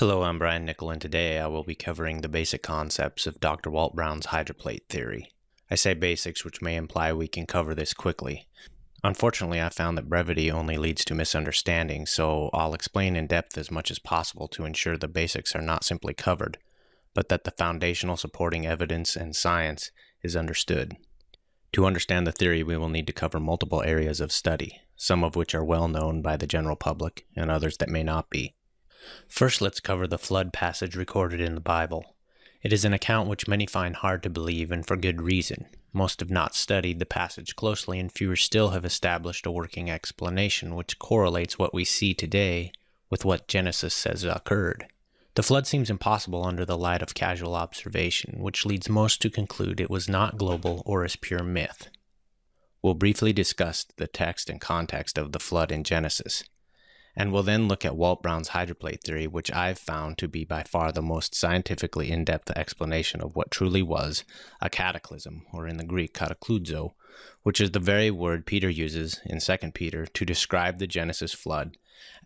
Hello, I'm Bryan Nickel, and today I will be covering the basic concepts of Dr. Walt Brown's hydroplate theory. I say basics, which may imply we can cover this quickly. Unfortunately, I found that brevity only leads to misunderstanding, so I'll explain in depth as much as possible to ensure the basics are not simply covered, but that the foundational supporting evidence and science is understood. To understand the theory, we will need to cover multiple areas of study, some of which are well known by the general public, and others that may not be. First, let's cover the flood passage recorded in the Bible. It is an account which many find hard to believe, and for good reason. Most have not studied the passage closely, and fewer still have established a working explanation which correlates what we see today with what Genesis says occurred. The flood seems impossible under the light of casual observation, which leads most to conclude it was not global or is pure myth. We'll briefly discuss the text and context of the flood in Genesis, and we'll then look at Walt Brown's hydroplate theory, which I've found to be by far the most scientifically in-depth explanation of what truly was a cataclysm, or in the Greek, katakludzo, which is the very word Peter uses in 2 Peter to describe the Genesis flood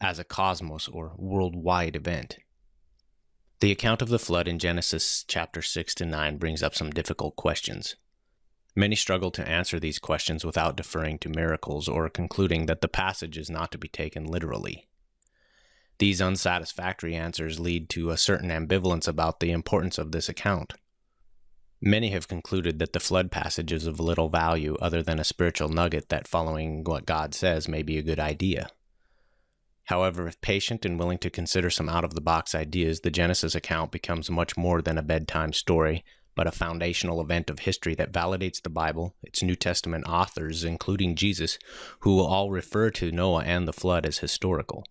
as a cosmos or worldwide event. The account of the flood in Genesis chapter 6 to 9 brings up some difficult questions. Many struggle to answer these questions without deferring to miracles or concluding that the passage is not to be taken literally. These unsatisfactory answers lead to a certain ambivalence about the importance of this account. Many have concluded that the flood passage is of little value other than a spiritual nugget that following what God says may be a good idea. However, if patient and willing to consider some out-of-the-box ideas, the Genesis account becomes much more than a bedtime story, but a foundational event of history that validates the Bible, its New Testament authors, including Jesus, who will all refer to Noah and the flood as historical.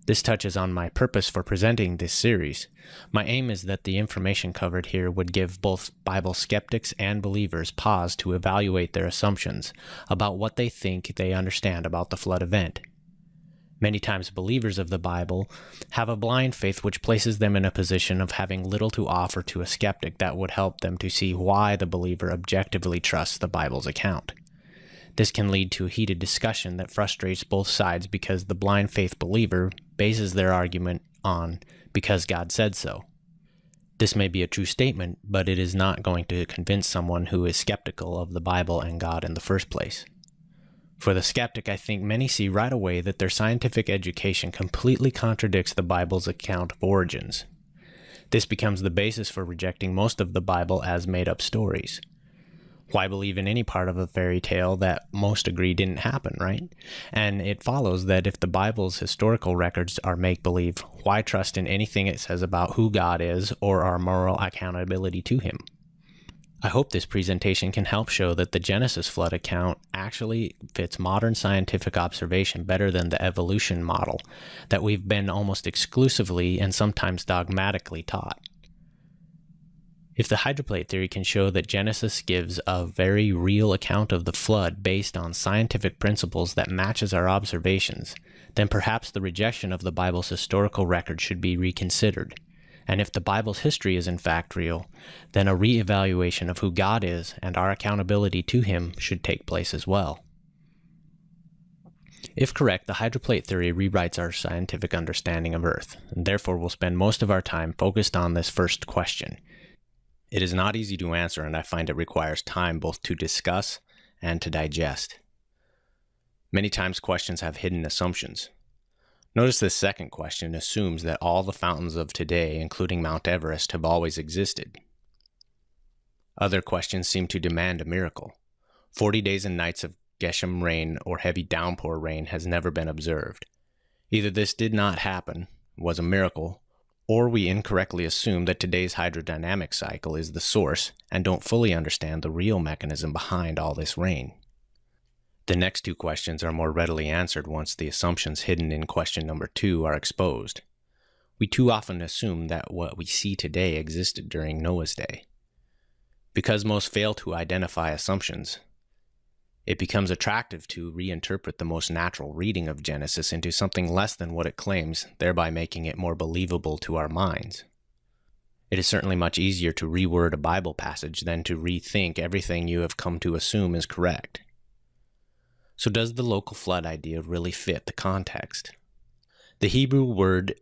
This touches on my purpose for presenting this series. My aim is that the information covered here would give both Bible skeptics and believers pause to evaluate their assumptions about what they think they understand about the flood event. Many times believers of the Bible have a blind faith which places them in a position of having little to offer to a skeptic that would help them to see why the believer objectively trusts the Bible's account. This can lead to a heated discussion that frustrates both sides because the blind faith believer bases their argument on because God said so. This may be a true statement, but it is not going to convince someone who is skeptical of the Bible and God in the first place. For the skeptic, I think many see right away that their scientific education completely contradicts the Bible's account of origins. This becomes the basis for rejecting most of the Bible as made-up stories. Why believe in any part of a fairy tale that most agree didn't happen, right? And it follows that if the Bible's historical records are make-believe, why trust in anything it says about who God is or our moral accountability to Him? I hope this presentation can help show that the Genesis flood account actually fits modern scientific observation better than the evolution model that we've been almost exclusively and sometimes dogmatically taught. If the hydroplate theory can show that Genesis gives a very real account of the flood based on scientific principles that matches our observations, then perhaps the rejection of the Bible's historical record should be reconsidered. And if the Bible's history is in fact real, then a re-evaluation of who God is and our accountability to Him should take place as well. If correct, the hydroplate theory rewrites our scientific understanding of Earth, and therefore we'll spend most of our time focused on this first question. It is not easy to answer, and I find it requires time both to discuss and to digest. Many times questions have hidden assumptions. Notice this second question assumes that all the fountains of today, including Mount Everest, have always existed. Other questions seem to demand a miracle. 40 days and nights of Geshem rain or heavy downpour rain has never been observed. Either this did not happen, was a miracle, or we incorrectly assume that today's hydrodynamic cycle is the source and don't fully understand the real mechanism behind all this rain. The next two questions are more readily answered once the assumptions hidden in question number 2 are exposed. We too often assume that what we see today existed during Noah's day. Because most fail to identify assumptions, it becomes attractive to reinterpret the most natural reading of Genesis into something less than what it claims, thereby making it more believable to our minds. It is certainly much easier to reword a Bible passage than to rethink everything you have come to assume is correct. So does the local flood idea really fit the context? The Hebrew word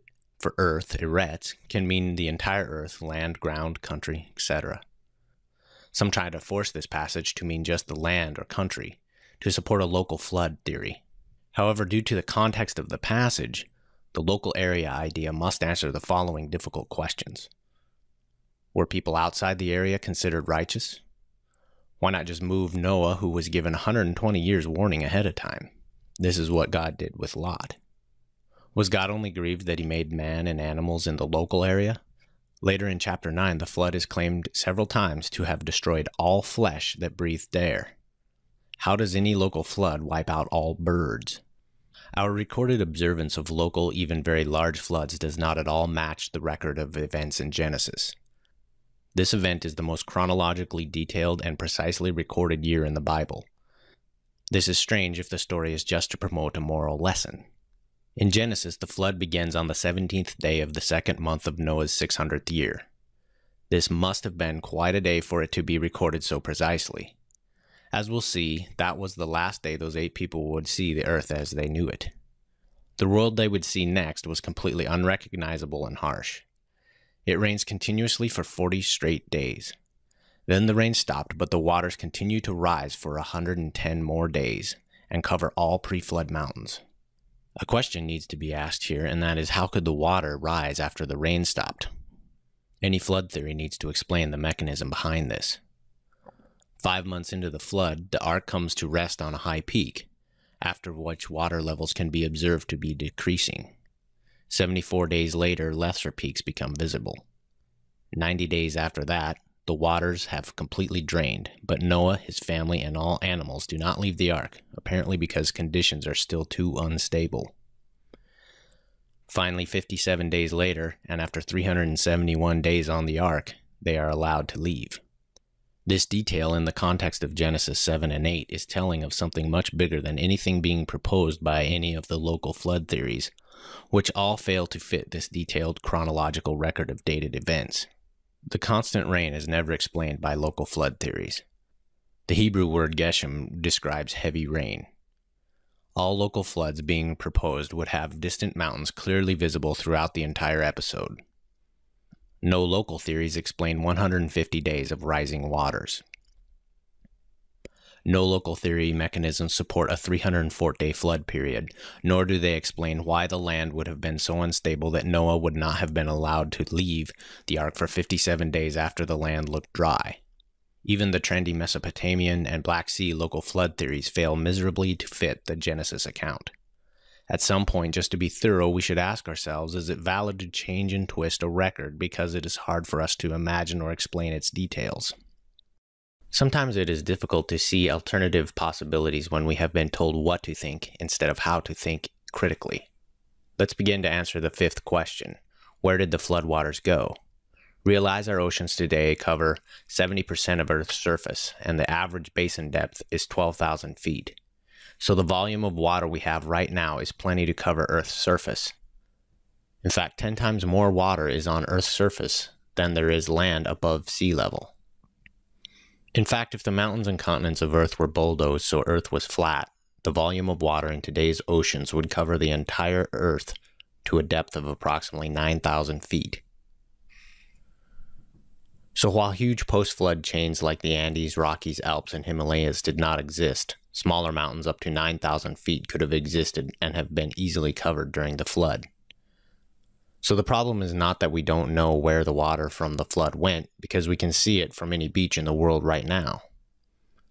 for earth, eret, can mean the entire earth, land, ground, country, etc. Some try to force this passage to mean just the land or country, to support a local flood theory. However, due to the context of the passage, the local area idea must answer the following difficult questions. Were people outside the area considered righteous? Why not just move Noah, who was given 120 years warning ahead of time? This is what God did with Lot. Was God only grieved that he made man and animals in the local area? Later in chapter 9, the flood is claimed several times to have destroyed all flesh that breathed air. How does any local flood wipe out all birds? Our recorded observance of local, even very large floods does not at all match the record of events in Genesis. This event is the most chronologically detailed and precisely recorded year in the Bible. This is strange if the story is just to promote a moral lesson. In Genesis, the flood begins on the 17th day of the second month of Noah's 600th year. This must have been quite a day for it to be recorded so precisely. As we'll see, that was the last day those 8 people would see the earth as they knew it. The world they would see next was completely unrecognizable and harsh. It rains continuously for 40 straight days. Then the rain stopped, but the waters continued to rise for 110 more days and cover all pre-flood mountains. A question needs to be asked here, and that is, how could the water rise after the rain stopped? Any flood theory needs to explain the mechanism behind this. 5 months into the flood, the ark comes to rest on a high peak, after which water levels can be observed to be decreasing. 74 days later, lesser peaks become visible. 90 days after that, the waters have completely drained, but Noah, his family, and all animals do not leave the ark, apparently because conditions are still too unstable. Finally, 57 days later, and after 371 days on the ark, they are allowed to leave. This detail in the context of Genesis 7 and 8 is telling of something much bigger than anything being proposed by any of the local flood theories, which all fail to fit this detailed chronological record of dated events. The constant rain is never explained by local flood theories. The Hebrew word geshem describes heavy rain. All local floods being proposed would have distant mountains clearly visible throughout the entire episode. No local theories explain 150 days of rising waters. No local theory mechanisms support a 304-day flood period, nor do they explain why the land would have been so unstable that Noah would not have been allowed to leave the ark for 57 days after the land looked dry. Even the trendy Mesopotamian and Black Sea local flood theories fail miserably to fit the Genesis account. At some point, just to be thorough, we should ask ourselves, is it valid to change and twist a record because it is hard for us to imagine or explain its details? Sometimes it is difficult to see alternative possibilities when we have been told what to think instead of how to think critically. Let's begin to answer the 5th question. Where did the floodwaters go? Realize our oceans today cover 70% of Earth's surface, and the average basin depth is 12,000 feet. So the volume of water we have right now is plenty to cover Earth's surface. In fact, 10 times more water is on Earth's surface than there is land above sea level. In fact, if the mountains and continents of Earth were bulldozed so Earth was flat, the volume of water in today's oceans would cover the entire Earth to a depth of approximately 9,000 feet. So while huge post-flood chains like the Andes, Rockies, Alps, and Himalayas did not exist, smaller mountains up to 9,000 feet could have existed and have been easily covered during the flood. So the problem is not that we don't know where the water from the flood went, because we can see it from any beach in the world right now.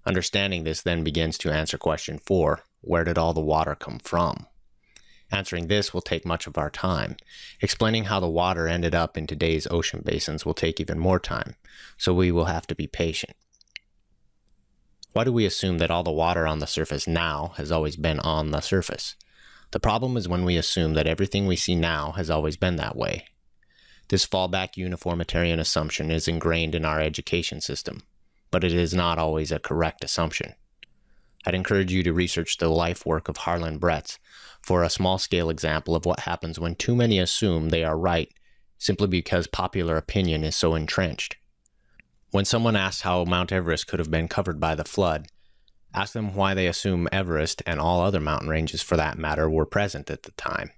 Understanding this then begins to answer question 4, where did all the water come from? Answering this will take much of our time. Explaining how the water ended up in today's ocean basins will take even more time, so we will have to be patient. Why do we assume that all the water on the surface now has always been on the surface? The problem is when we assume that everything we see now has always been that way. This fallback uniformitarian assumption is ingrained in our education system, but it is not always a correct assumption. I'd encourage you to research the life work of Harlan Bretz for a small-scale example of what happens when too many assume they are right simply because popular opinion is so entrenched. When someone asks how Mount Everest could have been covered by the flood, ask them why they assume Everest and all other mountain ranges for that matter were present at the time.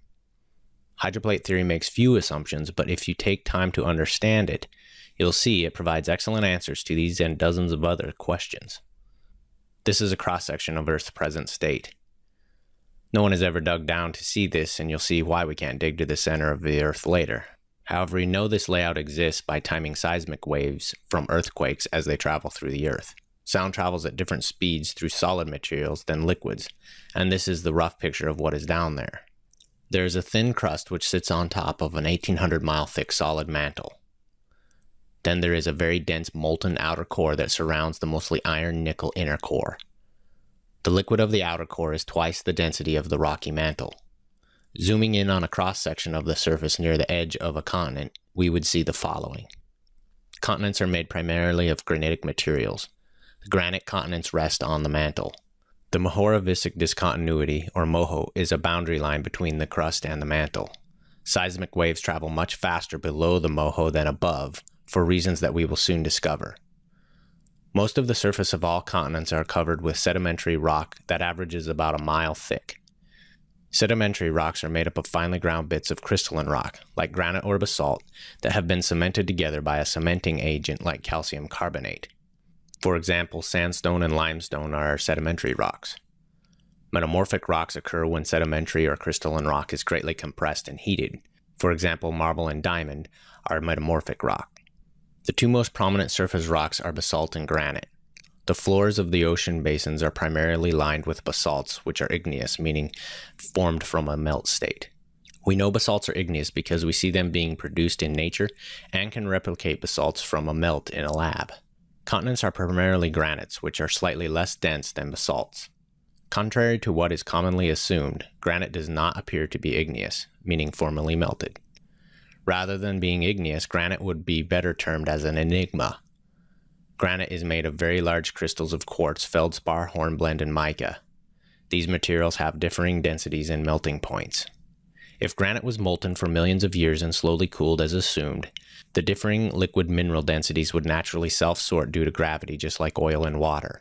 Hydroplate theory makes few assumptions, but if you take time to understand it, you'll see it provides excellent answers to these and dozens of other questions. This is a cross-section of Earth's present state. No one has ever dug down to see this, and you'll see why we can't dig to the center of the Earth later. However, we know this layout exists by timing seismic waves from earthquakes as they travel through the Earth. Sound travels at different speeds through solid materials than liquids, and this is the rough picture of what is down there. There is a thin crust which sits on top of an 1,800-mile thick solid mantle. Then there is a very dense molten outer core that surrounds the mostly iron-nickel inner core. The liquid of the outer core is twice the density of the rocky mantle. Zooming in on a cross-section of the surface near the edge of a continent, we would see the following. Continents are made primarily of granitic materials. The granite continents rest on the mantle. The Mohorovicic discontinuity, or MOHO, is a boundary line between the crust and the mantle. Seismic waves travel much faster below the MOHO than above, for reasons that we will soon discover. Most of the surface of all continents are covered with sedimentary rock that averages about a mile thick. Sedimentary rocks are made up of finely ground bits of crystalline rock, like granite or basalt, that have been cemented together by a cementing agent like calcium carbonate. For example, sandstone and limestone are sedimentary rocks. Metamorphic rocks occur when sedimentary or crystalline rock is greatly compressed and heated. For example, marble and diamond are metamorphic rock. The two most prominent surface rocks are basalt and granite. The floors of the ocean basins are primarily lined with basalts, which are igneous, meaning formed from a melt state. We know basalts are igneous because we see them being produced in nature and can replicate basalts from a melt in a lab. Continents are primarily granites, which are slightly less dense than basalts. Contrary to what is commonly assumed, granite does not appear to be igneous, meaning formally melted. Rather than being igneous, granite would be better termed as an enigma. Granite is made of very large crystals of quartz, feldspar, hornblende, and mica. These materials have differing densities and melting points. If granite was molten for millions of years and slowly cooled as assumed, the differing liquid mineral densities would naturally self-sort due to gravity, just like oil and water.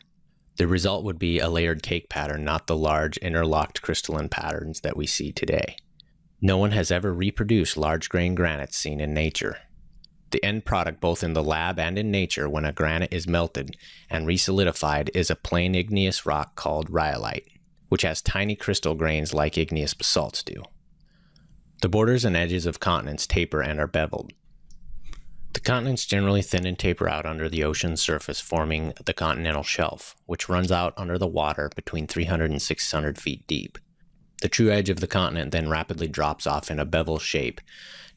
The result would be a layered cake pattern, not the large interlocked crystalline patterns that we see today. No one has ever reproduced large-grained granites seen in nature. The end product, both in the lab and in nature, when a granite is melted and resolidified, is a plain igneous rock called rhyolite, which has tiny crystal grains like igneous basalts do. The borders and edges of continents taper and are beveled. The continents generally thin and taper out under the ocean's surface, forming the continental shelf, which runs out under the water between 300 and 600 feet deep. The true edge of the continent then rapidly drops off in a bevel shape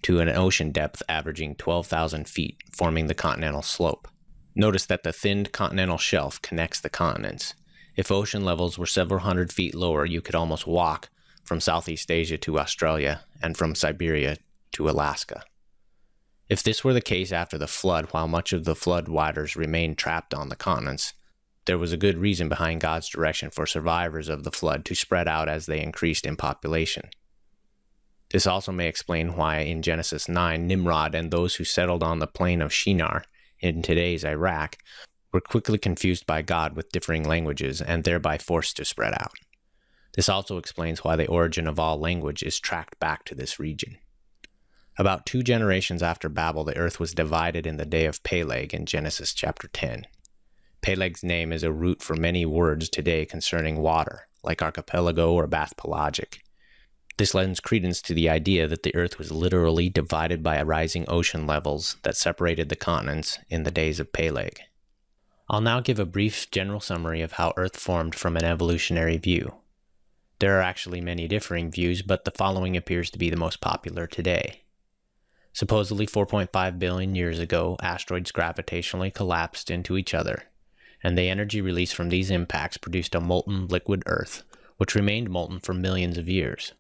to an ocean depth averaging 12,000 feet, forming the continental slope. Notice that the thinned continental shelf connects the continents. If ocean levels were several hundred feet lower, you could almost walk from Southeast Asia to Australia and from Siberia to Alaska. If this were the case after the flood, while much of the flood waters remained trapped on the continents, there was a good reason behind God's direction for survivors of the flood to spread out as they increased in population. This also may explain why in Genesis 9, Nimrod and those who settled on the plain of Shinar in today's Iraq were quickly confused by God with differing languages and thereby forced to spread out. This also explains why the origin of all language is tracked back to this region. About 2 generations after Babel, the earth was divided in the day of Peleg in Genesis chapter 10. Peleg's name is a root for many words today concerning water, like archipelago or bath pelagic. This lends credence to the idea that the earth was literally divided by rising ocean levels that separated the continents in the days of Peleg. I'll now give a brief general summary of how Earth formed from an evolutionary view. There are actually many differing views, but the following appears to be the most popular today. Supposedly 4.5 billion years ago, asteroids gravitationally collapsed into each other, and the energy released from these impacts produced a molten liquid Earth, which remained molten for millions of years.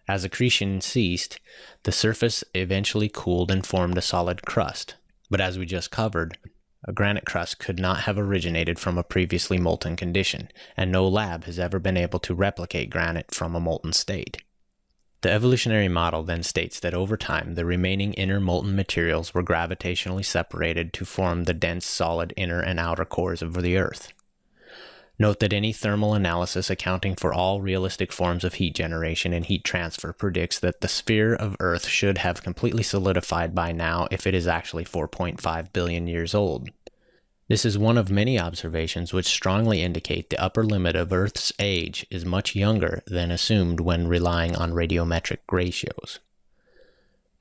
As accretion ceased, the surface eventually cooled and formed a solid crust, but as we just covered, a granite crust could not have originated from a previously molten condition, and no lab has ever been able to replicate granite from a molten state. The evolutionary model then states that over time, the remaining inner molten materials were gravitationally separated to form the dense solid inner and outer cores of the Earth. Note that any thermal analysis accounting for all realistic forms of heat generation and heat transfer predicts that the sphere of Earth should have completely solidified by now if it is actually 4.5 billion years old. This is one of many observations which strongly indicate the upper limit of Earth's age is much younger than assumed when relying on radiometric ratios.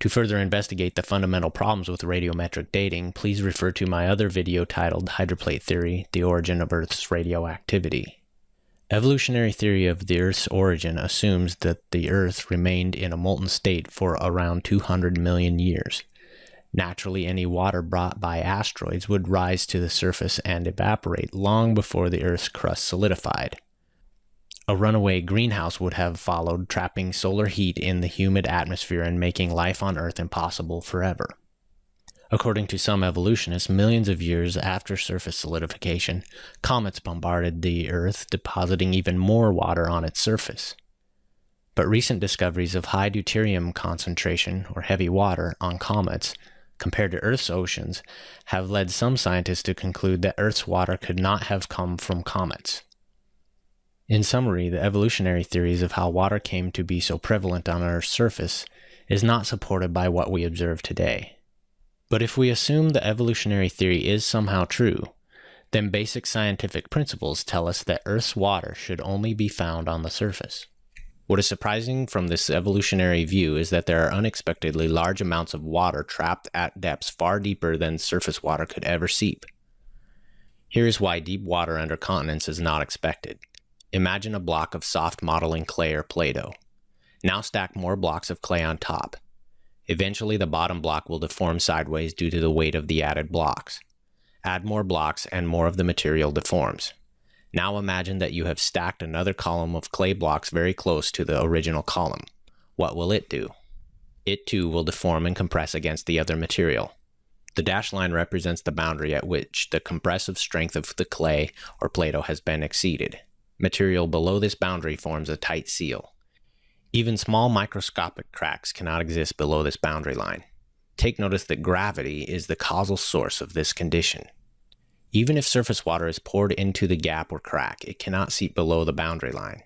To further investigate the fundamental problems with radiometric dating, please refer to my other video titled Hydroplate Theory: The Origin of Earth's Radioactivity. Evolutionary theory of the Earth's origin assumes that the Earth remained in a molten state for around 200 million years. Naturally, any water brought by asteroids would rise to the surface and evaporate long before the Earth's crust solidified. A runaway greenhouse would have followed, trapping solar heat in the humid atmosphere and making life on Earth impossible forever. According to some evolutionists, millions of years after surface solidification, comets bombarded the Earth, depositing even more water on its surface. But recent discoveries of high deuterium concentration, or heavy water, on comets, compared to Earth's oceans, have led some scientists to conclude that Earth's water could not have come from comets. In summary, the evolutionary theories of how water came to be so prevalent on Earth's surface is not supported by what we observe today. But if we assume the evolutionary theory is somehow true, then basic scientific principles tell us that Earth's water should only be found on the surface. What is surprising from this evolutionary view is that there are unexpectedly large amounts of water trapped at depths far deeper than surface water could ever seep. Here is why deep water under continents is not expected. Imagine a block of soft modeling clay or Play-Doh. Now stack more blocks of clay on top. Eventually the bottom block will deform sideways due to the weight of the added blocks. Add more blocks and more of the material deforms. Now imagine that you have stacked another column of clay blocks very close to the original column. What will it do? It too will deform and compress against the other material. The dashed line represents the boundary at which the compressive strength of the clay or Play-Doh has been exceeded. Material below this boundary forms a tight seal. Even small microscopic cracks cannot exist below this boundary line. Take notice that gravity is the causal source of this condition. Even if surface water is poured into the gap or crack, it cannot seep below the boundary line.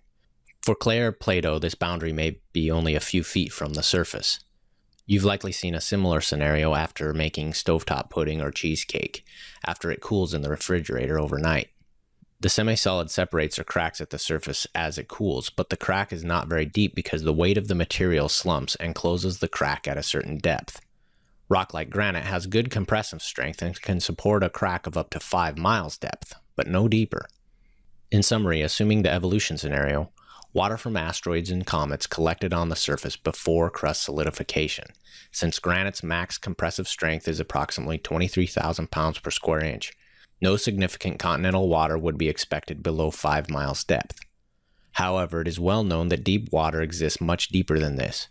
For clay or Play-Doh, this boundary may be only a few feet from the surface. You've likely seen a similar scenario after making stovetop pudding or cheesecake, after it cools in the refrigerator overnight. The semi-solid separates or cracks at the surface as it cools, but the crack is not very deep because the weight of the material slumps and closes the crack at a certain depth. Rock like granite has good compressive strength and can support a crack of up to 5 miles depth, but no deeper. In summary, assuming the evolution scenario, water from asteroids and comets collected on the surface before crust solidification, since granite's max compressive strength is approximately 23,000 pounds per square inch. No significant continental water would be expected below 5 miles depth. However, it is well known that deep water exists much deeper than this.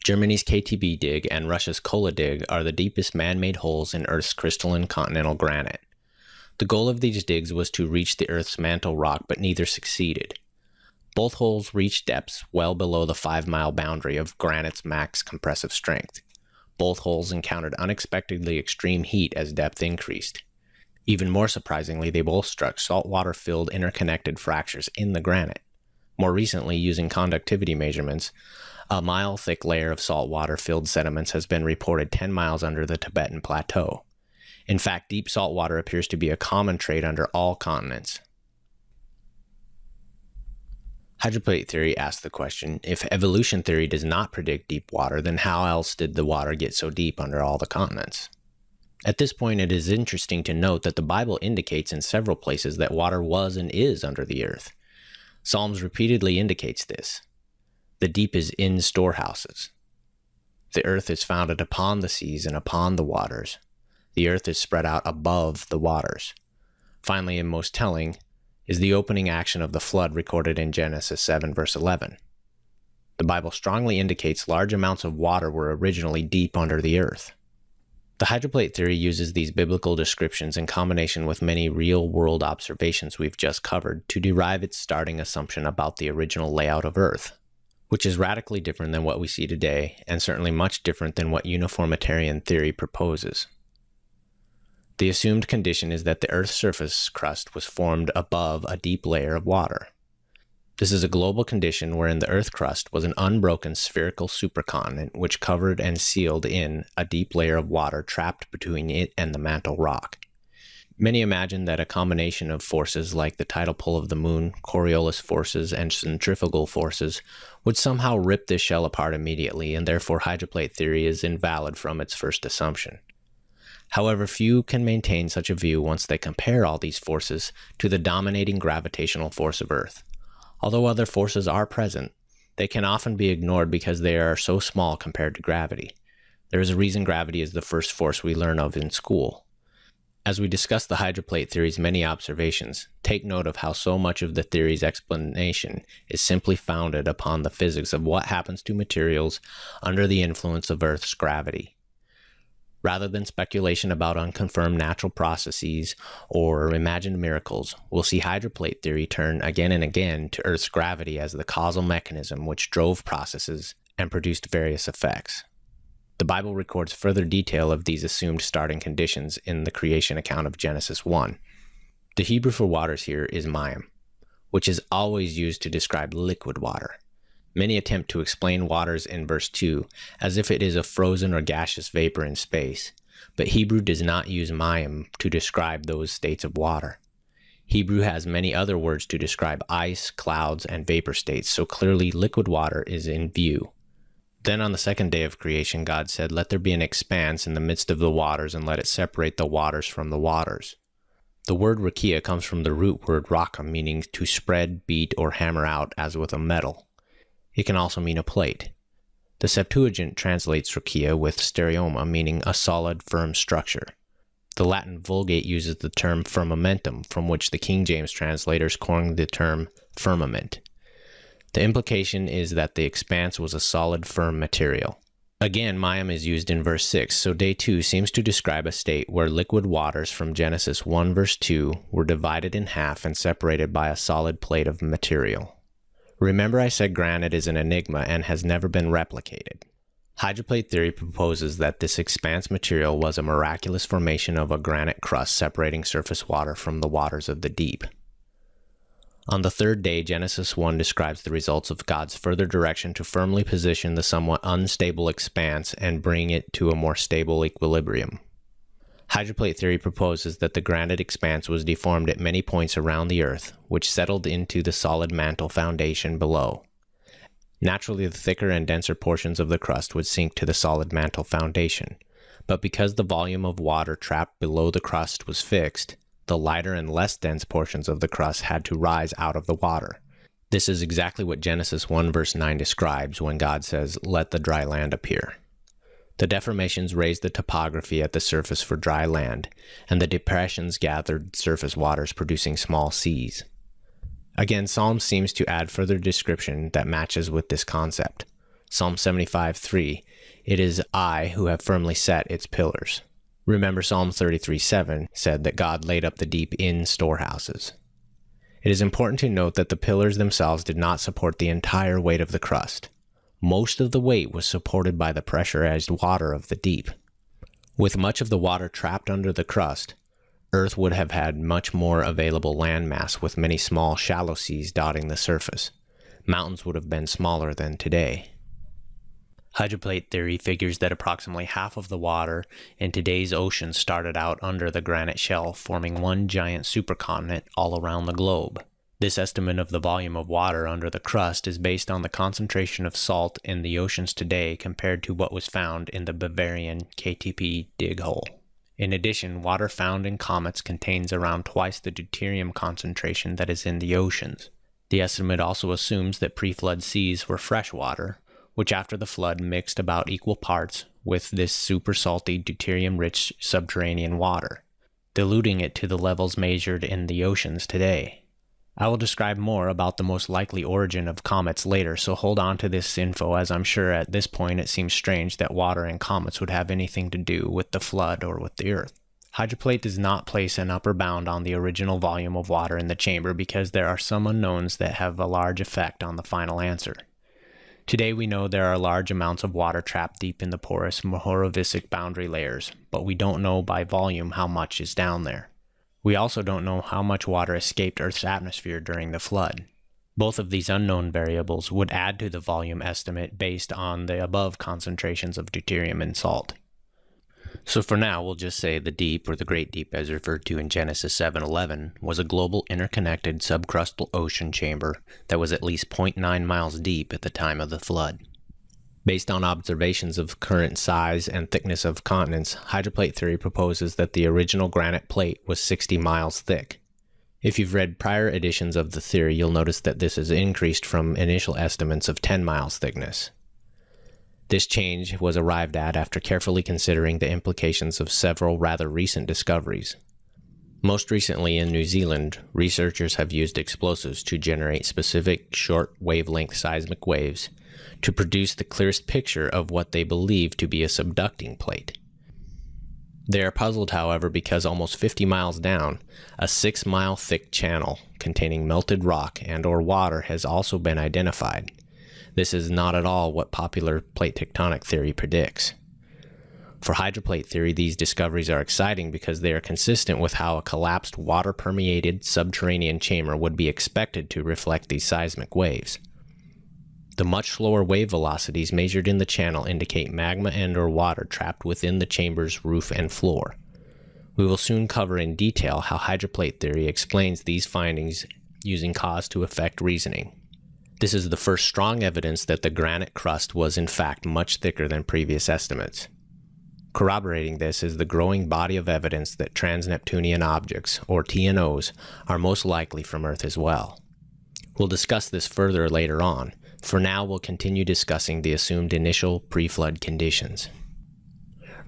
Germany's KTB dig and Russia's Kola dig are the deepest man-made holes in Earth's crystalline continental granite. The goal of these digs was to reach the Earth's mantle rock, but neither succeeded. Both holes reached depths well below the 5-mile boundary of granite's max compressive strength. Both holes encountered unexpectedly extreme heat as depth increased. Even more surprisingly, they both struck saltwater-filled interconnected fractures in the granite. More recently, using conductivity measurements, a mile-thick layer of saltwater-filled sediments has been reported 10 miles under the Tibetan Plateau. In fact, deep saltwater appears to be a common trait under all continents. Hydroplate theory asks the question, if evolution theory does not predict deep water, then how else did the water get so deep under all the continents? At this point, it is interesting to note that the Bible indicates in several places that water was and is under the earth. Psalms repeatedly indicates this. The deep is in storehouses. The earth is founded upon the seas and upon the waters. The earth is spread out above the waters. Finally, and most telling, is the opening action of the flood recorded in Genesis 7 verse 11. The Bible strongly indicates large amounts of water were originally deep under the earth. The hydroplate theory uses these biblical descriptions in combination with many real-world observations we've just covered to derive its starting assumption about the original layout of Earth, which is radically different than what we see today, and certainly much different than what uniformitarian theory proposes. The assumed condition is that the Earth's surface crust was formed above a deep layer of water. This is a global condition wherein the Earth crust was an unbroken spherical supercontinent which covered and sealed in a deep layer of water trapped between it and the mantle rock. Many imagine that a combination of forces like the tidal pull of the moon, Coriolis forces, and centrifugal forces would somehow rip this shell apart immediately, and therefore hydroplate theory is invalid from its first assumption. However, few can maintain such a view once they compare all these forces to the dominating gravitational force of Earth. Although other forces are present, they can often be ignored because they are so small compared to gravity. There is a reason gravity is the first force we learn of in school. As we discuss the hydroplate theory's many observations, take note of how so much of the theory's explanation is simply founded upon the physics of what happens to materials under the influence of Earth's gravity. Rather than speculation about unconfirmed natural processes or imagined miracles, we'll see hydroplate theory turn again and again to Earth's gravity as the causal mechanism which drove processes and produced various effects. The Bible records further detail of these assumed starting conditions in the creation account of Genesis 1. The Hebrew for waters here is mayim, which is always used to describe liquid water. Many attempt to explain waters in verse 2 as if it is a frozen or gaseous vapor in space, but Hebrew does not use mayim to describe those states of water. Hebrew has many other words to describe ice, clouds, and vapor states, so clearly liquid water is in view. Then on the second day of creation, God said, "Let there be an expanse in the midst of the waters, and let it separate the waters from the waters." The word rakia comes from the root word raka, meaning to spread, beat, or hammer out as with a metal. It can also mean a plate. The Septuagint translates rakia with stereoma, meaning a solid, firm structure. The Latin Vulgate uses the term firmamentum, from which the King James translators coined the term firmament. The implication is that the expanse was a solid, firm material. Again, mayim is used in verse 6, so day 2 seems to describe a state where liquid waters from Genesis 1 verse 2 were divided in half and separated by a solid plate of material. Remember I said granite is an enigma and has never been replicated. Hydroplate theory proposes that this expanse material was a miraculous formation of a granite crust separating surface water from the waters of the deep. On the third day, Genesis 1 describes the results of God's further direction to firmly position the somewhat unstable expanse and bring it to a more stable equilibrium. Hydroplate theory proposes that the granite expanse was deformed at many points around the Earth, which settled into the solid mantle foundation below. Naturally, the thicker and denser portions of the crust would sink to the solid mantle foundation, but because the volume of water trapped below the crust was fixed, the lighter and less dense portions of the crust had to rise out of the water. This is exactly what Genesis 1 verse 9 describes when God says, "Let the dry land appear." The deformations raised the topography at the surface for dry land, and the depressions gathered surface waters, producing small seas. Again, Psalm seems to add further description that matches with this concept. Psalm 75:3, "It is I who have firmly set its pillars." Remember Psalm 33:7 said that God laid up the deep in storehouses. It is important to note that the pillars themselves did not support the entire weight of the crust. Most of the weight was supported by the pressurized water of the deep. With much of the water trapped under the crust, Earth would have had much more available landmass with many small shallow seas dotting the surface. Mountains would have been smaller than today. Hydroplate theory figures that approximately half of the water in today's oceans started out under the granite shelf, forming one giant supercontinent all around the globe. This estimate of the volume of water under the crust is based on the concentration of salt in the oceans today compared to what was found in the Bavarian KTP dig hole. In addition, water found in comets contains around twice the deuterium concentration that is in the oceans. The estimate also assumes that pre-flood seas were fresh water, which after the flood mixed about equal parts with this super salty deuterium-rich subterranean water, diluting it to the levels measured in the oceans today. I will describe more about the most likely origin of comets later, so hold on to this info, as I'm sure at this point it seems strange that water and comets would have anything to do with the flood or with the Earth. Hydroplate does not place an upper bound on the original volume of water in the chamber because there are some unknowns that have a large effect on the final answer. Today we know there are large amounts of water trapped deep in the porous Mohorovicic boundary layers, but we don't know by volume how much is down there. We also don't know how much water escaped Earth's atmosphere during the flood. Both of these unknown variables would add to the volume estimate based on the above concentrations of deuterium and salt. So for now, we'll just say the deep, or the Great Deep as referred to in Genesis 7:11, was a global interconnected subcrustal ocean chamber that was at least 0.9 miles deep at the time of the flood. Based on observations of current size and thickness of continents, hydroplate theory proposes that the original granite plate was 60 miles thick. If you've read prior editions of the theory, you'll notice that this has increased from initial estimates of 10 miles thickness. This change was arrived at after carefully considering the implications of several rather recent discoveries. Most recently in New Zealand, researchers have used explosives to generate specific short wavelength seismic waves to produce the clearest picture of what they believe to be a subducting plate. They are puzzled, however, because almost 50 miles down, a 6-mile thick channel containing melted rock and/or water has also been identified. This is not at all what popular plate tectonic theory predicts. For hydroplate theory, these discoveries are exciting because they are consistent with how a collapsed water-permeated subterranean chamber would be expected to reflect these seismic waves. The much slower wave velocities measured in the channel indicate magma and/or water trapped within the chamber's roof and floor. We will soon cover in detail how hydroplate theory explains these findings using cause-to-effect reasoning. This is the first strong evidence that the granite crust was in fact much thicker than previous estimates. Corroborating this is the growing body of evidence that trans-Neptunian objects, or TNOs, are most likely from Earth as well. We'll discuss this further later on. For now, we'll continue discussing the assumed initial pre-flood conditions.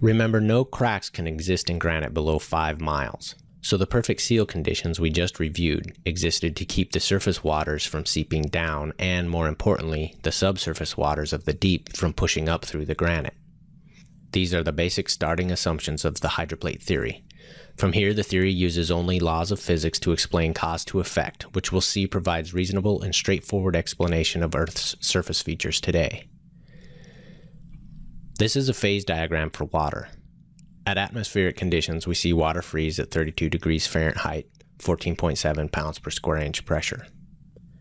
Remember, no cracks can exist in granite below 5 miles, so the perfect seal conditions we just reviewed existed to keep the surface waters from seeping down and, more importantly, the subsurface waters of the deep from pushing up through the granite. These are the basic starting assumptions of the hydroplate theory. From here, the theory uses only laws of physics to explain cause to effect, which we'll see provides reasonable and straightforward explanation of Earth's surface features today. This is a phase diagram for water. At atmospheric conditions, we see water freeze at 32 degrees Fahrenheit, 14.7 pounds per square inch pressure.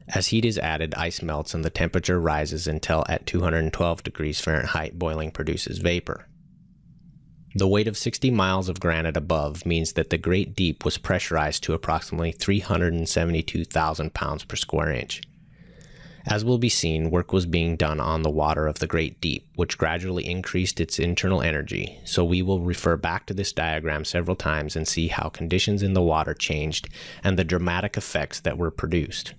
As heat is added, ice melts and the temperature rises until at 212 degrees Fahrenheit, boiling produces vapor. The weight of 60 miles of granite above means that the Great Deep was pressurized to approximately 372,000 pounds per square inch. As will be seen, work was being done on the water of the Great Deep, which gradually increased its internal energy, so we will refer back to this diagram several times and see how conditions in the water changed and the dramatic effects that were produced.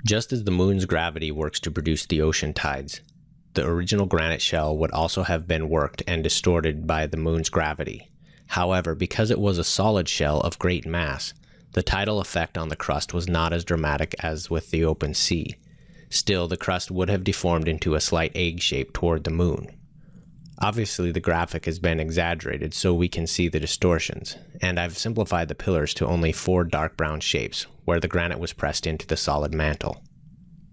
Just as the moon's gravity works to produce the ocean tides, the original granite shell would also have been worked and distorted by the moon's gravity. However, because it was a solid shell of great mass, the tidal effect on the crust was not as dramatic as with the open sea. Still, the crust would have deformed into a slight egg shape toward the moon. Obviously, the graphic has been exaggerated so we can see the distortions, and I've simplified the pillars to only 4 dark brown shapes, where the granite was pressed into the solid mantle.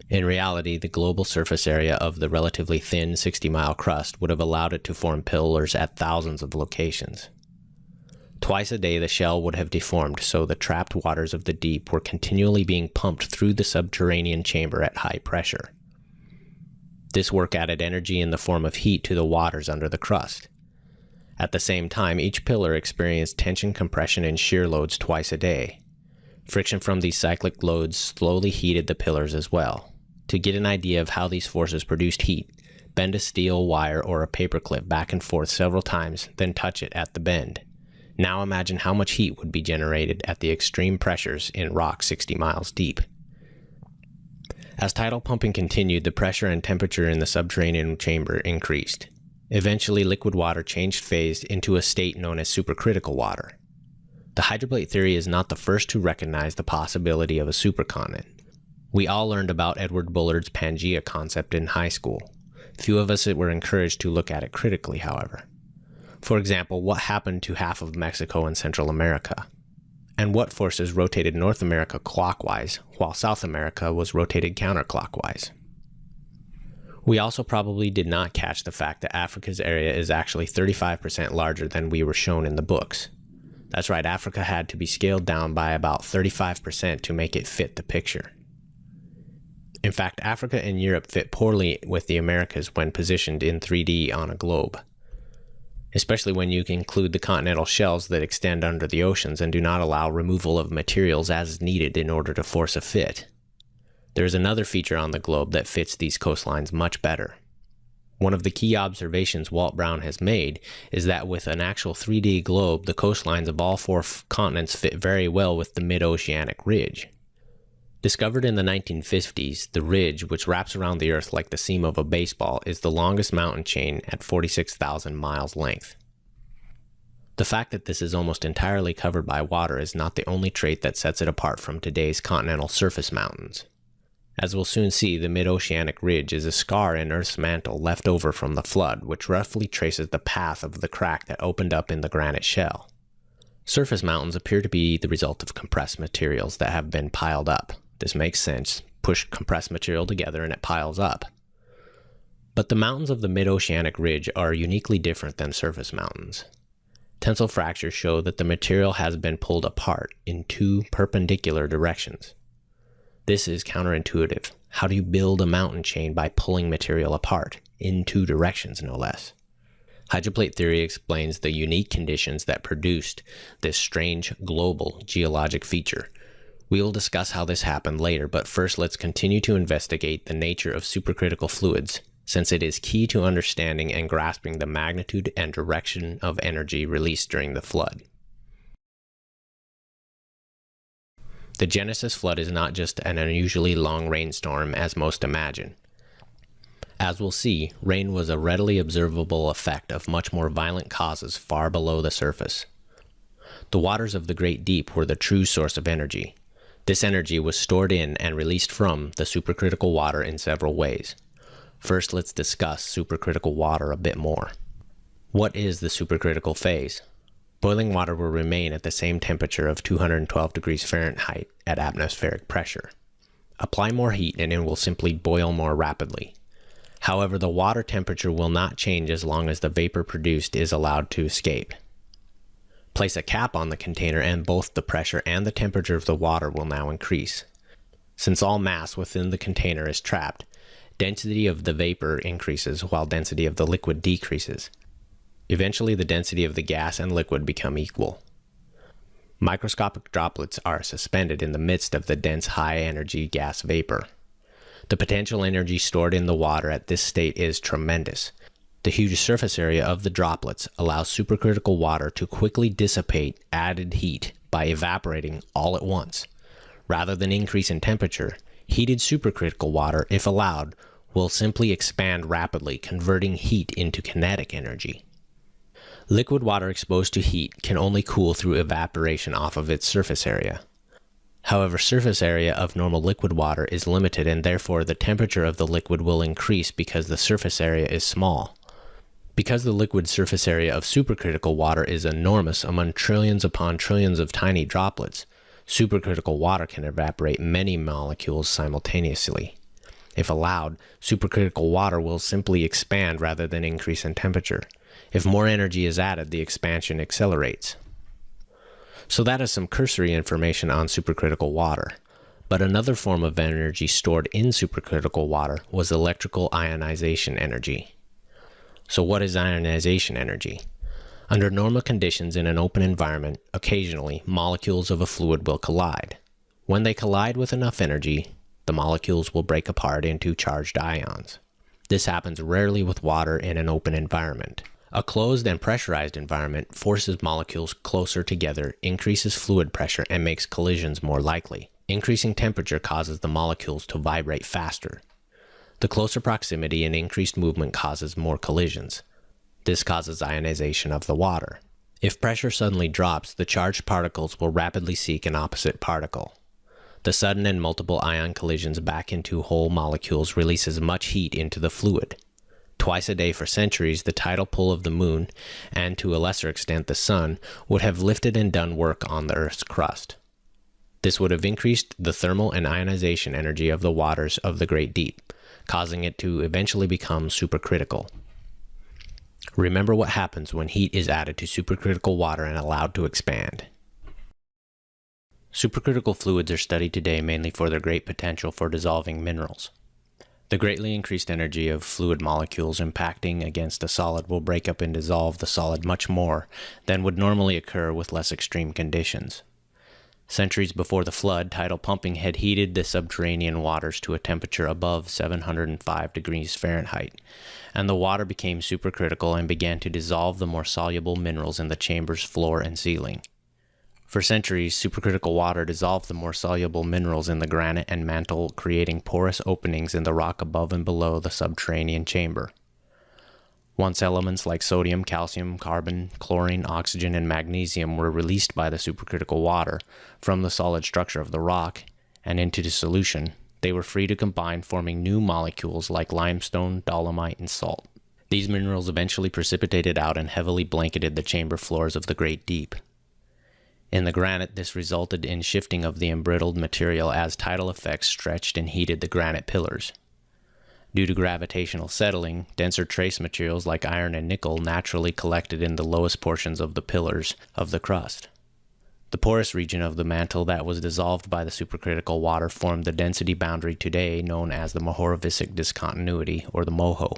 In reality, the global surface area of the relatively thin 60-mile crust would have allowed it to form pillars at thousands of locations. Twice a day the shell would have deformed, so the trapped waters of the deep were continually being pumped through the subterranean chamber at high pressure. This work added energy in the form of heat to the waters under the crust. At the same time, each pillar experienced tension, compression, and shear loads twice a day. Friction from these cyclic loads slowly heated the pillars as well. To get an idea of how these forces produced heat, bend a steel wire or a paper clip back and forth several times, then touch it at the bend. Now imagine how much heat would be generated at the extreme pressures in rock 60 miles deep. As tidal pumping continued, the pressure and temperature in the subterranean chamber increased. Eventually, liquid water changed phase into a state known as supercritical water. The hydroplate theory is not the first to recognize the possibility of a supercontinent. We all learned about Edward Bullard's Pangea concept in high school. Few of us were encouraged to look at it critically, however. For example, what happened to half of Mexico and Central America? And what forces rotated North America clockwise, while South America was rotated counterclockwise? We also probably did not catch the fact that Africa's area is actually 35% larger than we were shown in the books. That's right, Africa had to be scaled down by about 35% to make it fit the picture. In fact, Africa and Europe fit poorly with the Americas when positioned in 3D on a globe, especially when you include the continental shelves that extend under the oceans and do not allow removal of materials as needed in order to force a fit. There is another feature on the globe that fits these coastlines much better. One of the key observations Walt Brown has made is that with an actual 3D globe, the coastlines of all four continents fit very well with the mid-oceanic ridge. Discovered in the 1950s, the ridge, which wraps around the Earth like the seam of a baseball, is the longest mountain chain at 46,000 miles length. The fact that this is almost entirely covered by water is not the only trait that sets it apart from today's continental surface mountains. As we'll soon see, the mid-oceanic ridge is a scar in Earth's mantle left over from the flood, which roughly traces the path of the crack that opened up in the granite shell. Surface mountains appear to be the result of compressed materials that have been piled up. This makes sense. Push compressed material together and it piles up. But the mountains of the mid-oceanic ridge are uniquely different than surface mountains. Tensile fractures show that the material has been pulled apart in two perpendicular directions. This is counterintuitive. How do you build a mountain chain by pulling material apart, in two directions no less? Hydroplate theory explains the unique conditions that produced this strange global geologic feature. We will discuss how this happened later, but first let's continue to investigate the nature of supercritical fluids, since it is key to understanding and grasping the magnitude and direction of energy released during the flood. The Genesis flood is not just an unusually long rainstorm as most imagine. As we'll see, rain was a readily observable effect of much more violent causes far below the surface. The waters of the Great Deep were the true source of energy. This energy was stored in and released from the supercritical water in several ways. First, let's discuss supercritical water a bit more. What is the supercritical phase? Boiling water will remain at the same temperature of 212 degrees Fahrenheit at atmospheric pressure. Apply more heat and it will simply boil more rapidly. However, the water temperature will not change as long as the vapor produced is allowed to escape. Place a cap on the container and both the pressure and the temperature of the water will now increase. Since all mass within the container is trapped, density of the vapor increases while density of the liquid decreases. Eventually, the density of the gas and liquid become equal. Microscopic droplets are suspended in the midst of the dense high-energy gas vapor. The potential energy stored in the water at this state is tremendous. The huge surface area of the droplets allows supercritical water to quickly dissipate added heat by evaporating all at once. Rather than increase in temperature, heated supercritical water, if allowed, will simply expand rapidly, converting heat into kinetic energy. Liquid water exposed to heat can only cool through evaporation off of its surface area. However, surface area of normal liquid water is limited and therefore the temperature of the liquid will increase because the surface area is small. Because the liquid surface area of supercritical water is enormous among trillions upon trillions of tiny droplets, supercritical water can evaporate many molecules simultaneously. If allowed, supercritical water will simply expand rather than increase in temperature. If more energy is added, the expansion accelerates. So that is some cursory information on supercritical water. But another form of energy stored in supercritical water was electrical ionization energy. So what is ionization energy? Under normal conditions in an open environment, occasionally molecules of a fluid will collide. When they collide with enough energy, the molecules will break apart into charged ions. This happens rarely with water in an open environment. A closed and pressurized environment forces molecules closer together, increases fluid pressure, and makes collisions more likely. Increasing temperature causes the molecules to vibrate faster. The closer proximity and increased movement causes more collisions. This causes ionization of the water. If pressure suddenly drops, the charged particles will rapidly seek an opposite particle. The sudden and multiple ion collisions back into whole molecules releases much heat into the fluid. Twice a day for centuries, the tidal pull of the moon, and to a lesser extent the sun, would have lifted and done work on the Earth's crust. This would have increased the thermal and ionization energy of the waters of the Great Deep, causing it to eventually become supercritical. Remember what happens when heat is added to supercritical water and allowed to expand. Supercritical fluids are studied today mainly for their great potential for dissolving minerals. The greatly increased energy of fluid molecules impacting against a solid will break up and dissolve the solid much more than would normally occur with less extreme conditions. Centuries before the flood, tidal pumping had heated the subterranean waters to a temperature above 705 degrees Fahrenheit, and the water became supercritical and began to dissolve the more soluble minerals in the chamber's floor and ceiling. For centuries, supercritical water dissolved the more soluble minerals in the granite and mantle, creating porous openings in the rock above and below the subterranean chamber. Once elements like sodium, calcium, carbon, chlorine, oxygen, and magnesium were released by the supercritical water from the solid structure of the rock and into the solution, they were free to combine, forming new molecules like limestone, dolomite, and salt. These minerals eventually precipitated out and heavily blanketed the chamber floors of the great deep. In the granite, this resulted in shifting of the embrittled material as tidal effects stretched and heated the granite pillars. Due to gravitational settling, denser trace materials like iron and nickel naturally collected in the lowest portions of the pillars of the crust. The porous region of the mantle that was dissolved by the supercritical water formed the density boundary today known as the Mohorovicic discontinuity, or the MOHO.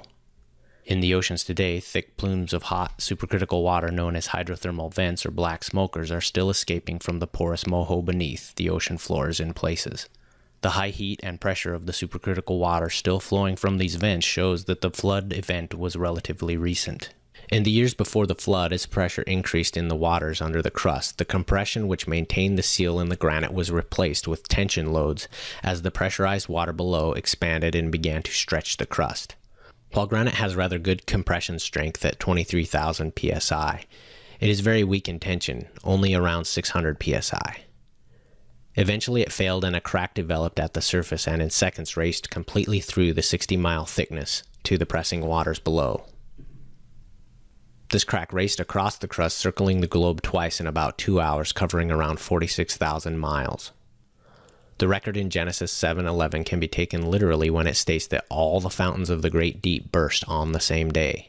In the oceans today, thick plumes of hot, supercritical water known as hydrothermal vents or black smokers are still escaping from the porous MOHO beneath the ocean floors in places. The high heat and pressure of the supercritical water still flowing from these vents shows that the flood event was relatively recent. In the years before the flood, as pressure increased in the waters under the crust, the compression which maintained the seal in the granite was replaced with tension loads as the pressurized water below expanded and began to stretch the crust. While granite has rather good compression strength at 23,000 psi, it is very weak in tension, only around 600 psi. Eventually it failed and a crack developed at the surface and in seconds raced completely through the 60-mile thickness to the pressing waters below. This crack raced across the crust, circling the globe twice in about 2 hours, covering around 46,000 miles. The record in Genesis 7:11 can be taken literally when it states that all the fountains of the great deep burst on the same day.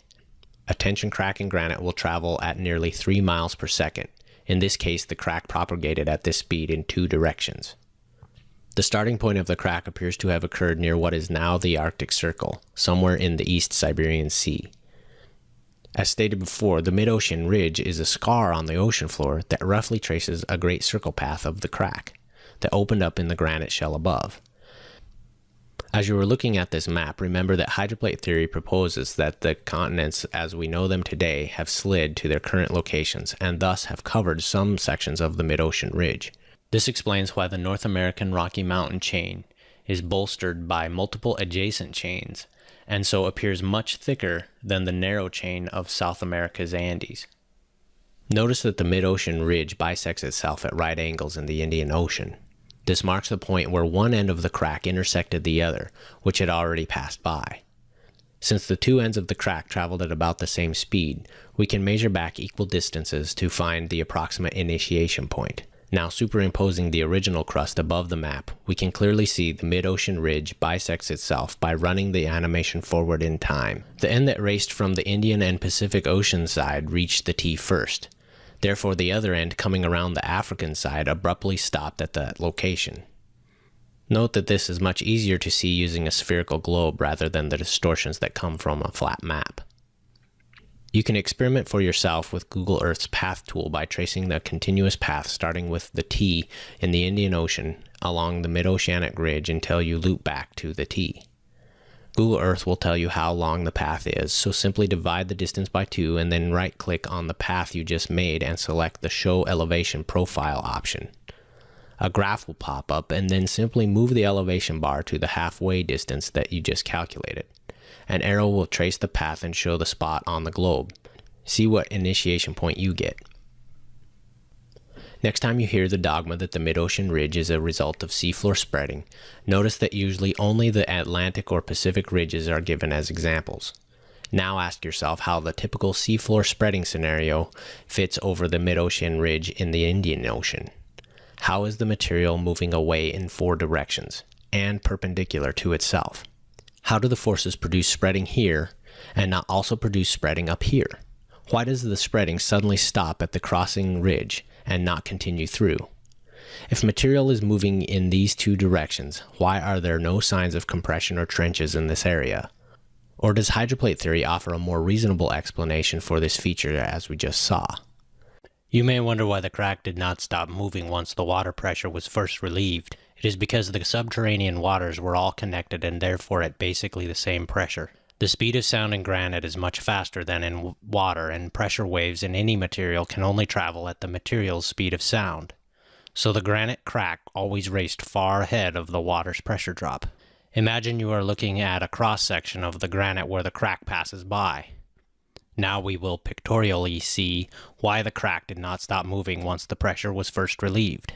A tension crack in granite will travel at nearly 3 miles per second. In this case, the crack propagated at this speed in 2 directions. The starting point of the crack appears to have occurred near what is now the Arctic Circle, somewhere in the East Siberian Sea. As stated before, the mid-ocean ridge is a scar on the ocean floor that roughly traces a great circle path of the crack that opened up in the granite shell above. As you are looking at this map, remember that hydroplate theory proposes that the continents as we know them today have slid to their current locations and thus have covered some sections of the mid-ocean ridge. This explains why the North American Rocky Mountain chain is bolstered by multiple adjacent chains and so appears much thicker than the narrow chain of South America's Andes. Notice that the mid-ocean ridge bisects itself at right angles in the Indian Ocean. This marks the point where one end of the crack intersected the other, which had already passed by. Since the two ends of the crack traveled at about the same speed, we can measure back equal distances to find the approximate initiation point. Now superimposing the original crust above the map, we can clearly see the mid-ocean ridge bisects itself by running the animation forward in time. The end that raced from the Indian and Pacific Ocean side reached the T first. Therefore, the other end coming around the African side abruptly stopped at that location. Note that this is much easier to see using a spherical globe rather than the distortions that come from a flat map. You can experiment for yourself with Google Earth's path tool by tracing the continuous path starting with the T in the Indian Ocean along the mid-oceanic ridge until you loop back to the T. Google Earth will tell you how long the path is, so simply divide the distance by 2 and then right-click on the path you just made and select the Show Elevation Profile option. A graph will pop up and then simply move the elevation bar to the halfway distance that you just calculated. An arrow will trace the path and show the spot on the globe. See what initiation point you get. Next time you hear the dogma that the mid-ocean ridge is a result of seafloor spreading, notice that usually only the Atlantic or Pacific ridges are given as examples. Now ask yourself how the typical seafloor spreading scenario fits over the mid-ocean ridge in the Indian Ocean. How is the material moving away in 4 directions, and perpendicular to itself? How do the forces produce spreading here and not also produce spreading up here? Why does the spreading suddenly stop at the crossing ridge and not continue through? If material is moving in these two directions, why are there no signs of compression or trenches in this area? Or does hydroplate theory offer a more reasonable explanation for this feature as we just saw? You may wonder why the crack did not stop moving once the water pressure was first relieved. It is because the subterranean waters were all connected and therefore at basically the same pressure. The speed of sound in granite is much faster than in water, and pressure waves in any material can only travel at the material's speed of sound. So the granite crack always raced far ahead of the water's pressure drop. Imagine you are looking at a cross-section of the granite where the crack passes by. Now we will pictorially see why the crack did not stop moving once the pressure was first relieved.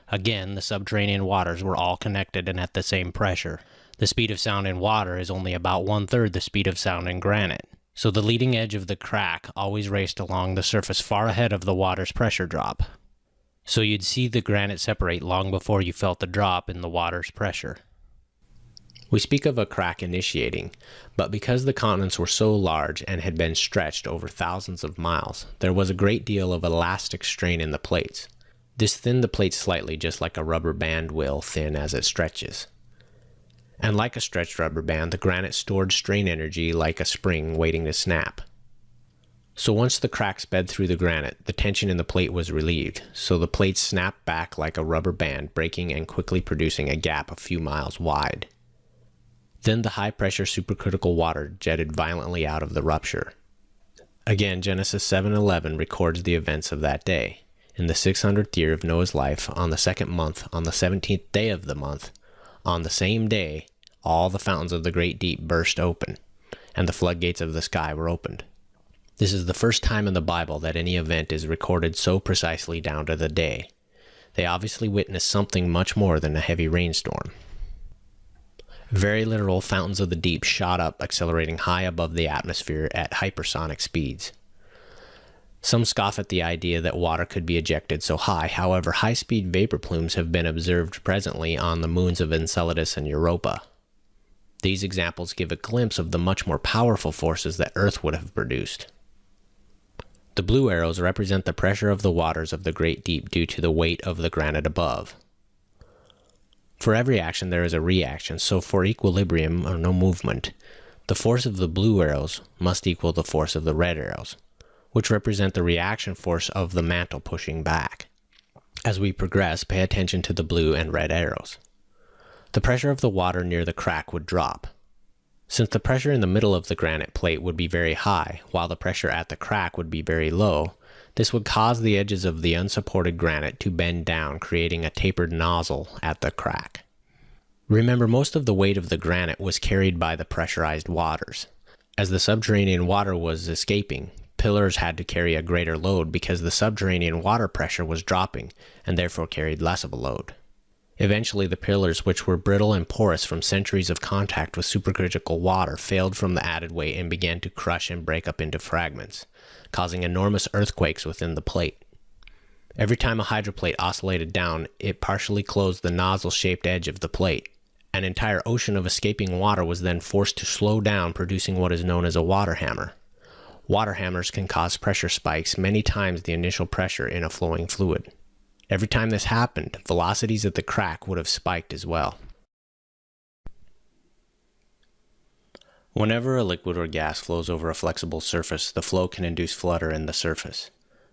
Again, the subterranean waters were all connected and at the same pressure. The speed of sound in water is only about 1/3 the speed of sound in granite. So the leading edge of the crack always raced along the surface far ahead of the water's pressure drop. So you'd see the granite separate long before you felt the drop in the water's pressure. We speak of a crack initiating, but because the continents were so large and had been stretched over thousands of miles, there was a great deal of elastic strain in the plates. This thinned the plates slightly, just like a rubber band will thin as it stretches. And like a stretched rubber band, the granite stored strain energy like a spring waiting to snap. So once the crack sped through the granite, the tension in the plate was relieved, so the plate snapped back like a rubber band, breaking and quickly producing a gap a few miles wide. Then the high-pressure supercritical water jetted violently out of the rupture. Again, Genesis 7:11 records the events of that day. In the 600th year of Noah's life, on the second month, on the 17th day of the month, on the same day, all the fountains of the great deep burst open, and the floodgates of the sky were opened. This is the first time in the Bible that any event is recorded so precisely down to the day. They obviously witnessed something much more than a heavy rainstorm. Very literal fountains of the deep shot up, accelerating high above the atmosphere at hypersonic speeds. Some scoff at the idea that water could be ejected so high. However, high-speed vapor plumes have been observed presently on the moons of Enceladus and Europa. These examples give a glimpse of the much more powerful forces that Earth would have produced. The blue arrows represent the pressure of the waters of the great deep due to the weight of the granite above. For every action there is a reaction, so for equilibrium or no movement, the force of the blue arrows must equal the force of the red arrows, which represent the reaction force of the mantle pushing back. As we progress, pay attention to the blue and red arrows. The pressure of the water near the crack would drop. Since the pressure in the middle of the granite plate would be very high, while the pressure at the crack would be very low, this would cause the edges of the unsupported granite to bend down, creating a tapered nozzle at the crack. Remember, most of the weight of the granite was carried by the pressurized waters. As the subterranean water was escaping, pillars had to carry a greater load because the subterranean water pressure was dropping and therefore carried less of a load. Eventually, the pillars, which were brittle and porous from centuries of contact with supercritical water, failed from the added weight and began to crush and break up into fragments, causing enormous earthquakes within the plate. Every time a hydroplate oscillated down, it partially closed the nozzle-shaped edge of the plate. An entire ocean of escaping water was then forced to slow down, producing what is known as a water hammer. Water hammers can cause pressure spikes many times the initial pressure in a flowing fluid. Every time this happened, velocities at the crack would have spiked as well. Whenever a liquid or gas flows over a flexible surface, the flow can induce flutter in the surface.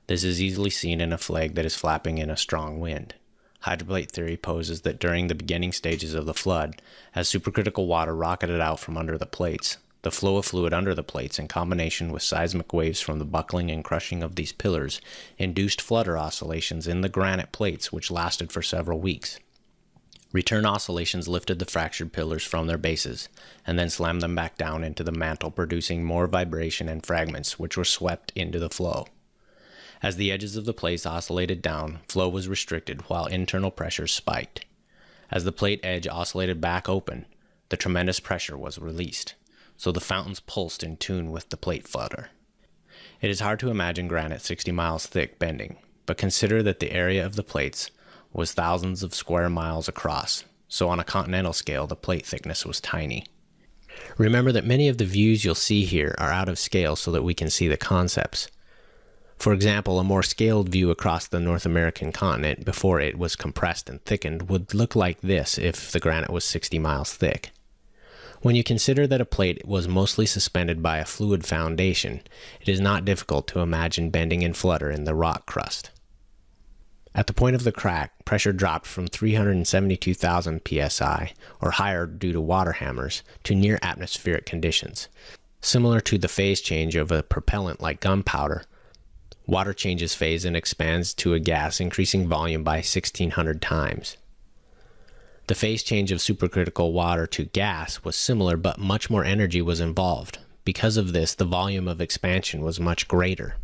This is easily seen in a flag that is flapping in a strong wind. Hydroplate theory poses that during the beginning stages of the flood, as supercritical water rocketed out from under the plates, the flow of fluid under the plates, in combination with seismic waves from the buckling and crushing of these pillars, induced flutter oscillations in the granite plates which lasted for several weeks. Return oscillations lifted the fractured pillars from their bases, and then slammed them back down into the mantle, producing more vibration and fragments which were swept into the flow. As the edges of the plates oscillated down, flow was restricted while internal pressures spiked. As the plate edge oscillated back open, the tremendous pressure was released, so the fountains pulsed in tune with the plate flutter. It is hard to imagine granite 60 miles thick bending, but consider that the area of the plates was thousands of square miles across, so on a continental scale the plate thickness was tiny. Remember that many of the views you'll see here are out of scale so that we can see the concepts. For example, a more scaled view across the North American continent before it was compressed and thickened would look like this if the granite was 60 miles thick. When you consider that a plate was mostly suspended by a fluid foundation, it is not difficult to imagine bending and flutter in the rock crust. At the point of the crack, pressure dropped from 372,000 psi, or higher due to water hammers, to near atmospheric conditions. Similar to the phase change of a propellant like gunpowder, water changes phase and expands to a gas, increasing volume by 1,600 times. The phase change of supercritical water to gas was similar, but much more energy was involved. Because of this, the volume of expansion was much greater.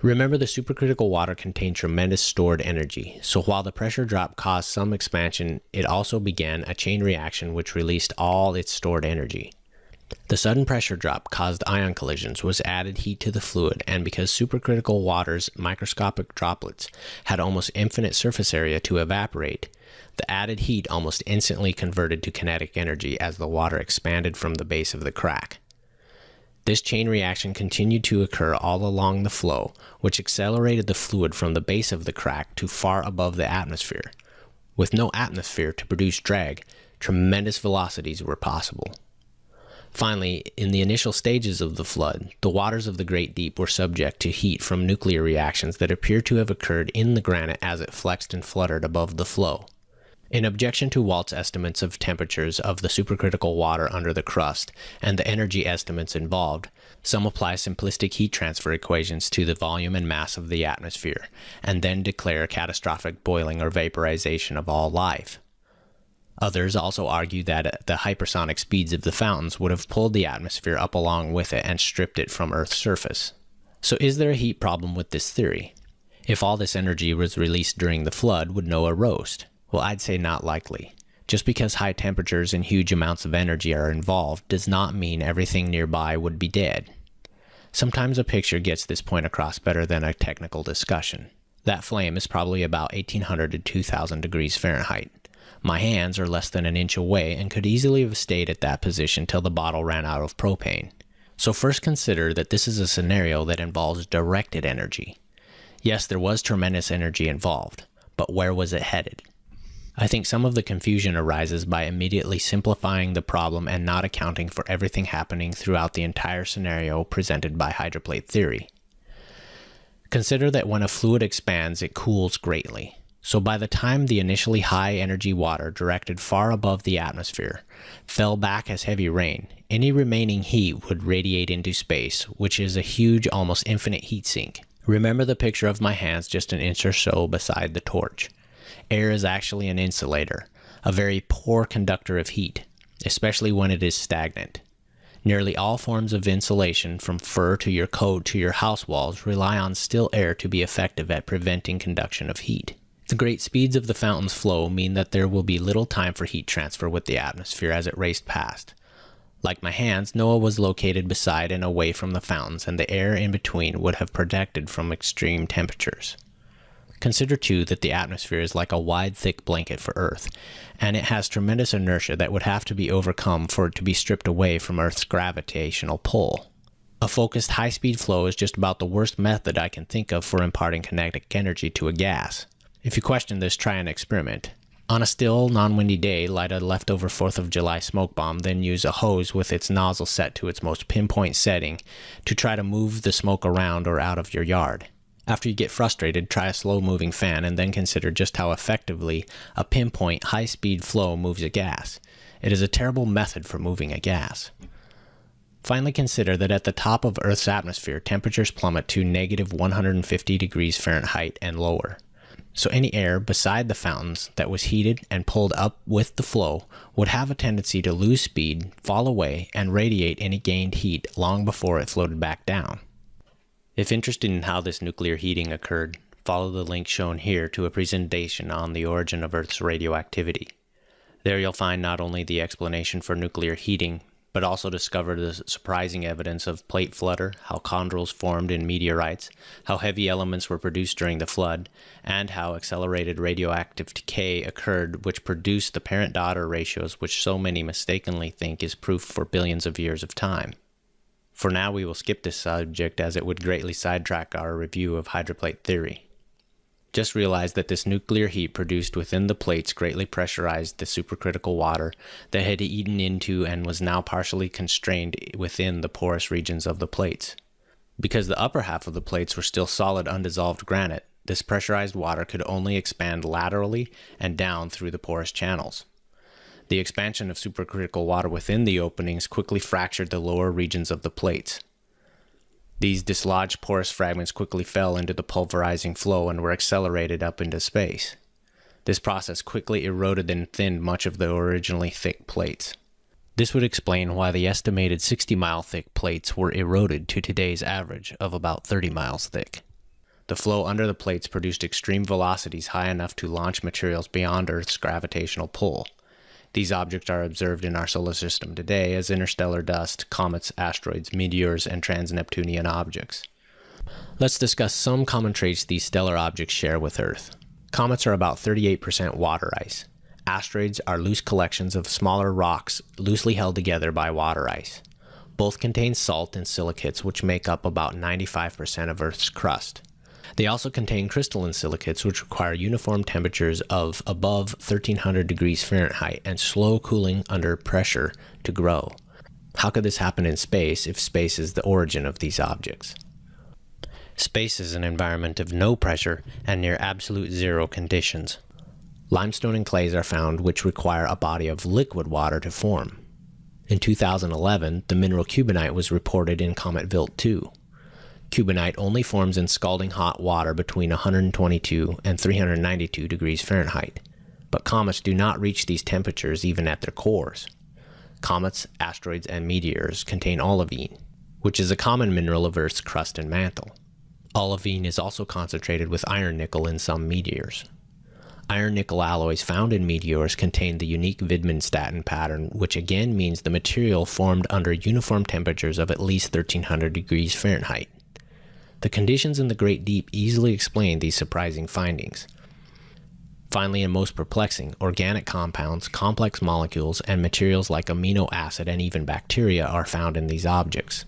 Remember, the supercritical water contained tremendous stored energy, so while the pressure drop caused some expansion, it also began a chain reaction which released all its stored energy. The sudden pressure drop caused ion collisions, was added heat to the fluid, and because supercritical water's microscopic droplets had almost infinite surface area to evaporate, the added heat almost instantly converted to kinetic energy as the water expanded from the base of the crack. This chain reaction continued to occur all along the flow, which accelerated the fluid from the base of the crack to far above the atmosphere. With no atmosphere to produce drag, tremendous velocities were possible. Finally, in the initial stages of the flood, the waters of the Great Deep were subject to heat from nuclear reactions that appear to have occurred in the granite as it flexed and fluttered above the flow. In objection to Walt's estimates of temperatures of the supercritical water under the crust and the energy estimates involved, some apply simplistic heat transfer equations to the volume and mass of the atmosphere, and then declare catastrophic boiling or vaporization of all life. Others also argue that the hypersonic speeds of the fountains would have pulled the atmosphere up along with it and stripped it from Earth's surface. So is there a heat problem with this theory? If all this energy was released during the flood, would Noah roast? Well, I'd say not likely. Just because high temperatures and huge amounts of energy are involved does not mean everything nearby would be dead. Sometimes a picture gets this point across better than a technical discussion. That flame is probably about 1800 to 2000 degrees Fahrenheit. My hands are less than an inch away and could easily have stayed at that position till the bottle ran out of propane. So first consider that this is a scenario that involves directed energy. Yes, there was tremendous energy involved, but where was it headed? I think some of the confusion arises by immediately simplifying the problem and not accounting for everything happening throughout the entire scenario presented by hydroplate theory. Consider that when a fluid expands, it cools greatly. So by the time the initially high energy water directed far above the atmosphere fell back as heavy rain, any remaining heat would radiate into space, which is a huge, almost infinite heat sink. Remember the picture of my hands just an inch or so beside the torch. Air is actually an insulator, a very poor conductor of heat, especially when it is stagnant. Nearly all forms of insulation, from fur to your coat to your house walls, rely on still air to be effective at preventing conduction of heat. The great speeds of the fountain's flow mean that there will be little time for heat transfer with the atmosphere as it raced past. Like my hands, Noah was located beside and away from the fountains, and the air in between would have protected from extreme temperatures. Consider too that the atmosphere is like a wide, thick blanket for Earth, and it has tremendous inertia that would have to be overcome for it to be stripped away from Earth's gravitational pull. A focused high-speed flow is just about the worst method I can think of for imparting kinetic energy to a gas. If you question this, try an experiment. On a still, non-windy day, light a leftover 4th of July smoke bomb, then use a hose with its nozzle set to its most pinpoint setting to try to move the smoke around or out of your yard. After you get frustrated, try a slow-moving fan and then consider just how effectively a pinpoint high-speed flow moves a gas. It is a terrible method for moving a gas. Finally, consider that at the top of Earth's atmosphere, temperatures plummet to negative 150 degrees Fahrenheit and lower. So any air beside the fountains that was heated and pulled up with the flow would have a tendency to lose speed, fall away, and radiate any gained heat long before it floated back down. If interested in how this nuclear heating occurred, follow the link shown here to a presentation on the origin of Earth's radioactivity. There you'll find not only the explanation for nuclear heating, but also discovered the surprising evidence of plate flutter, how chondrules formed in meteorites, how heavy elements were produced during the flood, and how accelerated radioactive decay occurred, which produced the parent-daughter ratios which so many mistakenly think is proof for billions of years of time. For now, we will skip this subject as it would greatly sidetrack our review of hydroplate theory. Just realize that this nuclear heat produced within the plates greatly pressurized the supercritical water that had eaten into and was now partially constrained within the porous regions of the plates. Because the upper half of the plates were still solid undissolved granite, this pressurized water could only expand laterally and down through the porous channels. The expansion of supercritical water within the openings quickly fractured the lower regions of the plates. These dislodged porous fragments quickly fell into the pulverizing flow and were accelerated up into space. This process quickly eroded and thinned much of the originally thick plates. This would explain why the estimated 60-mile thick plates were eroded to today's average of about 30 miles thick. The flow under the plates produced extreme velocities high enough to launch materials beyond Earth's gravitational pull. These objects are observed in our solar system today as interstellar dust, comets, asteroids, meteors, and trans-Neptunian objects. Let's discuss some common traits these stellar objects share with Earth. Comets are about 38% water ice. Asteroids are loose collections of smaller rocks loosely held together by water ice. Both contain salt and silicates, which make up about 95% of Earth's crust. They also contain crystalline silicates, which require uniform temperatures of above 1300 degrees Fahrenheit and slow cooling under pressure to grow. How could this happen in space if space is the origin of these objects? Space is an environment of no pressure and near absolute zero conditions. Limestone and clays are found which require a body of liquid water to form. In 2011, the mineral cubonite was reported in Comet Wild 2. Cubonite only forms in scalding hot water between 122 and 392 degrees Fahrenheit, but comets do not reach these temperatures even at their cores. Comets, asteroids, and meteors contain olivine, which is a common mineral of Earth's crust and mantle. Olivine is also concentrated with iron nickel in some meteors. Iron nickel alloys found in meteors contain the unique Widmanstätten pattern, which again means the material formed under uniform temperatures of at least 1300 degrees Fahrenheit. The conditions in the Great Deep easily explain these surprising findings. Finally, and most perplexing, organic compounds, complex molecules, and materials like amino acid and even bacteria are found in these objects.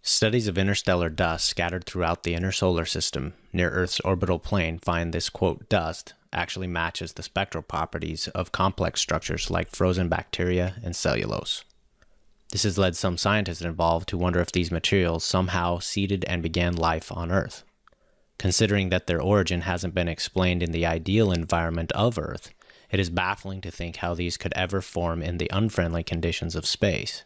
Studies of interstellar dust scattered throughout the inner solar system near Earth's orbital plane find this, quote, dust actually matches the spectral properties of complex structures like frozen bacteria and cellulose. This has led some scientists involved to wonder if these materials somehow seeded and began life on Earth. Considering that their origin hasn't been explained in the ideal environment of Earth, it is baffling to think how these could ever form in the unfriendly conditions of space.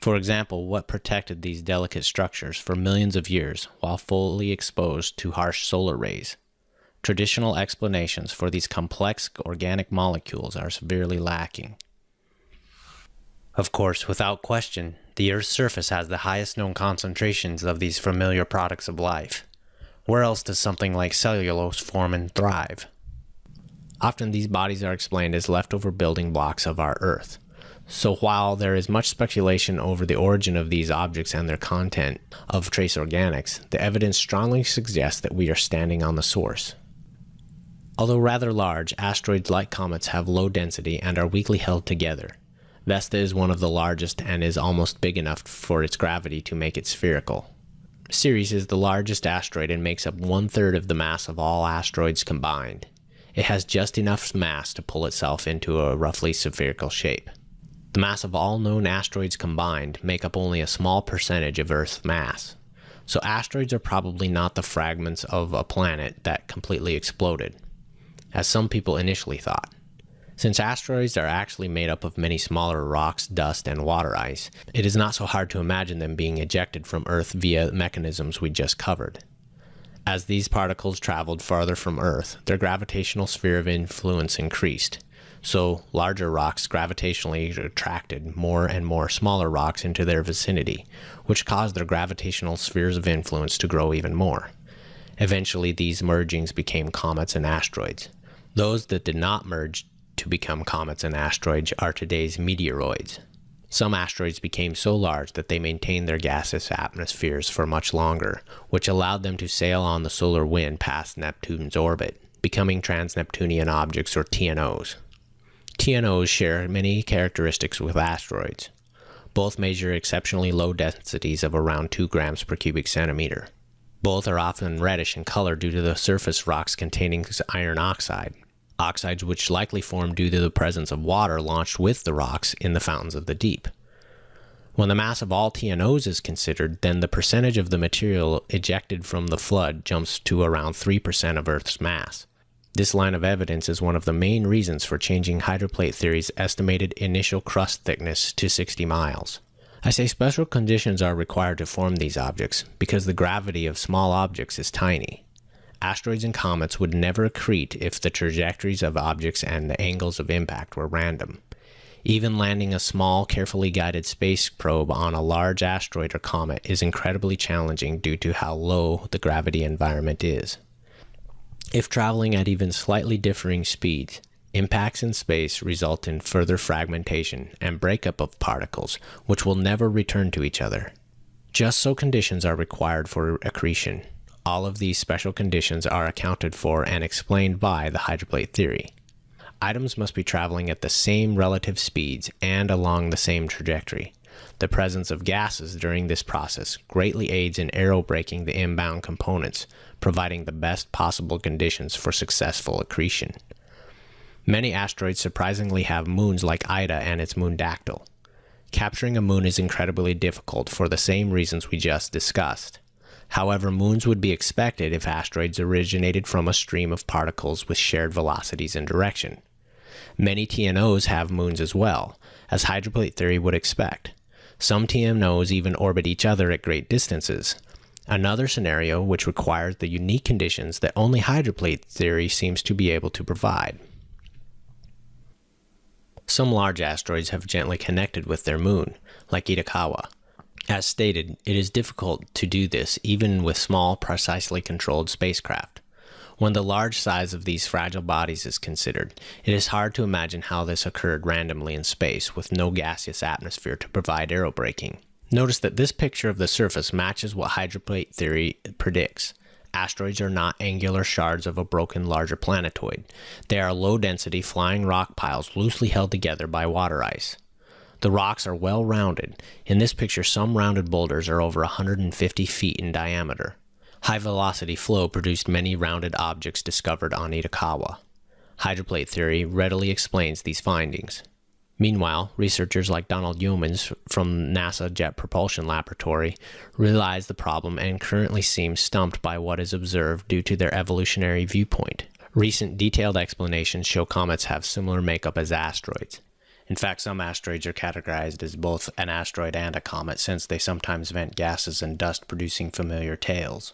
For example, what protected these delicate structures for millions of years while fully exposed to harsh solar rays? Traditional explanations for these complex organic molecules are severely lacking. Of course, without question, the Earth's surface has the highest known concentrations of these familiar products of life. Where else does something like cellulose form and thrive? Often these bodies are explained as leftover building blocks of our Earth. So while there is much speculation over the origin of these objects and their content of trace organics, the evidence strongly suggests that we are standing on the source. Although rather large, asteroids like comets have low density and are weakly held together. Vesta is one of the largest and is almost big enough for its gravity to make it spherical. Ceres is the largest asteroid and makes up 1/3 of the mass of all asteroids combined. It has just enough mass to pull itself into a roughly spherical shape. The mass of all known asteroids combined make up only a small percentage of Earth's mass. So asteroids are probably not the fragments of a planet that completely exploded, as some people initially thought. Since asteroids are actually made up of many smaller rocks, dust, and water ice, it is not so hard to imagine them being ejected from Earth via mechanisms we just covered. As these particles traveled farther from Earth, their gravitational sphere of influence increased, so larger rocks gravitationally attracted more and more smaller rocks into their vicinity, which caused their gravitational spheres of influence to grow even more. Eventually, these mergings became comets and asteroids. Those that did not merge to become comets and asteroids are today's meteoroids. Some asteroids became so large that they maintained their gaseous atmospheres for much longer, which allowed them to sail on the solar wind past Neptune's orbit, becoming trans-Neptunian objects or TNOs. TNOs share many characteristics with asteroids. Both measure exceptionally low densities of around 2 grams per cubic centimeter. Both are often reddish in color due to the surface rocks containing iron oxide, oxides which likely formed due to the presence of water launched with the rocks in the fountains of the deep. When the mass of all TNOs is considered, then the percentage of the material ejected from the flood jumps to around 3% of Earth's mass. This line of evidence is one of the main reasons for changing hydroplate theory's estimated initial crust thickness to 60 miles. I say special conditions are required to form these objects because the gravity of small objects is tiny. Asteroids and comets would never accrete if the trajectories of objects and the angles of impact were random. Even landing a small, carefully guided space probe on a large asteroid or comet is incredibly challenging due to how low the gravity environment is. If traveling at even slightly differing speeds, impacts in space result in further fragmentation and breakup of particles, which will never return to each other. Just so conditions are required for accretion. All of these special conditions are accounted for and explained by the hydroplate theory. Items must be traveling at the same relative speeds and along the same trajectory. The presence of gases during this process greatly aids in aerobraking the inbound components, providing the best possible conditions for successful accretion. Many asteroids surprisingly have moons like Ida and its moon Dactyl. Capturing a moon is incredibly difficult for the same reasons we just discussed. However, moons would be expected if asteroids originated from a stream of particles with shared velocities and direction. Many TNOs have moons as well, as hydroplate theory would expect. Some TNOs even orbit each other at great distances. Another scenario which requires the unique conditions that only hydroplate theory seems to be able to provide. Some large asteroids have gently connected with their moon, like Itokawa. As stated, it is difficult to do this even with small, precisely controlled spacecraft. When the large size of these fragile bodies is considered, it is hard to imagine how this occurred randomly in space with no gaseous atmosphere to provide aerobraking. Notice that this picture of the surface matches what hydroplate theory predicts. Asteroids are not angular shards of a broken larger planetoid. They are low-density flying rock piles loosely held together by water ice. The rocks are well rounded. In this picture, some rounded boulders are over 150 feet in diameter. High-velocity flow produced many rounded objects discovered on Itokawa. Hydroplate theory readily explains these findings. Meanwhile, researchers like Donald Yeomans from NASA Jet Propulsion Laboratory realize the problem and currently seem stumped by what is observed due to their evolutionary viewpoint. Recent detailed explanations show comets have similar makeup as asteroids. In fact, some asteroids are categorized as both an asteroid and a comet since they sometimes vent gases and dust producing familiar tails.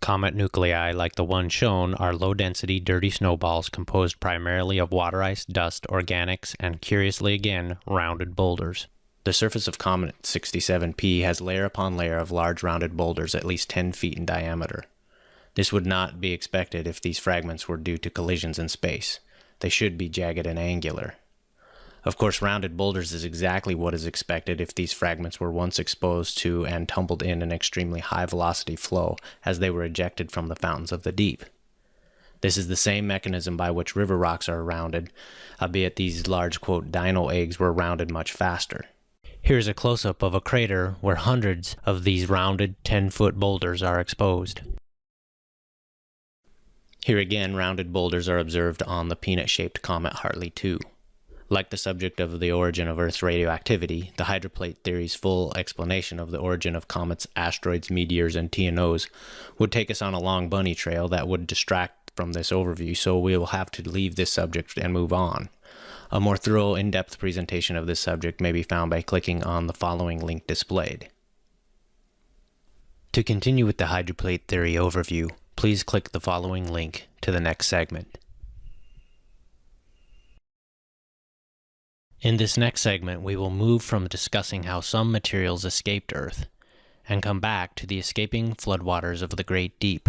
Comet nuclei like the one shown are low-density dirty snowballs composed primarily of water ice, dust, organics, and curiously again, rounded boulders. The surface of Comet 67P has layer upon layer of large rounded boulders at least 10 feet in diameter. This would not be expected if these fragments were due to collisions in space. They should be jagged and angular. Of course, rounded boulders is exactly what is expected if these fragments were once exposed to and tumbled in an extremely high velocity flow as they were ejected from the fountains of the deep. This is the same mechanism by which river rocks are rounded, albeit these large, quote, dino eggs were rounded much faster. Here's a close-up of a crater where hundreds of these rounded 10-foot boulders are exposed. Here again, rounded boulders are observed on the peanut-shaped comet Hartley 2. Like the subject of the origin of Earth's radioactivity, the hydroplate theory's full explanation of the origin of comets, asteroids, meteors, and TNOs would take us on a long bunny trail that would distract from this overview, so we will have to leave this subject and move on. A more thorough, in-depth presentation of this subject may be found by clicking on the following link displayed. To continue with the hydroplate theory overview, please click the following link to the next segment. In this next segment, we will move from discussing how some materials escaped Earth and come back to the escaping floodwaters of the Great Deep.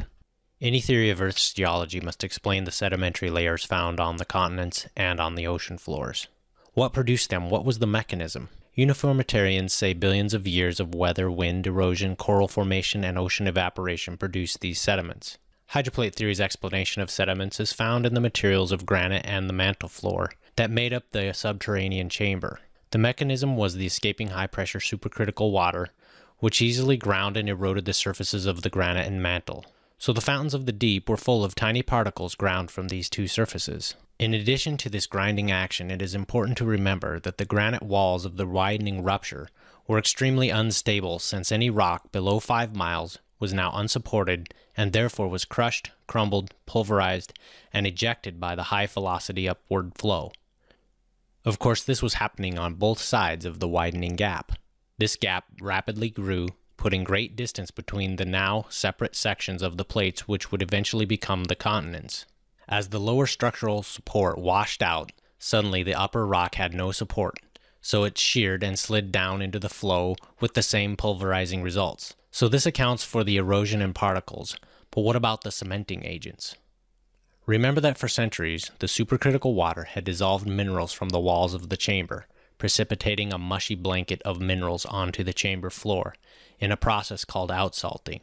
Any theory of Earth's geology must explain the sedimentary layers found on the continents and on the ocean floors. What produced them? What was the mechanism? Uniformitarians say billions of years of weather, wind, erosion, coral formation, and ocean evaporation produced these sediments. Hydroplate theory's explanation of sediments is found in the materials of granite and the mantle floor that made up the subterranean chamber. The mechanism was the escaping high-pressure supercritical water, which easily ground and eroded the surfaces of the granite and mantle. So the fountains of the deep were full of tiny particles ground from these two surfaces. In addition to this grinding action, it is important to remember that the granite walls of the widening rupture were extremely unstable, since any rock below 5 miles was now unsupported and therefore was crushed, crumbled, pulverized, and ejected by the high-velocity upward flow. Of course, this was happening on both sides of the widening gap. This gap rapidly grew, putting great distance between the now separate sections of the plates, which would eventually become the continents. As the lower structural support washed out, suddenly the upper rock had no support, so it sheared and slid down into the flow with the same pulverizing results. So this accounts for the erosion and particles, but what about the cementing agents? Remember that for centuries, the supercritical water had dissolved minerals from the walls of the chamber, precipitating a mushy blanket of minerals onto the chamber floor in a process called outsalting.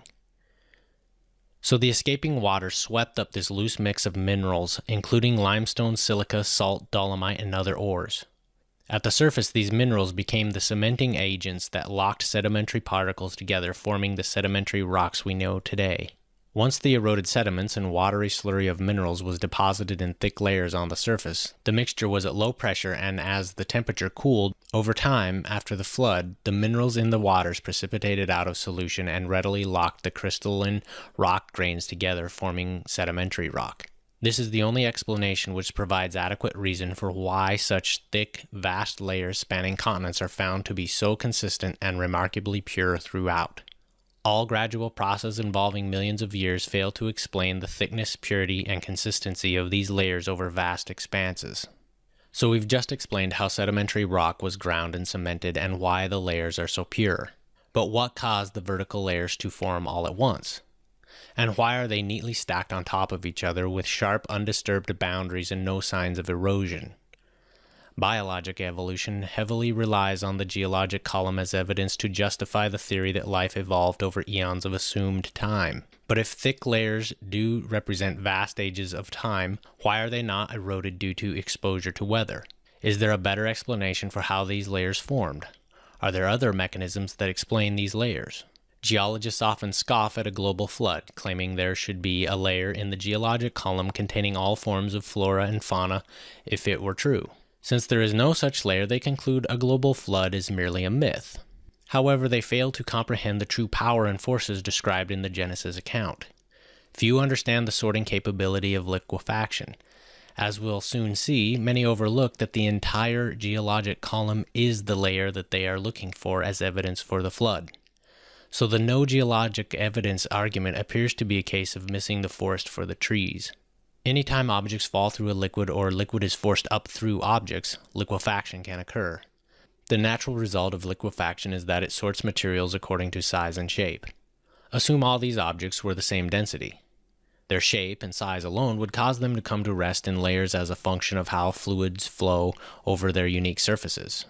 So the escaping water swept up this loose mix of minerals, including limestone, silica, salt, dolomite, and other ores. At the surface, these minerals became the cementing agents that locked sedimentary particles together, forming the sedimentary rocks we know today. Once the eroded sediments and watery slurry of minerals was deposited in thick layers on the surface, the mixture was at low pressure, and as the temperature cooled, over time, after the flood, the minerals in the waters precipitated out of solution and readily locked the crystalline rock grains together, forming sedimentary rock. This is the only explanation which provides adequate reason for why such thick, vast layers spanning continents are found to be so consistent and remarkably pure throughout. All gradual processes involving millions of years fail to explain the thickness, purity, and consistency of these layers over vast expanses. So we've just explained how sedimentary rock was ground and cemented and why the layers are so pure. But what caused the vertical layers to form all at once? And why are they neatly stacked on top of each other with sharp, undisturbed boundaries and no signs of erosion? Biologic evolution heavily relies on the geologic column as evidence to justify the theory that life evolved over eons of assumed time. But if thick layers do represent vast ages of time, why are they not eroded due to exposure to weather? Is there a better explanation for how these layers formed? Are there other mechanisms that explain these layers? Geologists often scoff at a global flood, claiming there should be a layer in the geologic column containing all forms of flora and fauna if it were true. Since there is no such layer, they conclude a global flood is merely a myth. However, they fail to comprehend the true power and forces described in the Genesis account. Few understand the sorting capability of liquefaction. As we'll soon see, many overlook that the entire geologic column is the layer that they are looking for as evidence for the flood. So the no geologic evidence argument appears to be a case of missing the forest for the trees. Anytime objects fall through a liquid or liquid is forced up through objects, liquefaction can occur. The natural result of liquefaction is that it sorts materials according to size and shape. Assume all these objects were the same density. Their shape and size alone would cause them to come to rest in layers as a function of how fluids flow over their unique surfaces.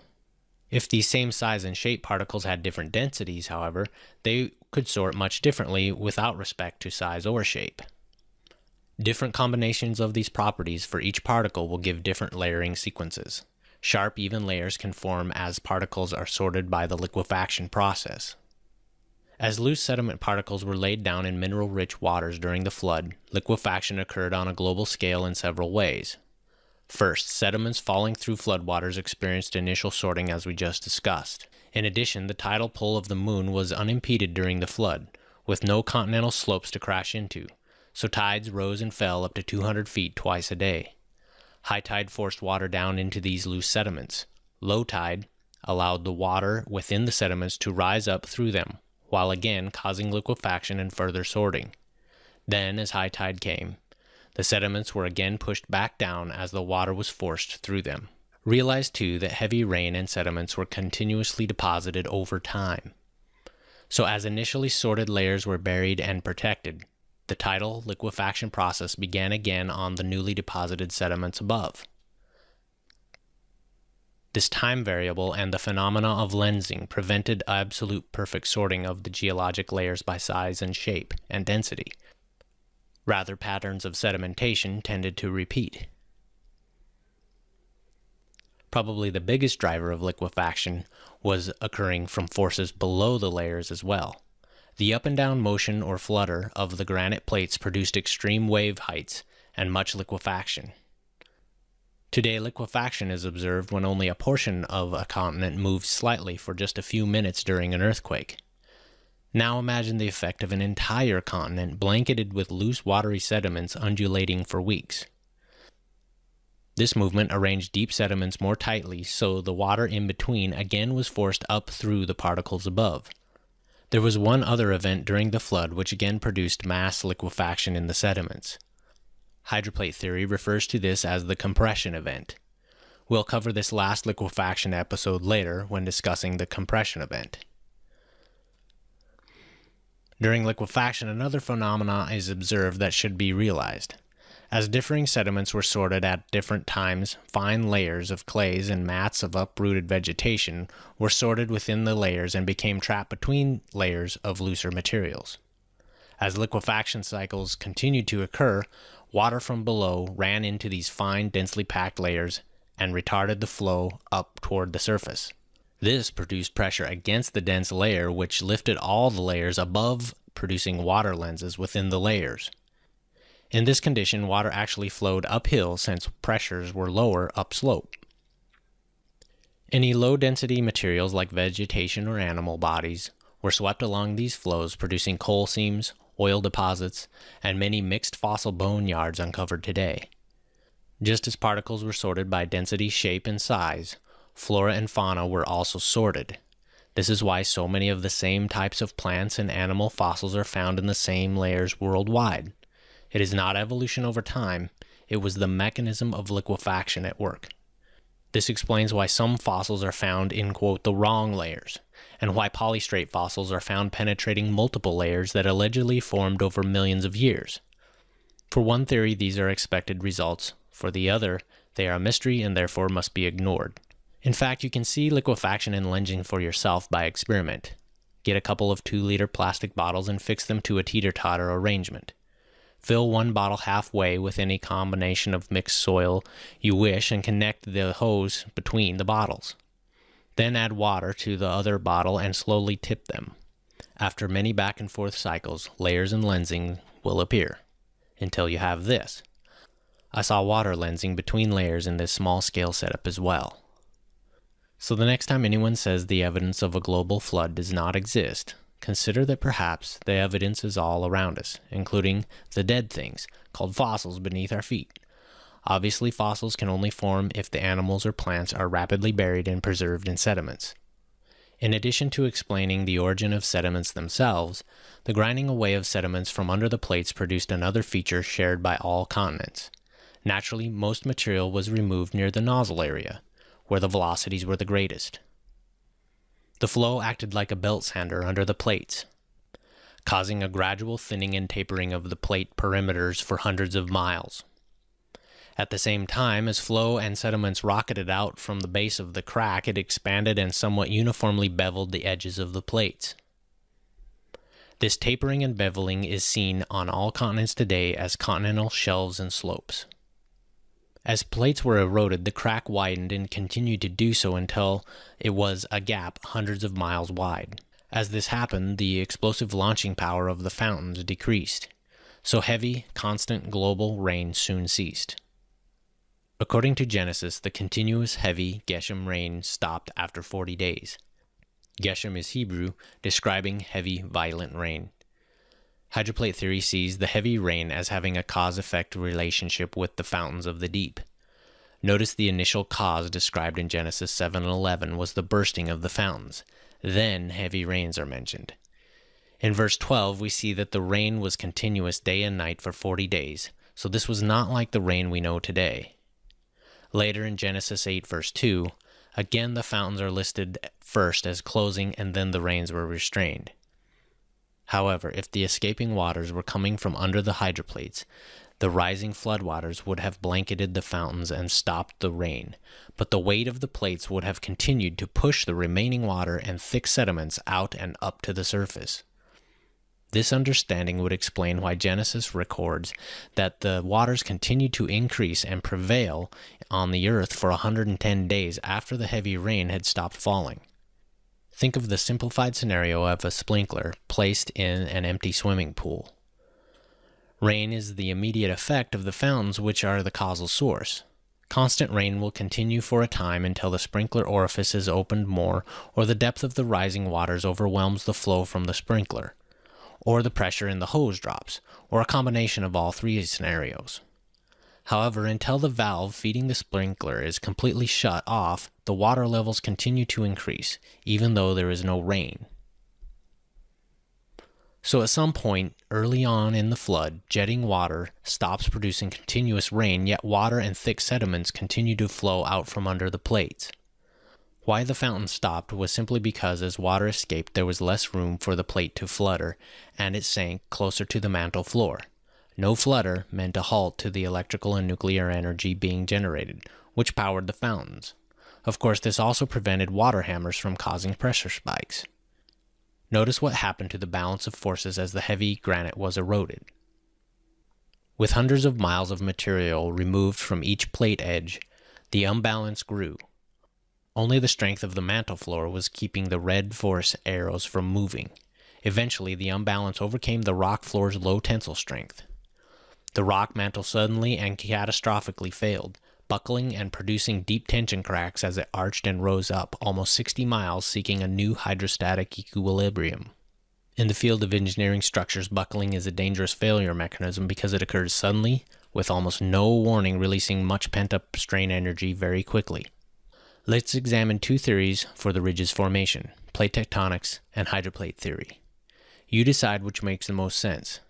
If these same size and shape particles had different densities, however, they could sort much differently without respect to size or shape. Different combinations of these properties for each particle will give different layering sequences. Sharp, even layers can form as particles are sorted by the liquefaction process. As loose sediment particles were laid down in mineral-rich waters during the flood, liquefaction occurred on a global scale in several ways. First, sediments falling through floodwaters experienced initial sorting as we just discussed. In addition, the tidal pull of the moon was unimpeded during the flood, with no continental slopes to crash into, so tides rose and fell up to 200 feet twice a day. High tide forced water down into these loose sediments. Low tide allowed the water within the sediments to rise up through them, while again causing liquefaction and further sorting. Then, as high tide came, the sediments were again pushed back down as the water was forced through them. Realize too that heavy rain and sediments were continuously deposited over time. So as initially sorted layers were buried and protected, the tidal liquefaction process began again on the newly deposited sediments above. This time variable and the phenomena of lensing prevented absolute perfect sorting of the geologic layers by size and shape and density. Rather, patterns of sedimentation tended to repeat. Probably the biggest driver of liquefaction was occurring from forces below the layers as well. The up and down motion or flutter of the granite plates produced extreme wave heights and much liquefaction. Today, liquefaction is observed when only a portion of a continent moves slightly for just a few minutes during an earthquake. Now imagine the effect of an entire continent blanketed with loose watery sediments undulating for weeks. This movement arranged deep sediments more tightly, so the water in between again was forced up through the particles above. There was one other event during the flood which again produced mass liquefaction in the sediments. Hydroplate theory refers to this as the compression event. We'll cover this last liquefaction episode later when discussing the compression event. During liquefaction, another phenomena is observed that should be realized. As differing sediments were sorted at different times, fine layers of clays and mats of uprooted vegetation were sorted within the layers and became trapped between layers of looser materials. As liquefaction cycles continued to occur, water from below ran into these fine, densely packed layers and retarded the flow up toward the surface. This produced pressure against the dense layer, which lifted all the layers above, producing water lenses within the layers. In this condition, water actually flowed uphill since pressures were lower upslope. Any low-density materials like vegetation or animal bodies were swept along these flows, producing coal seams, oil deposits, and many mixed fossil boneyards uncovered today. Just as particles were sorted by density, shape, and size, flora and fauna were also sorted. This is why so many of the same types of plants and animal fossils are found in the same layers worldwide. It is not evolution over time, it was the mechanism of liquefaction at work. This explains why some fossils are found in, quote, the wrong layers, and why polystrate fossils are found penetrating multiple layers that allegedly formed over millions of years. For one theory, these are expected results. For the other, they are a mystery and therefore must be ignored. In fact, you can see liquefaction and lensing for yourself by experiment. Get a couple of 2-liter plastic bottles and fix them to a teeter-totter arrangement. Fill one bottle halfway with any combination of mixed soil you wish and connect the hose between the bottles. Then add water to the other bottle and slowly tip them. After many back and forth cycles, layers and lensing will appear, until you have this. I saw water lensing between layers in this small scale setup as well. So the next time anyone says the evidence of a global flood does not exist, consider that perhaps the evidence is all around us, including the dead things, called fossils, beneath our feet. Obviously, fossils can only form if the animals or plants are rapidly buried and preserved in sediments. In addition to explaining the origin of sediments themselves, the grinding away of sediments from under the plates produced another feature shared by all continents. Naturally, most material was removed near the nozzle area, where the velocities were the greatest. The flow acted like a belt sander under the plates, causing a gradual thinning and tapering of the plate perimeters for hundreds of miles. At the same time, as flow and sediments rocketed out from the base of the crack, it expanded and somewhat uniformly beveled the edges of the plates. This tapering and beveling is seen on all continents today as continental shelves and slopes. As plates were eroded, the crack widened and continued to do so until it was a gap hundreds of miles wide. As this happened, the explosive launching power of the fountains decreased, so heavy, constant global rain soon ceased. According to Genesis, the continuous heavy Geshem rain stopped after 40 days. Geshem is Hebrew, describing heavy, violent rain. Hydroplate theory sees the heavy rain as having a cause-effect relationship with the fountains of the deep. Notice the initial cause described in Genesis 7:11 was the bursting of the fountains. Then heavy rains are mentioned. In verse 12, we see that the rain was continuous day and night for 40 days, so this was not like the rain we know today. Later in Genesis 8 verse 2, again the fountains are listed first as closing and then the rains were restrained. However, if the escaping waters were coming from under the hydroplates, The rising floodwaters would have blanketed the fountains and stopped the rain, but the weight of the plates would have continued to push the remaining water and thick sediments out and up to the surface. This understanding would explain why Genesis records that the waters continued to increase and prevail on the earth for 110 days after the heavy rain had stopped falling. Think of the simplified scenario of a sprinkler placed in an empty swimming pool. Rain is the immediate effect of the fountains, which are the causal source. Constant rain will continue for a time until the sprinkler orifice is opened more, or the depth of the rising waters overwhelms the flow from the sprinkler, or the pressure in the hose drops, or a combination of all three scenarios. However, until the valve feeding the sprinkler is completely shut off, the water levels continue to increase, even though there is no rain. So at some point early on in the flood, jetting water stops producing continuous rain, yet water and thick sediments continue to flow out from under the plates. Why the fountain stopped was simply because as water escaped there was less room for the plate to flutter, and it sank closer to the mantle floor. No flutter meant a halt to the electrical and nuclear energy being generated, which powered the fountains. Of course, this also prevented water hammers from causing pressure spikes. Notice what happened to the balance of forces as the heavy granite was eroded. With hundreds of miles of material removed from each plate edge, the imbalance grew. Only the strength of the mantle floor was keeping the red force arrows from moving. Eventually, the imbalance overcame the rock floor's low tensile strength. The rock mantle suddenly and catastrophically failed, buckling and producing deep tension cracks as it arched and rose up almost 60 miles, seeking a new hydrostatic equilibrium. In the field of engineering structures, buckling is a dangerous failure mechanism because it occurs suddenly, with almost no warning, releasing much pent-up strain energy very quickly. Let's examine two theories for the ridge's formation: plate tectonics and hydroplate theory. You decide which makes the most sense.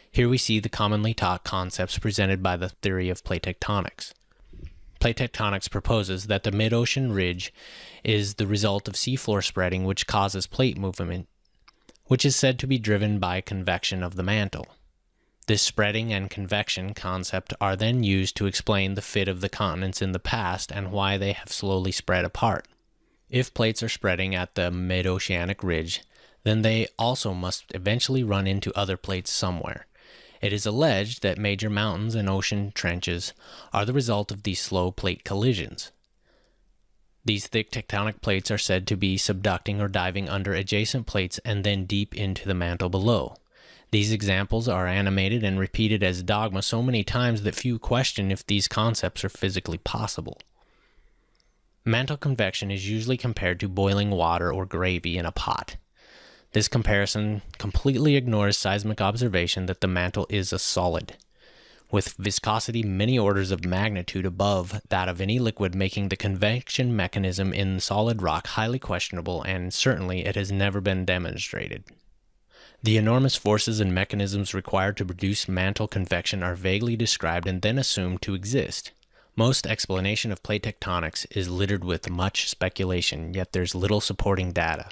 Here we see the commonly taught concepts presented by the theory of plate tectonics. Plate tectonics proposes that the mid-ocean ridge is the result of seafloor spreading, which causes plate movement, which is said to be driven by convection of the mantle. This spreading and convection concept are then used to explain the fit of the continents in the past and why they have slowly spread apart. If plates are spreading at the mid-oceanic ridge, then they also must eventually run into other plates somewhere. It is alleged that major mountains and ocean trenches are the result of these slow plate collisions. These thick tectonic plates are said to be subducting or diving under adjacent plates and then deep into the mantle below. These examples are animated and repeated as dogma so many times that few question if these concepts are physically possible. Mantle convection is usually compared to boiling water or gravy in a pot. This comparison completely ignores seismic observation that the mantle is a solid, with viscosity many orders of magnitude above that of any liquid, making the convection mechanism in solid rock highly questionable, and certainly it has never been demonstrated. The enormous forces and mechanisms required to produce mantle convection are vaguely described and then assumed to exist. Most explanation of plate tectonics is littered with much speculation, yet there's little supporting data.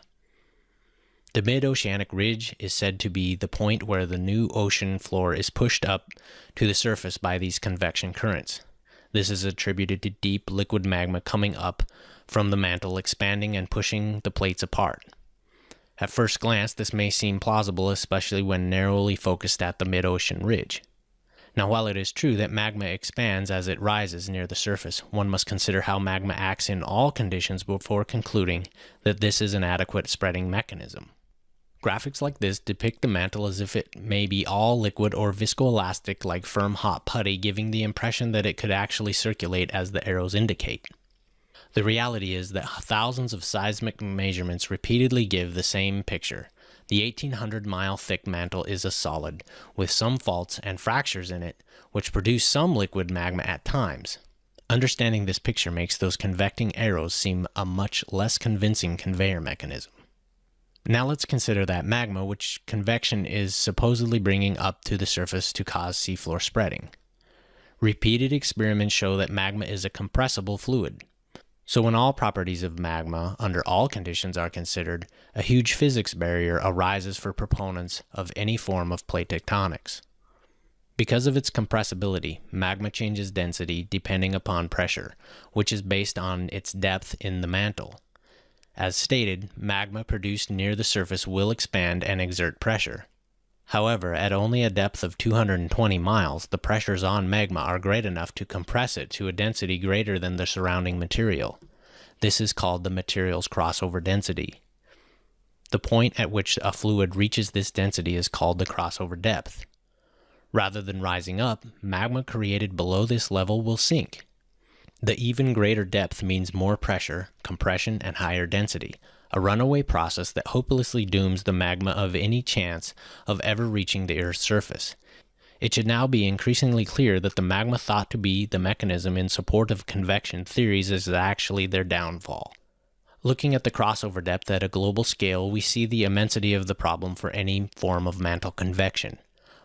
The mid-oceanic ridge is said to be the point where the new ocean floor is pushed up to the surface by these convection currents. This is attributed to deep liquid magma coming up from the mantle, expanding and pushing the plates apart. At first glance, this may seem plausible, especially when narrowly focused at the mid-ocean ridge. Now, while it is true that magma expands as it rises near the surface, one must consider how magma acts in all conditions before concluding that this is an adequate spreading mechanism. Graphics like this depict the mantle as if it may be all liquid or viscoelastic like firm hot putty, giving the impression that it could actually circulate as the arrows indicate. The reality is that thousands of seismic measurements repeatedly give the same picture. The 1,800-mile thick mantle is a solid, with some faults and fractures in it, which produce some liquid magma at times. Understanding this picture makes those convecting arrows seem a much less convincing conveyor mechanism. Now let's consider that magma, which convection is supposedly bringing up to the surface to cause seafloor spreading. Repeated experiments show that magma is a compressible fluid. So when all properties of magma under all conditions are considered, a huge physics barrier arises for proponents of any form of plate tectonics. Because of its compressibility, magma changes density depending upon pressure, which is based on its depth in the mantle. As stated, magma produced near the surface will expand and exert pressure. However, at only a depth of 220 miles, the pressures on magma are great enough to compress it to a density greater than the surrounding material. This is called the material's crossover density. The point at which a fluid reaches this density is called the crossover depth. Rather than rising up, magma created below this level will sink. The even greater depth means more pressure, compression, and higher density, a runaway process that hopelessly dooms the magma of any chance of ever reaching the Earth's surface. It should now be increasingly clear that the magma thought to be the mechanism in support of convection theories is actually their downfall. Looking at the crossover depth at a global scale, we see the immensity of the problem for any form of mantle convection.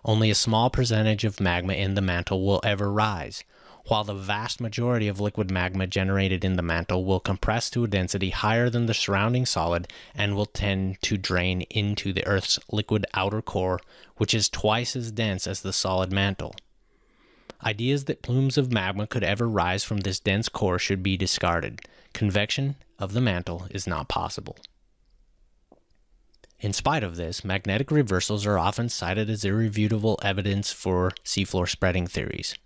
Only a small percentage of magma in the mantle will ever rise, while the vast majority of liquid magma generated in the mantle will compress to a density higher than the surrounding solid and will tend to drain into the Earth's liquid outer core, which is twice as dense as the solid mantle. Ideas that plumes of magma could ever rise from this dense core should be discarded. Convection of the mantle is not possible. In spite of this, magnetic reversals are often cited as irrefutable evidence for seafloor spreading theories.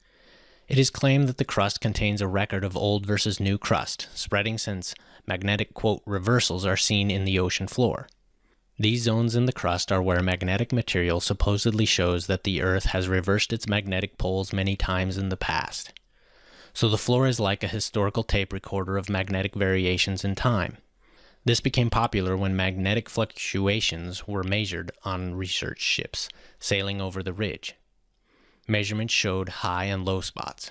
It is claimed that the crust contains a record of old versus new crust, spreading since magnetic, quote, reversals are seen in the ocean floor. These zones in the crust are where magnetic material supposedly shows that the Earth has reversed its magnetic poles many times in the past. So the floor is like a historical tape recorder of magnetic variations in time. This became popular when magnetic fluctuations were measured on research ships sailing over the ridge. Measurements showed high and low spots.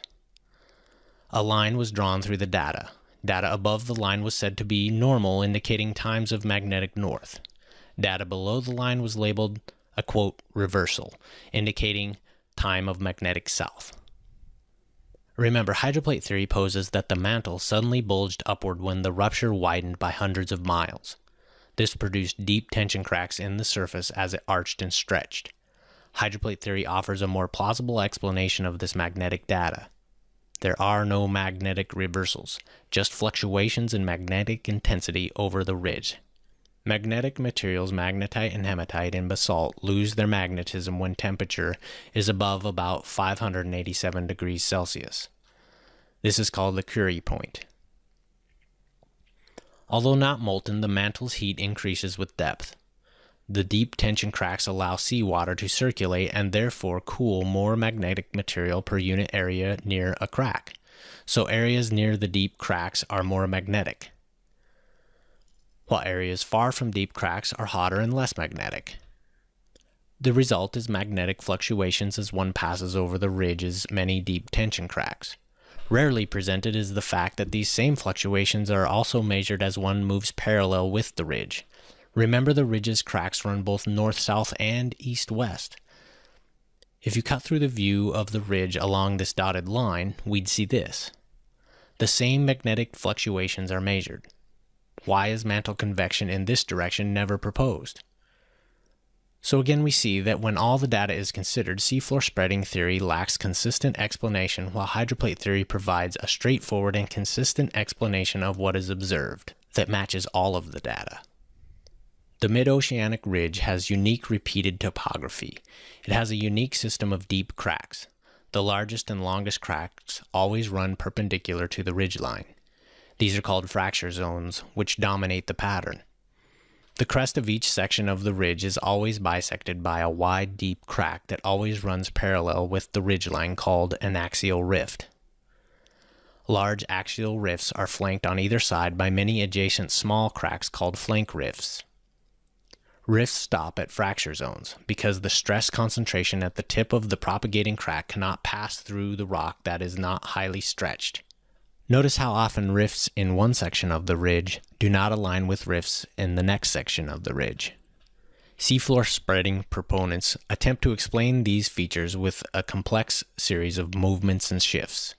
A line was drawn through the data. Data above the line was said to be normal, indicating times of magnetic north. Data below the line was labeled a, quote, reversal, indicating time of magnetic south. Remember, hydroplate theory poses that the mantle suddenly bulged upward when the rupture widened by hundreds of miles. This produced deep tension cracks in the surface as it arched and stretched. Hydroplate theory offers a more plausible explanation of this magnetic data. There are no magnetic reversals, just fluctuations in magnetic intensity over the ridge. Magnetic materials, magnetite and hematite and basalt, lose their magnetism when temperature is above about 587 degrees Celsius. This is called the Curie point. Although not molten, the mantle's heat increases with depth. The deep tension cracks allow seawater to circulate and therefore cool more magnetic material per unit area near a crack. So areas near the deep cracks are more magnetic, while areas far from deep cracks are hotter and less magnetic. The result is magnetic fluctuations as one passes over the ridge's many deep tension cracks. Rarely presented is the fact that these same fluctuations are also measured as one moves parallel with the ridge. Remember, the ridge's cracks run both north-south and east-west. If you cut through the view of the ridge along this dotted line, we'd see this. The same magnetic fluctuations are measured. Why is mantle convection in this direction never proposed? So again, we see that when all the data is considered, seafloor spreading theory lacks consistent explanation, while hydroplate theory provides a straightforward and consistent explanation of what is observed that matches all of the data. The mid-oceanic ridge has unique repeated topography. It has a unique system of deep cracks. The largest and longest cracks always run perpendicular to the ridgeline. These are called fracture zones, which dominate the pattern. The crest of each section of the ridge is always bisected by a wide, deep crack that always runs parallel with the ridgeline, called an axial rift. Large axial rifts are flanked on either side by many adjacent small cracks called flank rifts. Rifts stop at fracture zones because the stress concentration at the tip of the propagating crack cannot pass through the rock that is not highly stretched. Notice how often rifts in one section of the ridge do not align with rifts in the next section of the ridge. Seafloor spreading proponents attempt to explain these features with a complex series of movements and shifts.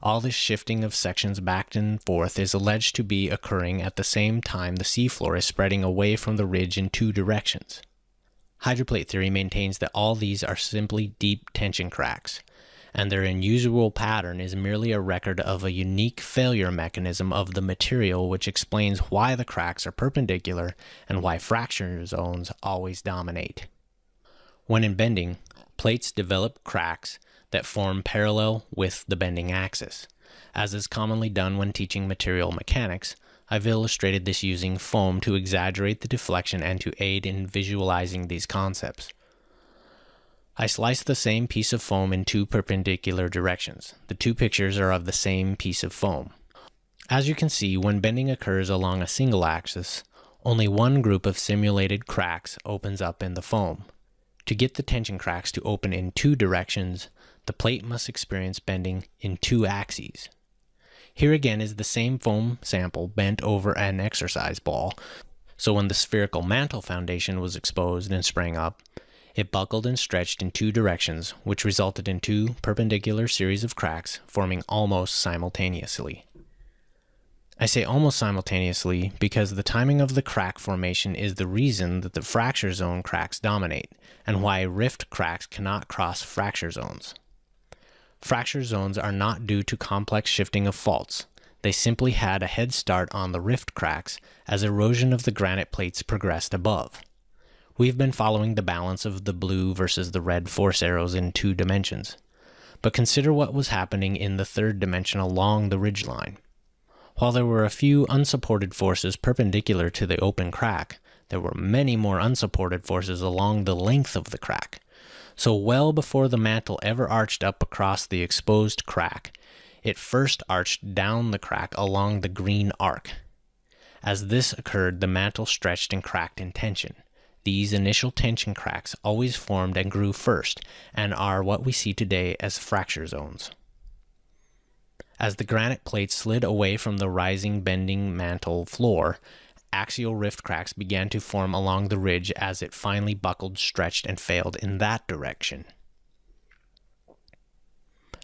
All this shifting of sections back and forth is alleged to be occurring at the same time the seafloor is spreading away from the ridge in two directions. Hydroplate theory maintains that all these are simply deep tension cracks, and their unusual pattern is merely a record of a unique failure mechanism of the material, which explains why the cracks are perpendicular and why fracture zones always dominate. When in bending, plates develop cracks that form parallel with the bending axis. As is commonly done when teaching material mechanics, I've illustrated this using foam to exaggerate the deflection and to aid in visualizing these concepts. I sliced the same piece of foam in two perpendicular directions. The two pictures are of the same piece of foam. As you can see, when bending occurs along a single axis, only one group of simulated cracks opens up in the foam. To get the tension cracks to open in two directions, the plate must experience bending in two axes. Here again is the same foam sample bent over an exercise ball, so when the spherical mantle foundation was exposed and sprang up, it buckled and stretched in two directions, which resulted in two perpendicular series of cracks forming almost simultaneously. I say almost simultaneously because the timing of the crack formation is the reason that the fracture zone cracks dominate, and why rift cracks cannot cross fracture zones. Fracture zones are not due to complex shifting of faults. They simply had a head start on the rift cracks as erosion of the granite plates progressed above. We've been following the balance of the blue versus the red force arrows in 2 dimensions. But consider what was happening in the 3rd dimension along the ridgeline. While there were a few unsupported forces perpendicular to the open crack, there were many more unsupported forces along the length of the crack. So well before the mantle ever arched up across the exposed crack, it first arched down the crack along the green arc. As this occurred, the mantle stretched and cracked in tension. These initial tension cracks always formed and grew first, and are what we see today as fracture zones. As the granite plates slid away from the rising bending mantle floor, axial rift cracks began to form along the ridge as it finally buckled, stretched, and failed in that direction.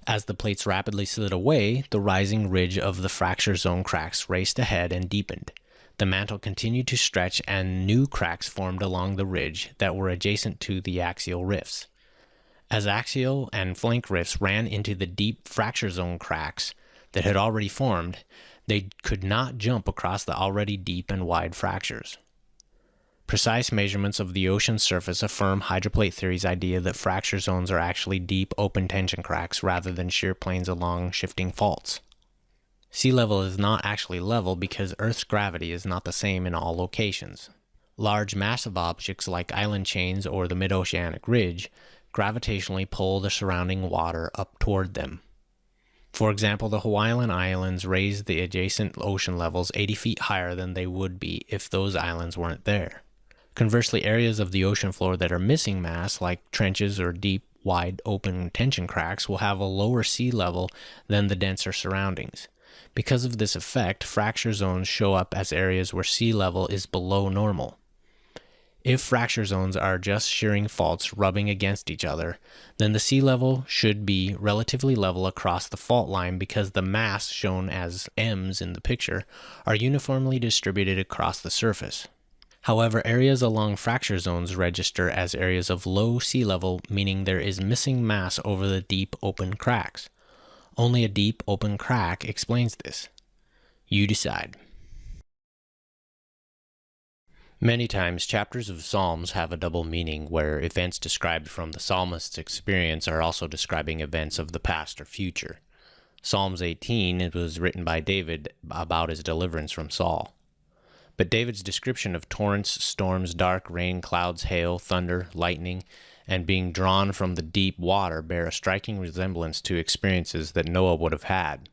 As the plates rapidly slid away, the rising ridge of the fracture zone cracks raced ahead and deepened. The mantle continued to stretch and new cracks formed along the ridge that were adjacent to the axial rifts. As axial and flank rifts ran into the deep fracture zone cracks that had already formed, they could not jump across the already deep and wide fractures. Precise measurements of the ocean's surface affirm hydroplate theory's idea that fracture zones are actually deep open tension cracks rather than shear planes along shifting faults. Sea level is not actually level because Earth's gravity is not the same in all locations. Large massive objects like island chains or the mid-oceanic ridge gravitationally pull the surrounding water up toward them. For example, the Hawaiian Islands raise the adjacent ocean levels 80 feet higher than they would be if those islands weren't there. Conversely, areas of the ocean floor that are missing mass, like trenches or deep, wide open tension cracks, will have a lower sea level than the denser surroundings. Because of this effect, fracture zones show up as areas where sea level is below normal. If fracture zones are just shearing faults rubbing against each other, then the sea level should be relatively level across the fault line because the mass, shown as M's in the picture, are uniformly distributed across the surface. However, areas along fracture zones register as areas of low sea level, meaning there is missing mass over the deep open cracks. Only a deep open crack explains this. You decide. Many times, chapters of Psalms have a double meaning where events described from the psalmist's experience are also describing events of the past or future. Psalms 18 it was written by David about his deliverance from Saul. But David's description of torrents, storms, dark rain, clouds, hail, thunder, lightning, and being drawn from the deep water bear a striking resemblance to experiences that Noah would have had.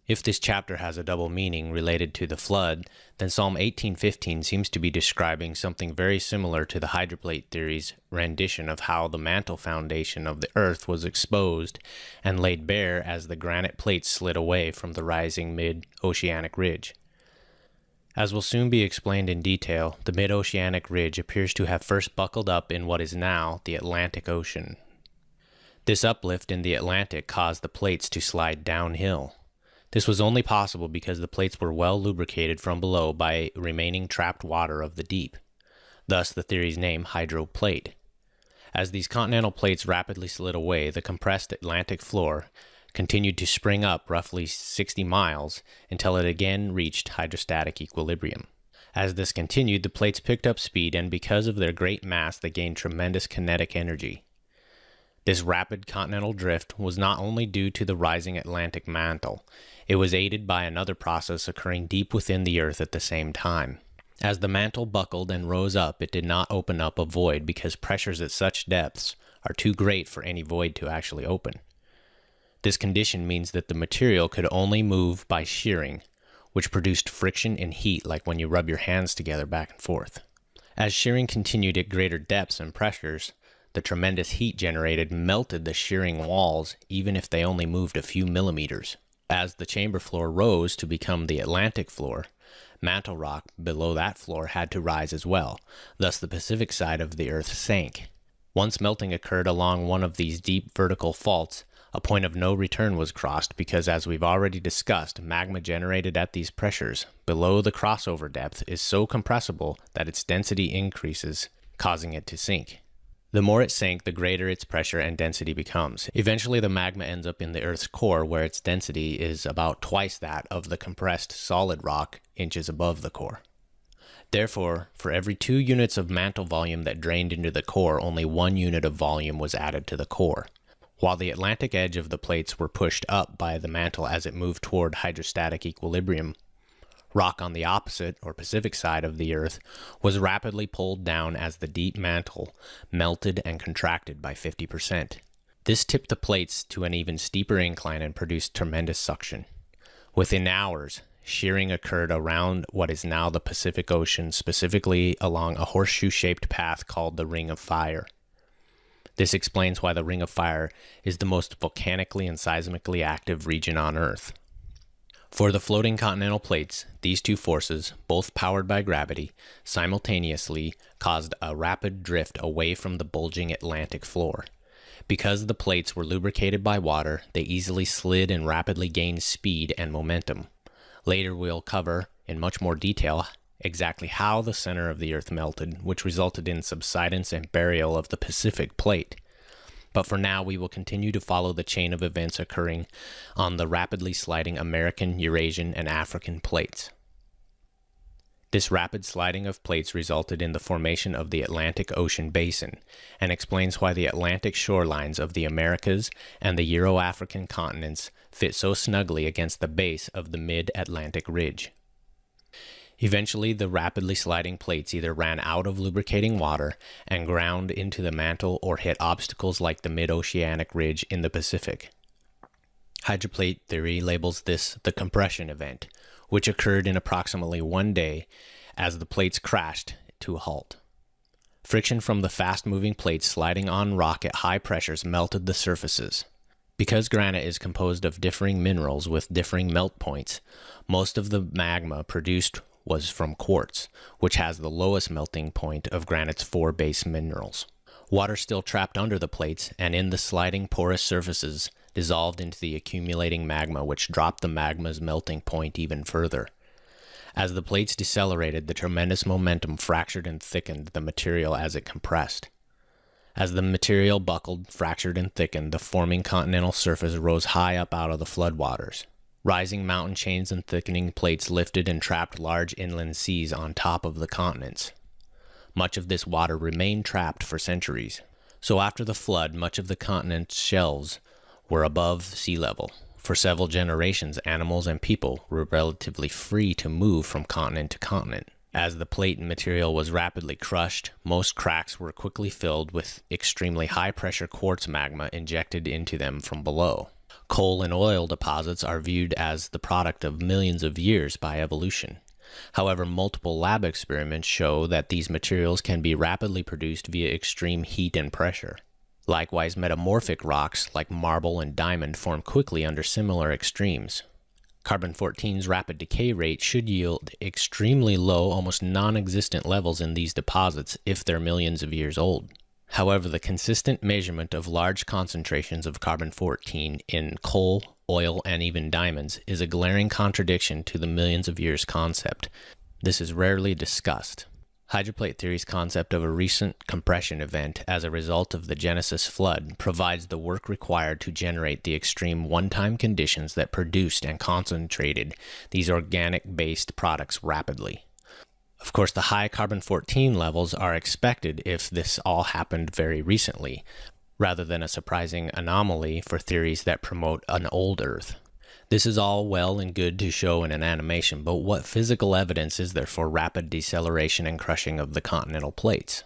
If this chapter has a double meaning related to the flood, then Psalm 18:15 seems to be describing something very similar to the hydroplate theory's rendition of how the mantle foundation of the earth was exposed and laid bare as the granite plates slid away from the rising mid-oceanic ridge. As will soon be explained in detail, the mid-oceanic ridge appears to have first buckled up in what is now the Atlantic Ocean. This uplift in the Atlantic caused the plates to slide downhill. This was only possible because the plates were well lubricated from below by remaining trapped water of the deep. thus the theory's name hydroplate. As these continental plates rapidly slid away, the compressed Atlantic floor continued to spring up roughly 60 miles until it again reached hydrostatic equilibrium. As this continued, the plates picked up speed, and because of their great mass, they gained tremendous kinetic energy. This rapid continental drift was not only due to the rising Atlantic mantle, it was aided by another process occurring deep within the Earth at the same time. As the mantle buckled and rose up, it did not open up a void because pressures at such depths are too great for any void to actually open. This condition means that the material could only move by shearing, which produced friction and heat like when you rub your hands together back and forth. As shearing continued at greater depths and pressures, the tremendous heat generated melted the shearing walls even if they only moved a few millimeters. As the chamber floor rose to become the Atlantic floor, mantle rock below that floor had to rise as well, thus the Pacific side of the Earth sank. Once melting occurred along one of these deep vertical faults, a point of no return was crossed because, as we've already discussed, magma generated at these pressures below the crossover depth is so compressible that its density increases, causing it to sink. The more it sank, the greater its pressure and density becomes. Eventually, the magma ends up in the Earth's core, where its density is about twice that of the compressed solid rock inches above the core. Therefore, for every 2 units of mantle volume that drained into the core, only 1 unit of volume was added to the core. While the Atlantic edge of the plates were pushed up by the mantle as it moved toward hydrostatic equilibrium, rock on the opposite, or Pacific side of the Earth, was rapidly pulled down as the deep mantle melted and contracted by 50%. This tipped the plates to an even steeper incline and produced tremendous suction. Within hours, shearing occurred around what is now the Pacific Ocean, specifically along a horseshoe-shaped path called the Ring of Fire. This explains why the Ring of Fire is the most volcanically and seismically active region on Earth. For the floating continental plates, these two forces, both powered by gravity, simultaneously caused a rapid drift away from the bulging Atlantic floor. Because the plates were lubricated by water, they easily slid and rapidly gained speed and momentum. Later we'll cover, in much more detail, exactly how the center of the Earth melted, which resulted in subsidence and burial of the Pacific plate. But for now, we will continue to follow the chain of events occurring on the rapidly sliding American, Eurasian, and African plates. This rapid sliding of plates resulted in the formation of the Atlantic Ocean Basin, and explains why the Atlantic shorelines of the Americas and the Euro-African continents fit so snugly against the base of the mid-Atlantic ridge. Eventually, the rapidly sliding plates either ran out of lubricating water and ground into the mantle or hit obstacles like the mid-oceanic ridge in the Pacific. Hydroplate theory labels this the compression event, which occurred in approximately 1 day as the plates crashed to a halt. Friction from the fast-moving plates sliding on rock at high pressures melted the surfaces. Because granite is composed of differing minerals with differing melt points, most of the magma produced was from quartz, which has the lowest melting point of granite's 4 base minerals. Water still trapped under the plates and in the sliding porous surfaces dissolved into the accumulating magma, which dropped the magma's melting point even further. As the plates decelerated, the tremendous momentum fractured and thickened the material as it compressed. As the material buckled, fractured, and thickened, the forming continental surface rose high up out of the floodwaters. Rising mountain chains and thickening plates lifted and trapped large inland seas on top of the continents. Much of this water remained trapped for centuries. So after the flood, much of the continent's shelves were above sea level. For several generations, animals and people were relatively free to move from continent to continent. As the plate material was rapidly crushed, most cracks were quickly filled with extremely high-pressure quartz magma injected into them from below. Coal and oil deposits are viewed as the product of millions of years by evolution. However, multiple lab experiments show that these materials can be rapidly produced via extreme heat and pressure. Likewise, metamorphic rocks like marble and diamond form quickly under similar extremes. Carbon-14's rapid decay rate should yield extremely low, almost non-existent levels in these deposits if they're millions of years old. However, the consistent measurement of large concentrations of carbon-14 in coal, oil, and even diamonds is a glaring contradiction to the millions of years concept. This is rarely discussed. Hydroplate theory's concept of a recent compression event as a result of the Genesis flood provides the work required to generate the extreme one-time conditions that produced and concentrated these organic-based products rapidly. Of course, the high carbon-14 levels are expected if this all happened very recently, rather than a surprising anomaly for theories that promote an old Earth. This is all well and good to show in an animation, but what physical evidence is there for rapid deceleration and crushing of the continental plates?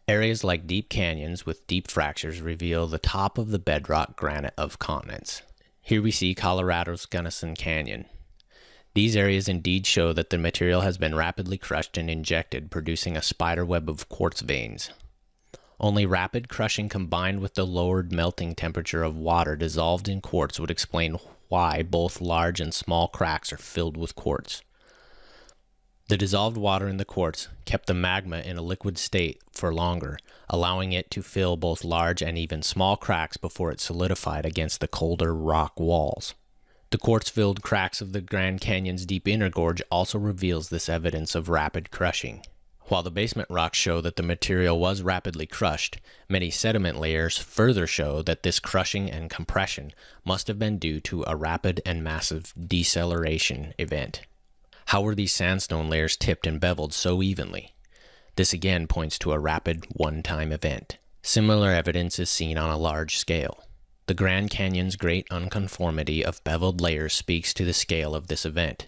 Areas like deep canyons with deep fractures reveal the top of the bedrock granite of continents. Here we see Colorado's Gunnison Canyon. These areas indeed show that the material has been rapidly crushed and injected, producing a spider web of quartz veins. Only rapid crushing combined with the lowered melting temperature of water dissolved in quartz would explain why both large and small cracks are filled with quartz. The dissolved water in the quartz kept the magma in a liquid state for longer, allowing it to fill both large and even small cracks before it solidified against the colder rock walls. The quartz-filled cracks of the Grand Canyon's deep inner gorge also reveals this evidence of rapid crushing. While the basement rocks show that the material was rapidly crushed, many sediment layers further show that this crushing and compression must have been due to a rapid and massive deceleration event. How were these sandstone layers tipped and beveled so evenly? This again points to a rapid one-time event. Similar evidence is seen on a large scale. The Grand Canyon's great unconformity of beveled layers speaks to the scale of this event.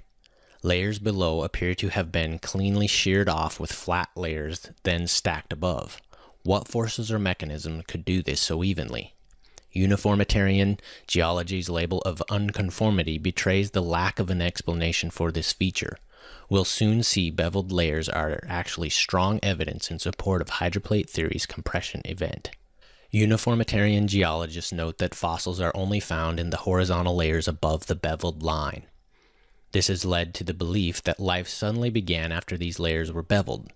Layers below appear to have been cleanly sheared off with flat layers then stacked above. What forces or mechanisms could do this so evenly? Uniformitarian geology's label of unconformity betrays the lack of an explanation for this feature. We'll soon see beveled layers are actually strong evidence in support of hydroplate theory's compression event. Uniformitarian geologists note that fossils are only found in the horizontal layers above the beveled line. This has led to the belief that life suddenly began after these layers were beveled.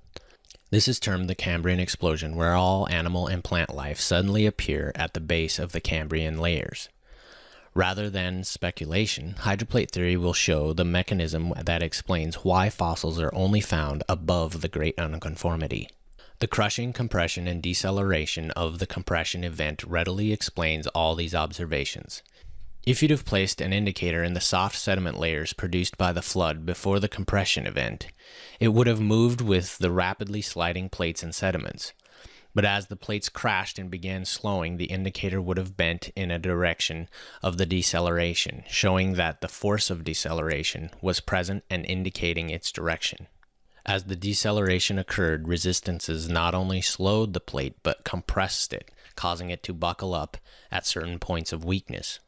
This is termed the Cambrian explosion, where all animal and plant life suddenly appear at the base of the Cambrian layers. Rather than speculation, hydroplate theory will show the mechanism that explains why fossils are only found above the great unconformity. The crushing, compression, and deceleration of the compression event readily explains all these observations. If you'd have placed an indicator in the soft sediment layers produced by the flood before the compression event, it would have moved with the rapidly sliding plates and sediments. But as the plates crashed and began slowing, the indicator would have bent in a direction of the deceleration, showing that the force of deceleration was present and indicating its direction. As the deceleration occurred, resistances not only slowed the plate but compressed it, causing it to buckle up at certain points of weakness.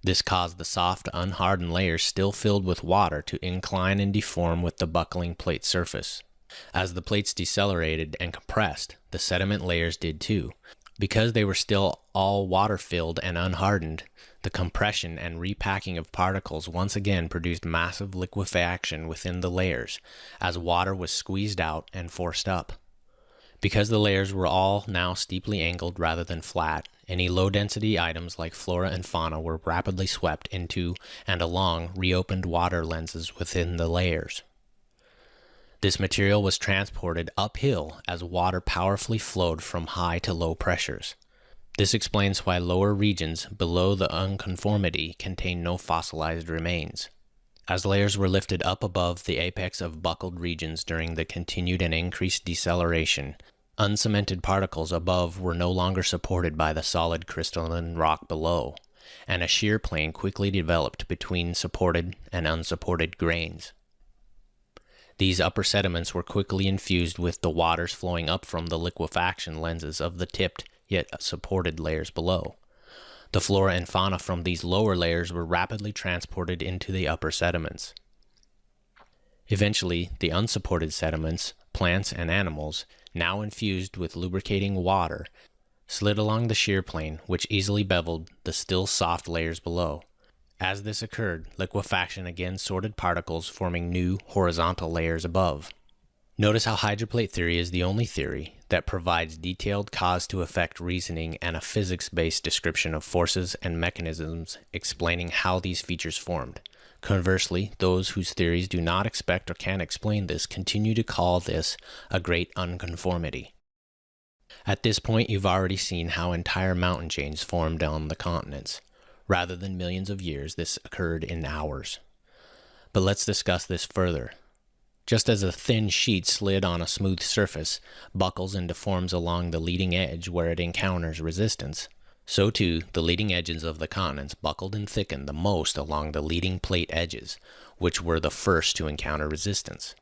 This caused the soft, unhardened layers still filled with water to incline and deform with the buckling plate surface. As the plates decelerated and compressed, the sediment layers did too. Because they were still all water-filled and unhardened, the compression and repacking of particles once again produced massive liquefaction within the layers, as water was squeezed out and forced up. Because the layers were all now steeply angled rather than flat, any low-density items like flora and fauna were rapidly swept into and along reopened water lenses within the layers. This material was transported uphill as water powerfully flowed from high to low pressures. This explains why lower regions below the unconformity contain no fossilized remains. As layers were lifted up above the apex of buckled regions during the continued and increased deceleration, uncemented particles above were no longer supported by the solid crystalline rock below, and a shear plane quickly developed between supported and unsupported grains. These upper sediments were quickly infused with the waters flowing up from the liquefaction lenses of the tipped yet supported layers below. The flora and fauna from these lower layers were rapidly transported into the upper sediments. Eventually, the unsupported sediments, plants and animals, now infused with lubricating water, slid along the shear plane, which easily beveled the still soft layers below. As this occurred, liquefaction again sorted particles, forming new horizontal layers above. Notice how hydroplate theory is the only theory that provides detailed cause-to-effect reasoning and a physics-based description of forces and mechanisms explaining how these features formed. Conversely, those whose theories do not expect or can explain this continue to call this a great unconformity. At this point, you've already seen how entire mountain chains formed on the continents. Rather than millions of years, this occurred in hours. But let's discuss this further. Just as a thin sheet slid on a smooth surface buckles and deforms along the leading edge where it encounters resistance, so too the leading edges of the continents buckled and thickened the most along the leading plate edges, which were the first to encounter resistance.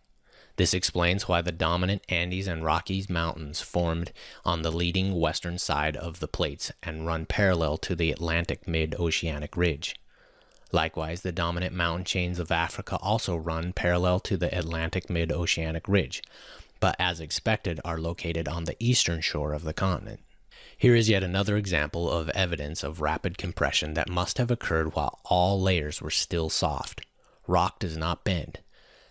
This explains why the dominant Andes and Rockies mountains formed on the leading western side of the plates and run parallel to the Atlantic mid-oceanic ridge. Likewise, the dominant mountain chains of Africa also run parallel to the Atlantic mid-oceanic ridge, but as expected are located on the eastern shore of the continent. Here is yet another example of evidence of rapid compression that must have occurred while all layers were still soft. Rock does not bend.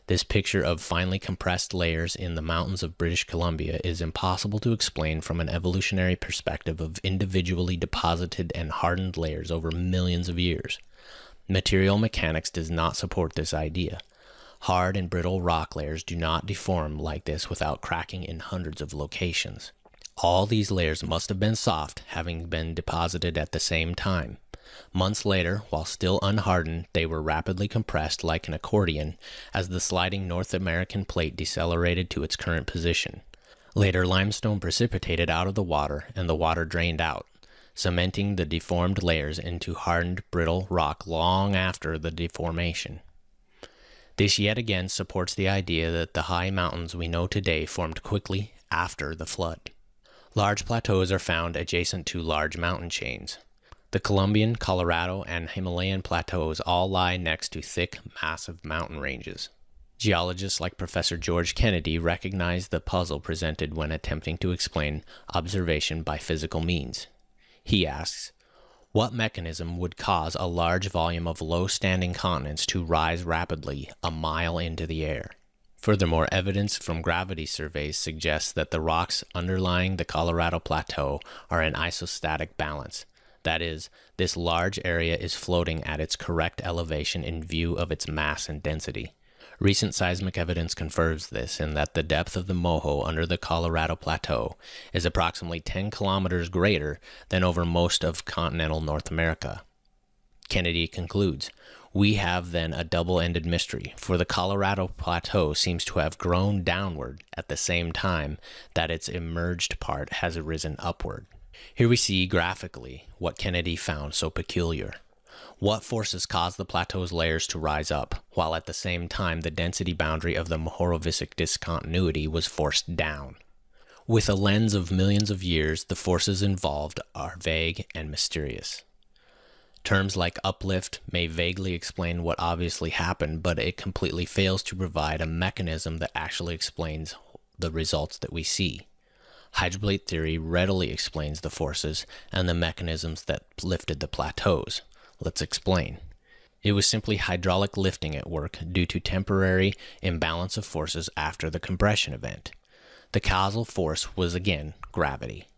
This picture of finely compressed layers in the mountains of British Columbia is impossible to explain from an evolutionary perspective of individually deposited and hardened layers over millions of years. Material mechanics does not support this idea. Hard and brittle rock layers do not deform like this without cracking in hundreds of locations. All these layers must have been soft, having been deposited at the same time. Months later, while still unhardened, they were rapidly compressed like an accordion as the sliding North American plate decelerated to its current position. Later, limestone precipitated out of the water and the water drained out, cementing the deformed layers into hardened, brittle rock long after the deformation. This yet again supports the idea that the high mountains we know today formed quickly after the flood. Large plateaus are found adjacent to large mountain chains. The Colombian, Colorado, and Himalayan plateaus all lie next to thick, massive mountain ranges. Geologists like Professor George Kennedy recognize the puzzle presented when attempting to explain observation by physical means. He asks, what mechanism would cause a large volume of low-standing continents to rise rapidly a mile into the air? Furthermore, evidence from gravity surveys suggests that the rocks underlying the Colorado Plateau are in isostatic balance. That is, this large area is floating at its correct elevation in view of its mass and density. Recent seismic evidence confirms this in that the depth of the moho under the Colorado Plateau is approximately 10 kilometers greater than over most of continental North America. Kennedy concludes, we have then a double-ended mystery, for the Colorado Plateau seems to have grown downward at the same time that its emerged part has risen upward. Here we see graphically what Kennedy found so peculiar. What forces caused the plateau's layers to rise up, while at the same time the density boundary of the Mohorovicic discontinuity was forced down? With a lens of millions of years, the forces involved are vague and mysterious. Terms like uplift may vaguely explain what obviously happened, but it completely fails to provide a mechanism that actually explains the results that we see. Hydroplate theory readily explains the forces and the mechanisms that lifted the plateaus. Let's explain. It was simply hydraulic lifting at work due to temporary imbalance of forces after the compression event. The causal force was again gravity.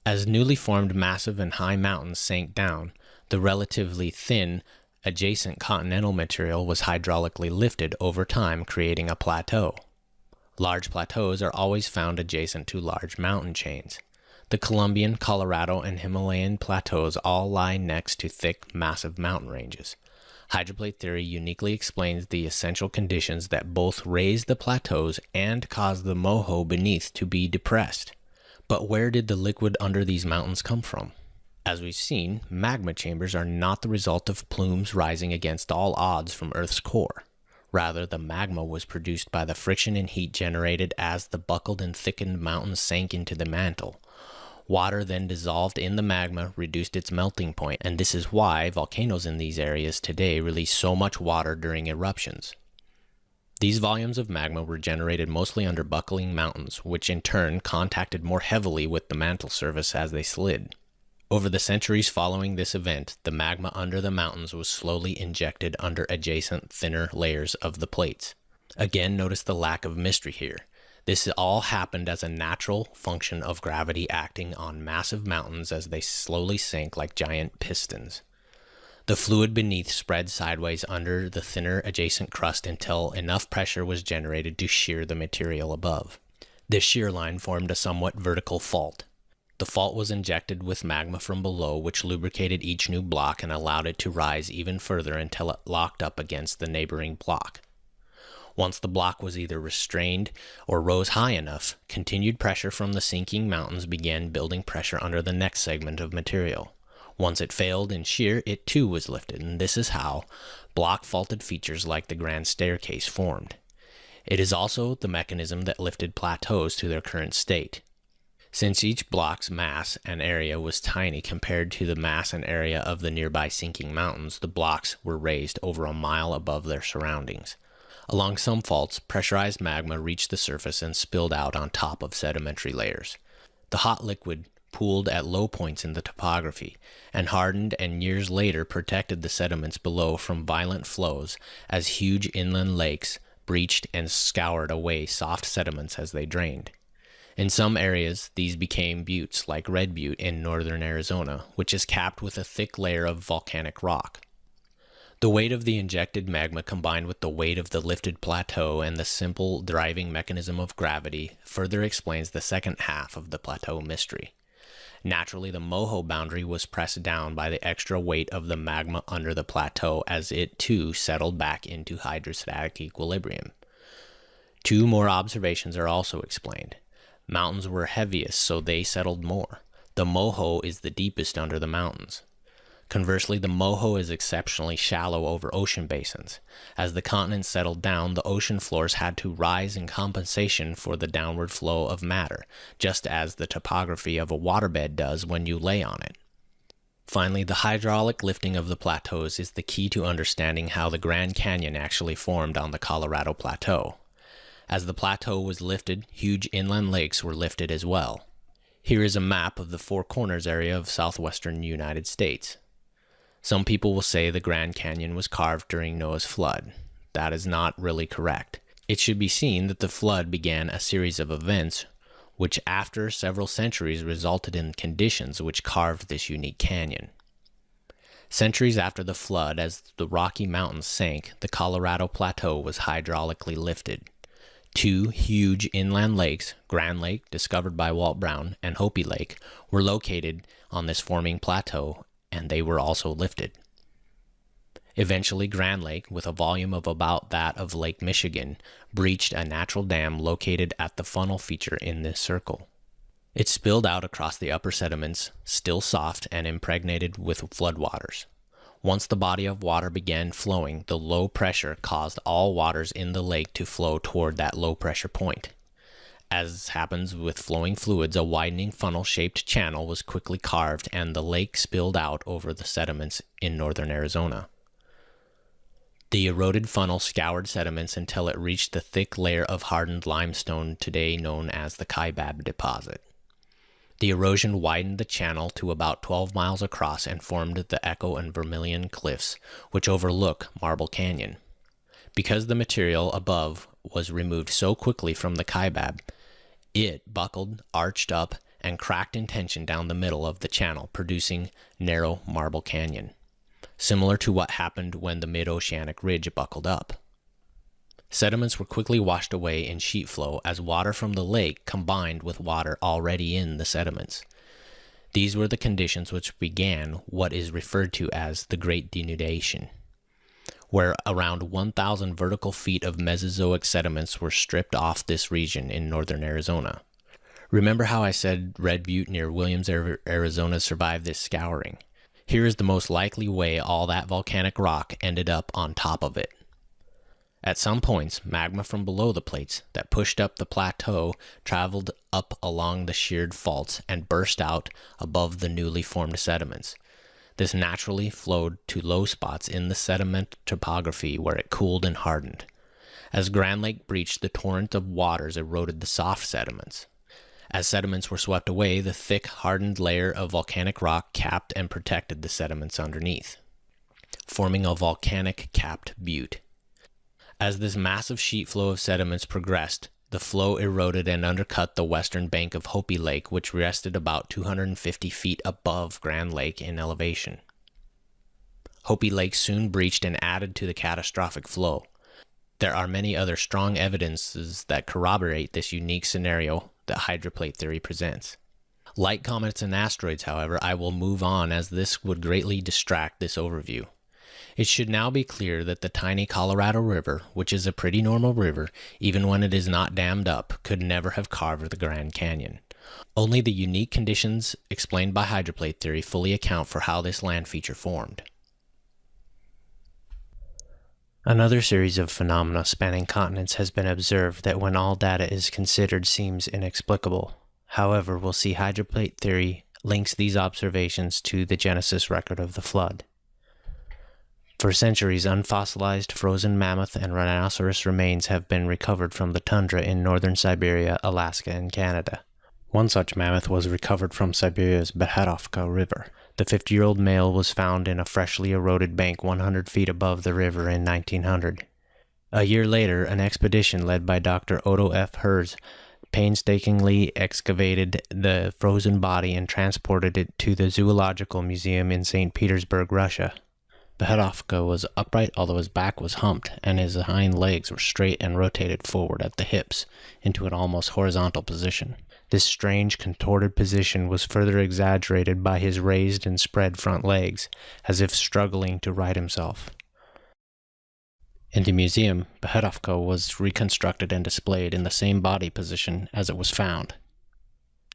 As newly formed massive and high mountains sank down, the relatively thin adjacent continental material was hydraulically lifted over time, creating a plateau. Large plateaus are always found adjacent to large mountain chains. The Colombian, Colorado, and Himalayan plateaus all lie next to thick, massive mountain ranges. Hydroplate theory uniquely explains the essential conditions that both raise the plateaus and cause the moho beneath to be depressed. But where did the liquid under these mountains come from? As we've seen, magma chambers are not the result of plumes rising against all odds from Earth's core. Rather, the magma was produced by the friction and heat generated as the buckled and thickened mountains sank into the mantle. Water then dissolved in the magma, reduced its melting point, and this is why volcanoes in these areas today release so much water during eruptions. These volumes of magma were generated mostly under buckling mountains, which in turn contacted more heavily with the mantle surface as they slid. Over the centuries following this event, the magma under the mountains was slowly injected under adjacent thinner layers of the plates. Again, notice the lack of mystery here. This all happened as a natural function of gravity acting on massive mountains as they slowly sank like giant pistons. The fluid beneath spread sideways under the thinner adjacent crust until enough pressure was generated to shear the material above. This shear line formed a somewhat vertical fault. The fault was injected with magma from below, which lubricated each new block and allowed it to rise even further until it locked up against the neighboring block. Once the block was either restrained or rose high enough, continued pressure from the sinking mountains began building pressure under the next segment of material. Once it failed in shear, it too was lifted, and this is how block faulted features like the Grand Staircase formed. It is also the mechanism that lifted plateaus to their current state. Since each block's mass and area was tiny compared to the mass and area of the nearby sinking mountains, the blocks were raised over a mile above their surroundings. Along some faults, pressurized magma reached the surface and spilled out on top of sedimentary layers. The hot liquid pooled at low points in the topography, and hardened and years later protected the sediments below from violent flows as huge inland lakes breached and scoured away soft sediments as they drained. In some areas, these became buttes like Red Butte in northern Arizona, which is capped with a thick layer of volcanic rock. The weight of the injected magma combined with the weight of the lifted plateau and the simple driving mechanism of gravity further explains the second half of the plateau mystery. Naturally, the Moho boundary was pressed down by the extra weight of the magma under the plateau as it too settled back into hydrostatic equilibrium. Two more observations are also explained. Mountains were heaviest, so they settled more. The Moho is the deepest under the mountains. Conversely, the Moho is exceptionally shallow over ocean basins. As the continents settled down, the ocean floors had to rise in compensation for the downward flow of matter, just as the topography of a waterbed does when you lay on it. Finally, the hydraulic lifting of the plateaus is the key to understanding how the Grand Canyon actually formed on the Colorado Plateau. As the plateau was lifted, huge inland lakes were lifted as well. Here is a map of the Four Corners area of southwestern United States. Some people will say the Grand Canyon was carved during Noah's flood. That is not really correct. It should be seen that the flood began a series of events which after several centuries resulted in conditions which carved this unique canyon. Centuries after the flood, as the Rocky Mountains sank, the Colorado Plateau was hydraulically lifted. Two huge inland lakes, Grand Lake, discovered by Walt Brown, and Hopi Lake, were located on this forming plateau, and they were also lifted. Eventually, Grand Lake, with a volume of about that of Lake Michigan, breached a natural dam located at the funnel feature in this circle. It spilled out across the upper sediments, still soft and impregnated with floodwaters. Once the body of water began flowing, the low pressure caused all waters in the lake to flow toward that low pressure point. As happens with flowing fluids, a widening funnel-shaped channel was quickly carved and the lake spilled out over the sediments in northern Arizona. The eroded funnel scoured sediments until it reached the thick layer of hardened limestone today known as the Kaibab deposit. The erosion widened the channel to about 12 miles across and formed the Echo and Vermilion Cliffs, which overlook Marble Canyon. Because the material above was removed so quickly from the Kaibab, it buckled, arched up, and cracked in tension down the middle of the channel, producing narrow Marble Canyon, similar to what happened when the mid-oceanic ridge buckled up. Sediments were quickly washed away in sheet flow as water from the lake combined with water already in the sediments. These were the conditions which began what is referred to as the Great Denudation, where around 1,000 vertical feet of Mesozoic sediments were stripped off this region in northern Arizona. Remember how I said Red Butte near Williams, Arizona survived this scouring? Here is the most likely way all that volcanic rock ended up on top of it. At some points, magma from below the plates that pushed up the plateau traveled up along the sheared faults and burst out above the newly formed sediments. This naturally flowed to low spots in the sediment topography where it cooled and hardened. As Grand Lake breached, the torrent of waters eroded the soft sediments. As sediments were swept away, the thick, hardened layer of volcanic rock capped and protected the sediments underneath, forming a volcanic capped butte. As this massive sheet flow of sediments progressed, the flow eroded and undercut the western bank of Hopi Lake, which rested about 250 feet above Grand Lake in elevation. Hopi Lake soon breached and added to the catastrophic flow. There are many other strong evidences that corroborate this unique scenario that hydroplate theory presents. Like comets and asteroids, however, I will move on as this would greatly distract this overview. It should now be clear that the tiny Colorado River, which is a pretty normal river, even when it is not dammed up, could never have carved the Grand Canyon. Only the unique conditions explained by hydroplate theory fully account for how this land feature formed. Another series of phenomena spanning continents has been observed that when all data is considered seems inexplicable. However, we'll see hydroplate theory links these observations to the Genesis record of the flood. For centuries, unfossilized frozen mammoth and rhinoceros remains have been recovered from the tundra in northern Siberia, Alaska, and Canada. One such mammoth was recovered from Siberia's Beherovka River. The 50-year-old male was found in a freshly eroded bank 100 feet above the river in 1900. A year later, an expedition led by Dr. Otto F. Herz painstakingly excavated the frozen body and transported it to the Zoological Museum in St. Petersburg, Russia. Beherovka was upright, although his back was humped, and his hind legs were straight and rotated forward at the hips into an almost horizontal position. This strange, contorted position was further exaggerated by his raised and spread front legs, as if struggling to right himself. In the museum, Beherovka was reconstructed and displayed in the same body position as it was found.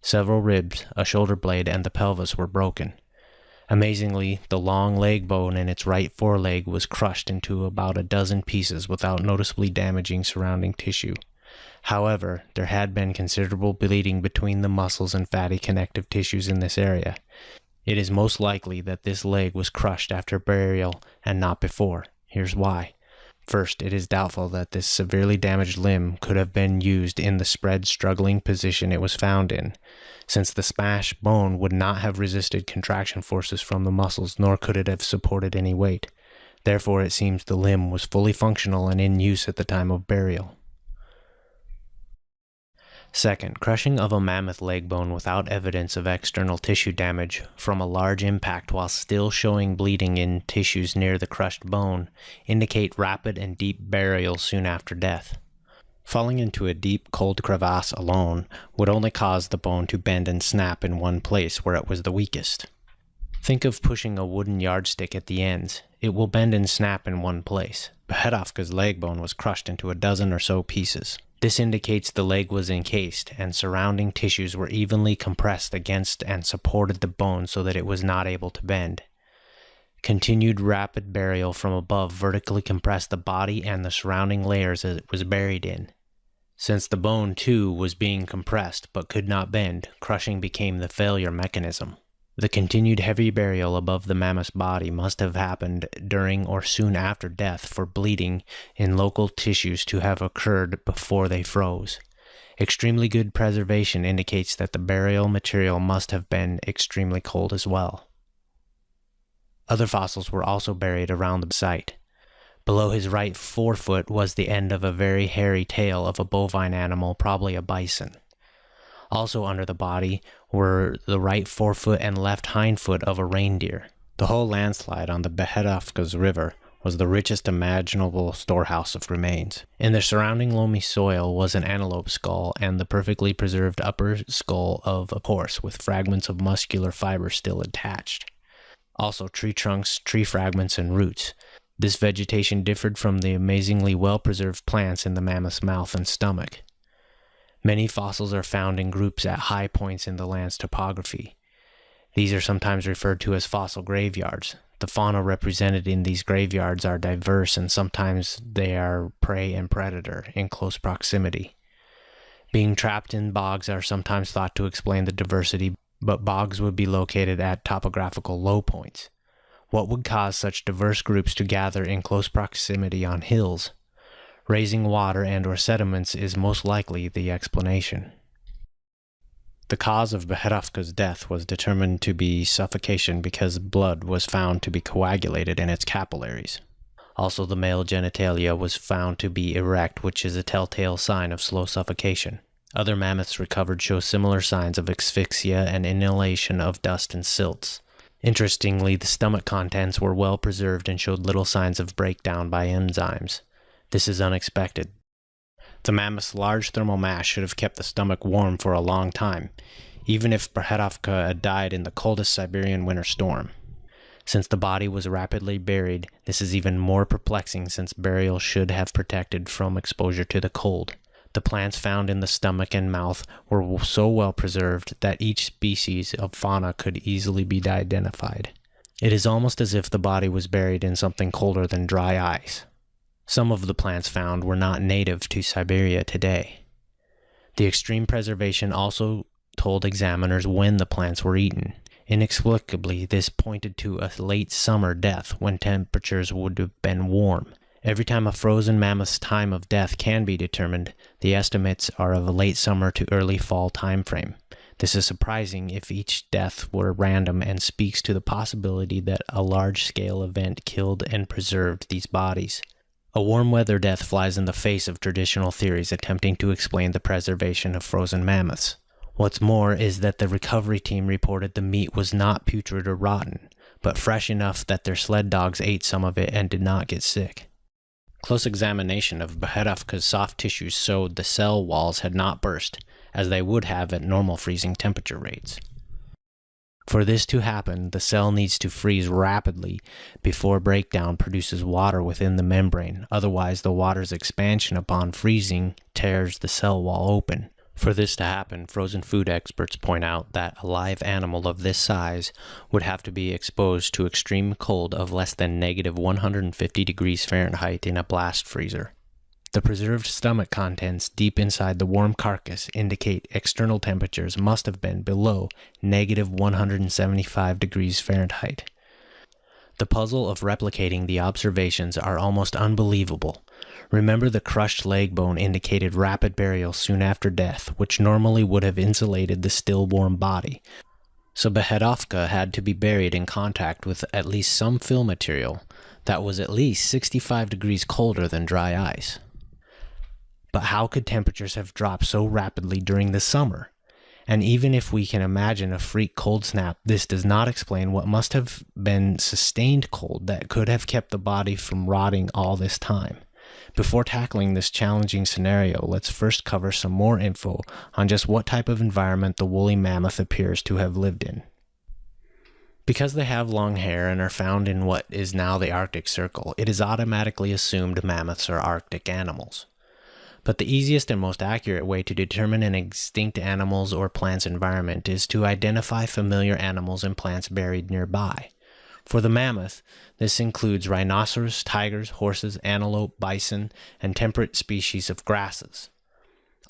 Several ribs, a shoulder blade, and the pelvis were broken. Amazingly, the long leg bone in its right foreleg was crushed into about a dozen pieces without noticeably damaging surrounding tissue. However, there had been considerable bleeding between the muscles and fatty connective tissues in this area. It is most likely that this leg was crushed after burial and not before. Here's why. First, it is doubtful that this severely damaged limb could have been used in the spread, struggling position it was found in, since the smashed bone would not have resisted contraction forces from the muscles, nor could it have supported any weight. Therefore, it seems the limb was fully functional and in use at the time of burial. Second, crushing of a mammoth leg bone without evidence of external tissue damage from a large impact while still showing bleeding in tissues near the crushed bone indicate rapid and deep burial soon after death. Falling into a deep, cold crevasse alone would only cause the bone to bend and snap in one place where it was the weakest. Think of pushing a wooden yardstick at the ends. It will bend and snap in one place. Beherovka's leg bone was crushed into a dozen or so pieces. This indicates the leg was encased and surrounding tissues were evenly compressed against and supported the bone so that it was not able to bend. Continued rapid burial from above vertically compressed the body and the surrounding layers as it was buried in. Since the bone, too, was being compressed but could not bend, crushing became the failure mechanism. The continued heavy burial above the mammoth's body must have happened during or soon after death for bleeding in local tissues to have occurred before they froze. Extremely good preservation indicates that the burial material must have been extremely cold as well. Other fossils were also buried around the site. Below his right forefoot was the end of a very hairy tail of a bovine animal, probably a bison. Also under the body were the right forefoot and left hindfoot of a reindeer. The whole landslide on the Beherovka's river was the richest imaginable storehouse of remains. In the surrounding loamy soil was an antelope skull and the perfectly preserved upper skull of a horse with fragments of muscular fiber still attached. Also tree trunks, tree fragments, and roots. This vegetation differed from the amazingly well-preserved plants in the mammoth's mouth and stomach. Many fossils are found in groups at high points in the land's topography. These are sometimes referred to as fossil graveyards. The fauna represented in these graveyards are diverse and sometimes they are prey and predator in close proximity. Being trapped in bogs are sometimes thought to explain the diversity, but bogs would be located at topographical low points. What would cause such diverse groups to gather in close proximity on hills? Raising water and/or sediments is most likely the explanation. The cause of Beherovka's death was determined to be suffocation because blood was found to be coagulated in its capillaries. Also, the male genitalia was found to be erect, which is a telltale sign of slow suffocation. Other mammoths recovered show similar signs of asphyxia and inhalation of dust and silts. Interestingly, the stomach contents were well preserved and showed little signs of breakdown by enzymes. This is unexpected. The mammoth's large thermal mass should have kept the stomach warm for a long time, even if Brahadovka had died in the coldest Siberian winter storm. Since the body was rapidly buried, this is even more perplexing since burial should have protected from exposure to the cold. The plants found in the stomach and mouth were so well preserved that each species of fauna could easily be identified. It is almost as if the body was buried in something colder than dry ice. Some of the plants found were not native to Siberia today. The extreme preservation also told examiners when the plants were eaten. Inexplicably, this pointed to a late summer death when temperatures would have been warm. Every time a frozen mammoth's time of death can be determined, the estimates are of a late summer to early fall time frame. This is surprising if each death were random and speaks to the possibility that a large-scale event killed and preserved these bodies. A warm weather death flies in the face of traditional theories attempting to explain the preservation of frozen mammoths. What's more is that the recovery team reported the meat was not putrid or rotten, but fresh enough that their sled dogs ate some of it and did not get sick. Close examination of Brahadovka's soft tissues showed the cell walls had not burst, as they would have at normal freezing temperature rates. For this to happen, the cell needs to freeze rapidly before breakdown produces water within the membrane, otherwise the water's expansion upon freezing tears the cell wall open. For this to happen, frozen food experts point out that a live animal of this size would have to be exposed to extreme cold of less than negative 150 degrees Fahrenheit in a blast freezer. The preserved stomach contents deep inside the warm carcass indicate external temperatures must have been below negative 175 degrees Fahrenheit. The puzzle of replicating the observations are almost unbelievable. Remember, the crushed leg bone indicated rapid burial soon after death, which normally would have insulated the still warm body. So Brahadovka had to be buried in contact with at least some fill material that was at least 65 degrees colder than dry ice. But how could temperatures have dropped so rapidly during the summer? And even if we can imagine a freak cold snap, this does not explain what must have been sustained cold that could have kept the body from rotting all this time. Before tackling this challenging scenario, let's first cover some more info on just what type of environment the woolly mammoth appears to have lived in. Because they have long hair and are found in what is now the Arctic Circle, it is automatically assumed mammoths are Arctic animals. But the easiest and most accurate way to determine an extinct animal's or plant's environment is to identify familiar animals and plants buried nearby. For the mammoth, this includes rhinoceros, tigers, horses, antelope, bison, and temperate species of grasses.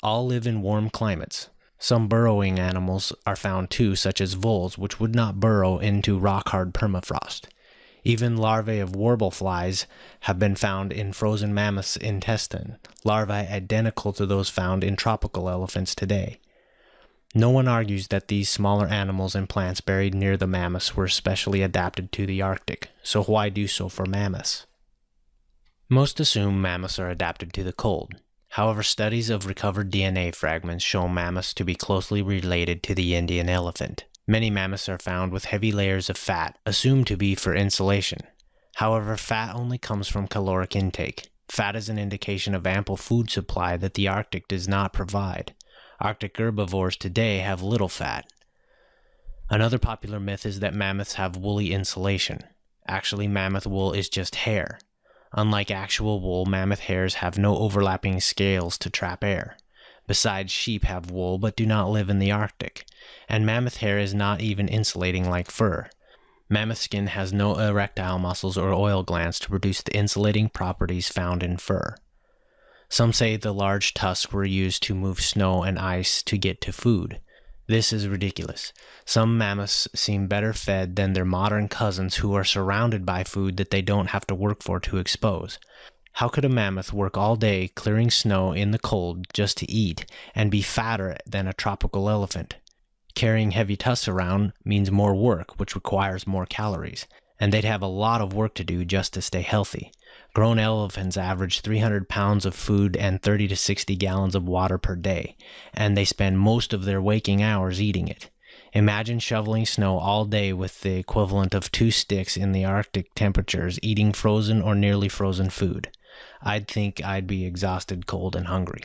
All live in warm climates. Some burrowing animals are found too, such as voles, which would not burrow into rock-hard permafrost. Even larvae of warble flies have been found in frozen mammoths' intestine, larvae identical to those found in tropical elephants today. No one argues that these smaller animals and plants buried near the mammoths were specially adapted to the Arctic, so why do so for mammoths? Most assume mammoths are adapted to the cold. However, studies of recovered DNA fragments show mammoths to be closely related to the Indian elephant. Many mammoths are found with heavy layers of fat, assumed to be for insulation. However, fat only comes from caloric intake. Fat is an indication of ample food supply that the Arctic does not provide. Arctic herbivores today have little fat. Another popular myth is that mammoths have woolly insulation. Actually, mammoth wool is just hair. Unlike actual wool, mammoth hairs have no overlapping scales to trap air. Besides, sheep have wool but do not live in the Arctic, and mammoth hair is not even insulating like fur. Mammoth skin has no erectile muscles or oil glands to produce the insulating properties found in fur. Some say the large tusks were used to move snow and ice to get to food. This is ridiculous. Some mammoths seem better fed than their modern cousins who are surrounded by food that they don't have to work for to expose. How could a mammoth work all day clearing snow in the cold just to eat and be fatter than a tropical elephant? Carrying heavy tusks around means more work, which requires more calories, and they'd have a lot of work to do just to stay healthy. Grown elephants average 300 pounds of food and 30 to 60 gallons of water per day, and they spend most of their waking hours eating it. Imagine shoveling snow all day with the equivalent of 2 sticks in the Arctic temperatures, eating frozen or nearly frozen food. I'd think I'd be exhausted, cold, and hungry.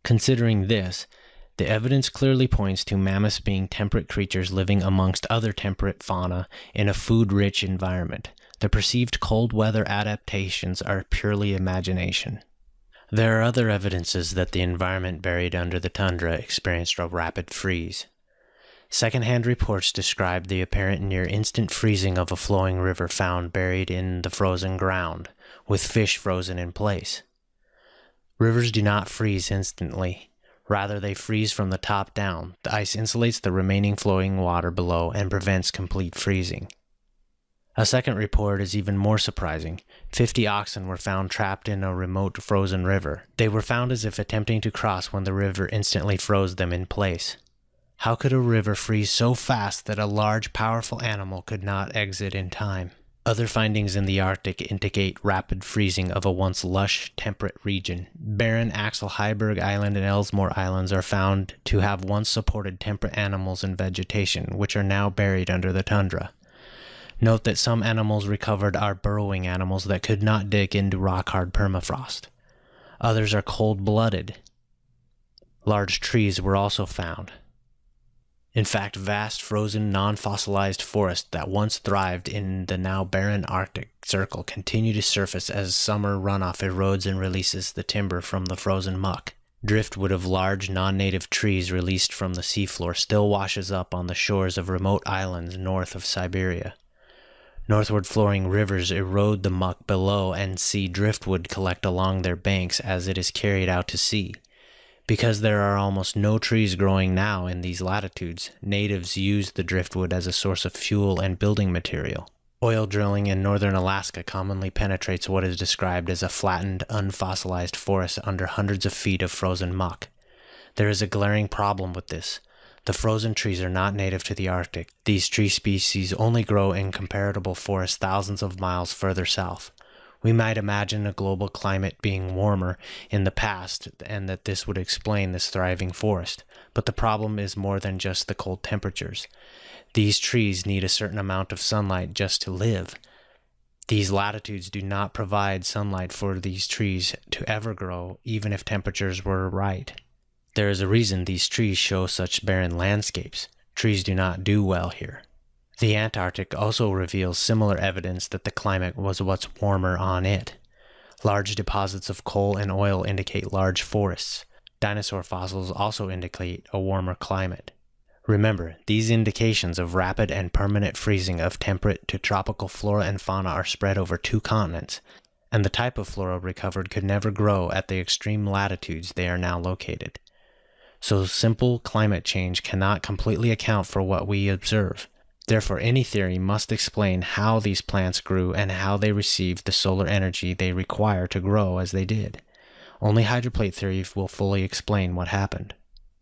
Considering this, the evidence clearly points to mammoths being temperate creatures living amongst other temperate fauna in a food-rich environment. The perceived cold weather adaptations are purely imagination. There are other evidences that the environment buried under the tundra experienced a rapid freeze. Second-hand reports describe the apparent near-instant freezing of a flowing river found buried in the frozen ground, with fish frozen in place. Rivers do not freeze instantly. Rather, they freeze from the top down. The ice insulates the remaining flowing water below and prevents complete freezing. A second report is even more surprising. 50 oxen were found trapped in a remote frozen river. They were found as if attempting to cross when the river instantly froze them in place. How could a river freeze so fast that a large, powerful animal could not exit in time? Other findings in the Arctic indicate rapid freezing of a once lush, temperate region. Barren Axel Heiberg Island and Ellesmere Islands are found to have once supported temperate animals and vegetation, which are now buried under the tundra. Note that some animals recovered are burrowing animals that could not dig into rock-hard permafrost. Others are cold-blooded. Large trees were also found. In fact, vast frozen, non-fossilized forests that once thrived in the now barren Arctic Circle continue to surface as summer runoff erodes and releases the timber from the frozen muck. Driftwood of large, non-native trees released from the seafloor still washes up on the shores of remote islands north of Siberia. Northward flowing rivers erode the muck below and see driftwood collect along their banks as it is carried out to sea. Because there are almost no trees growing now in these latitudes, natives use the driftwood as a source of fuel and building material. Oil drilling in northern Alaska commonly penetrates what is described as a flattened, unfossilized forest under hundreds of feet of frozen muck. There is a glaring problem with this. The frozen trees are not native to the Arctic. These tree species only grow in comparable forests thousands of miles further south. We might imagine a global climate being warmer in the past and that this would explain this thriving forest. But the problem is more than just the cold temperatures. These trees need a certain amount of sunlight just to live. These latitudes do not provide sunlight for these trees to ever grow, even if temperatures were right. There is a reason these trees show such barren landscapes. Trees do not do well here. The Antarctic also reveals similar evidence that the climate was what's warmer on it. Large deposits of coal and oil indicate large forests. Dinosaur fossils also indicate a warmer climate. Remember, these indications of rapid and permanent freezing of temperate to tropical flora and fauna are spread over 2 continents, and the type of flora recovered could never grow at the extreme latitudes they are now located. So simple climate change cannot completely account for what we observe. Therefore, any theory must explain how these plants grew and how they received the solar energy they require to grow as they did. Only hydroplate theory will fully explain what happened.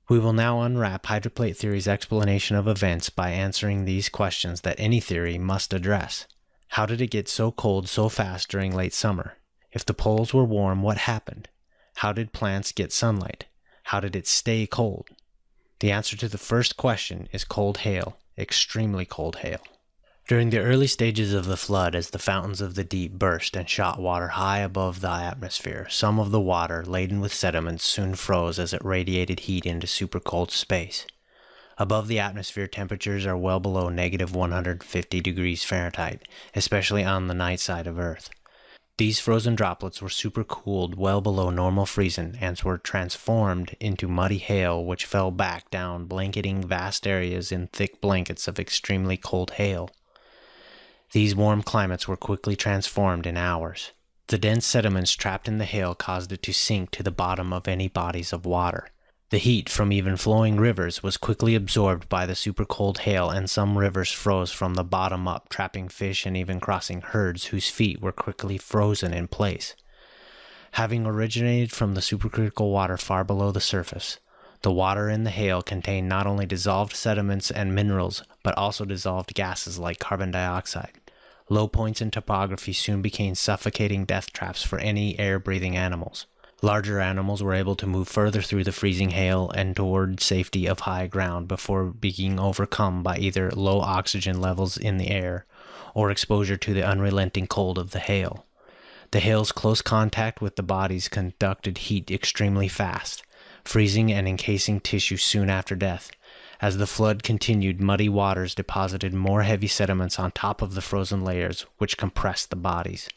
We will now unwrap hydroplate theory's explanation of events by answering these questions that any theory must address. How did it get so cold so fast during late summer? If the poles were warm, what happened? How did plants get sunlight? How did it stay cold? The answer to the first question is cold hail. Extremely cold hail. During the early stages of the flood, as the fountains of the deep burst and shot water high above the atmosphere, some of the water, laden with sediments, soon froze as it radiated heat into supercold space. Above the atmosphere, temperatures are well below negative 150 degrees Fahrenheit, especially on the night side of Earth. These frozen droplets were supercooled well below normal freezing and were transformed into muddy hail which fell back down, blanketing vast areas in thick blankets of extremely cold hail. These warm climates were quickly transformed in hours. The dense sediments trapped in the hail caused it to sink to the bottom of any bodies of water. The heat from even flowing rivers was quickly absorbed by the supercold hail, and some rivers froze from the bottom up, trapping fish and even crossing herds whose feet were quickly frozen in place. Having originated from the supercritical water far below the surface, the water in the hail contained not only dissolved sediments and minerals, but also dissolved gases like carbon dioxide. Low points in topography soon became suffocating death traps for any air-breathing animals. Larger animals were able to move further through the freezing hail and toward safety of high ground before being overcome by either low oxygen levels in the air or exposure to the unrelenting cold of the hail. The hail's close contact with the bodies conducted heat extremely fast, freezing and encasing tissue soon after death. As the flood continued, muddy waters deposited more heavy sediments on top of the frozen layers, which compressed the bodies.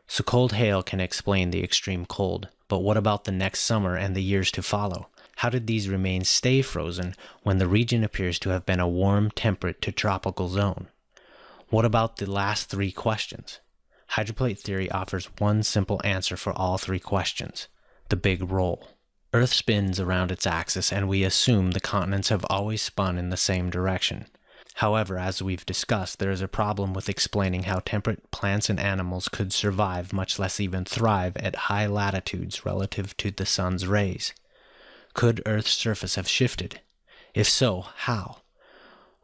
So cold hail can explain the extreme cold, but what about the next summer and the years to follow? How did these remains stay frozen when the region appears to have been a warm, temperate to tropical zone? What about the last three questions? Hydroplate theory offers one simple answer for all three questions: the big roll. Earth spins around its axis, and we assume the continents have always spun in the same direction. However, as we've discussed, there is a problem with explaining how temperate plants and animals could survive, much less even thrive, at high latitudes relative to the sun's rays. Could Earth's surface have shifted? If so, how?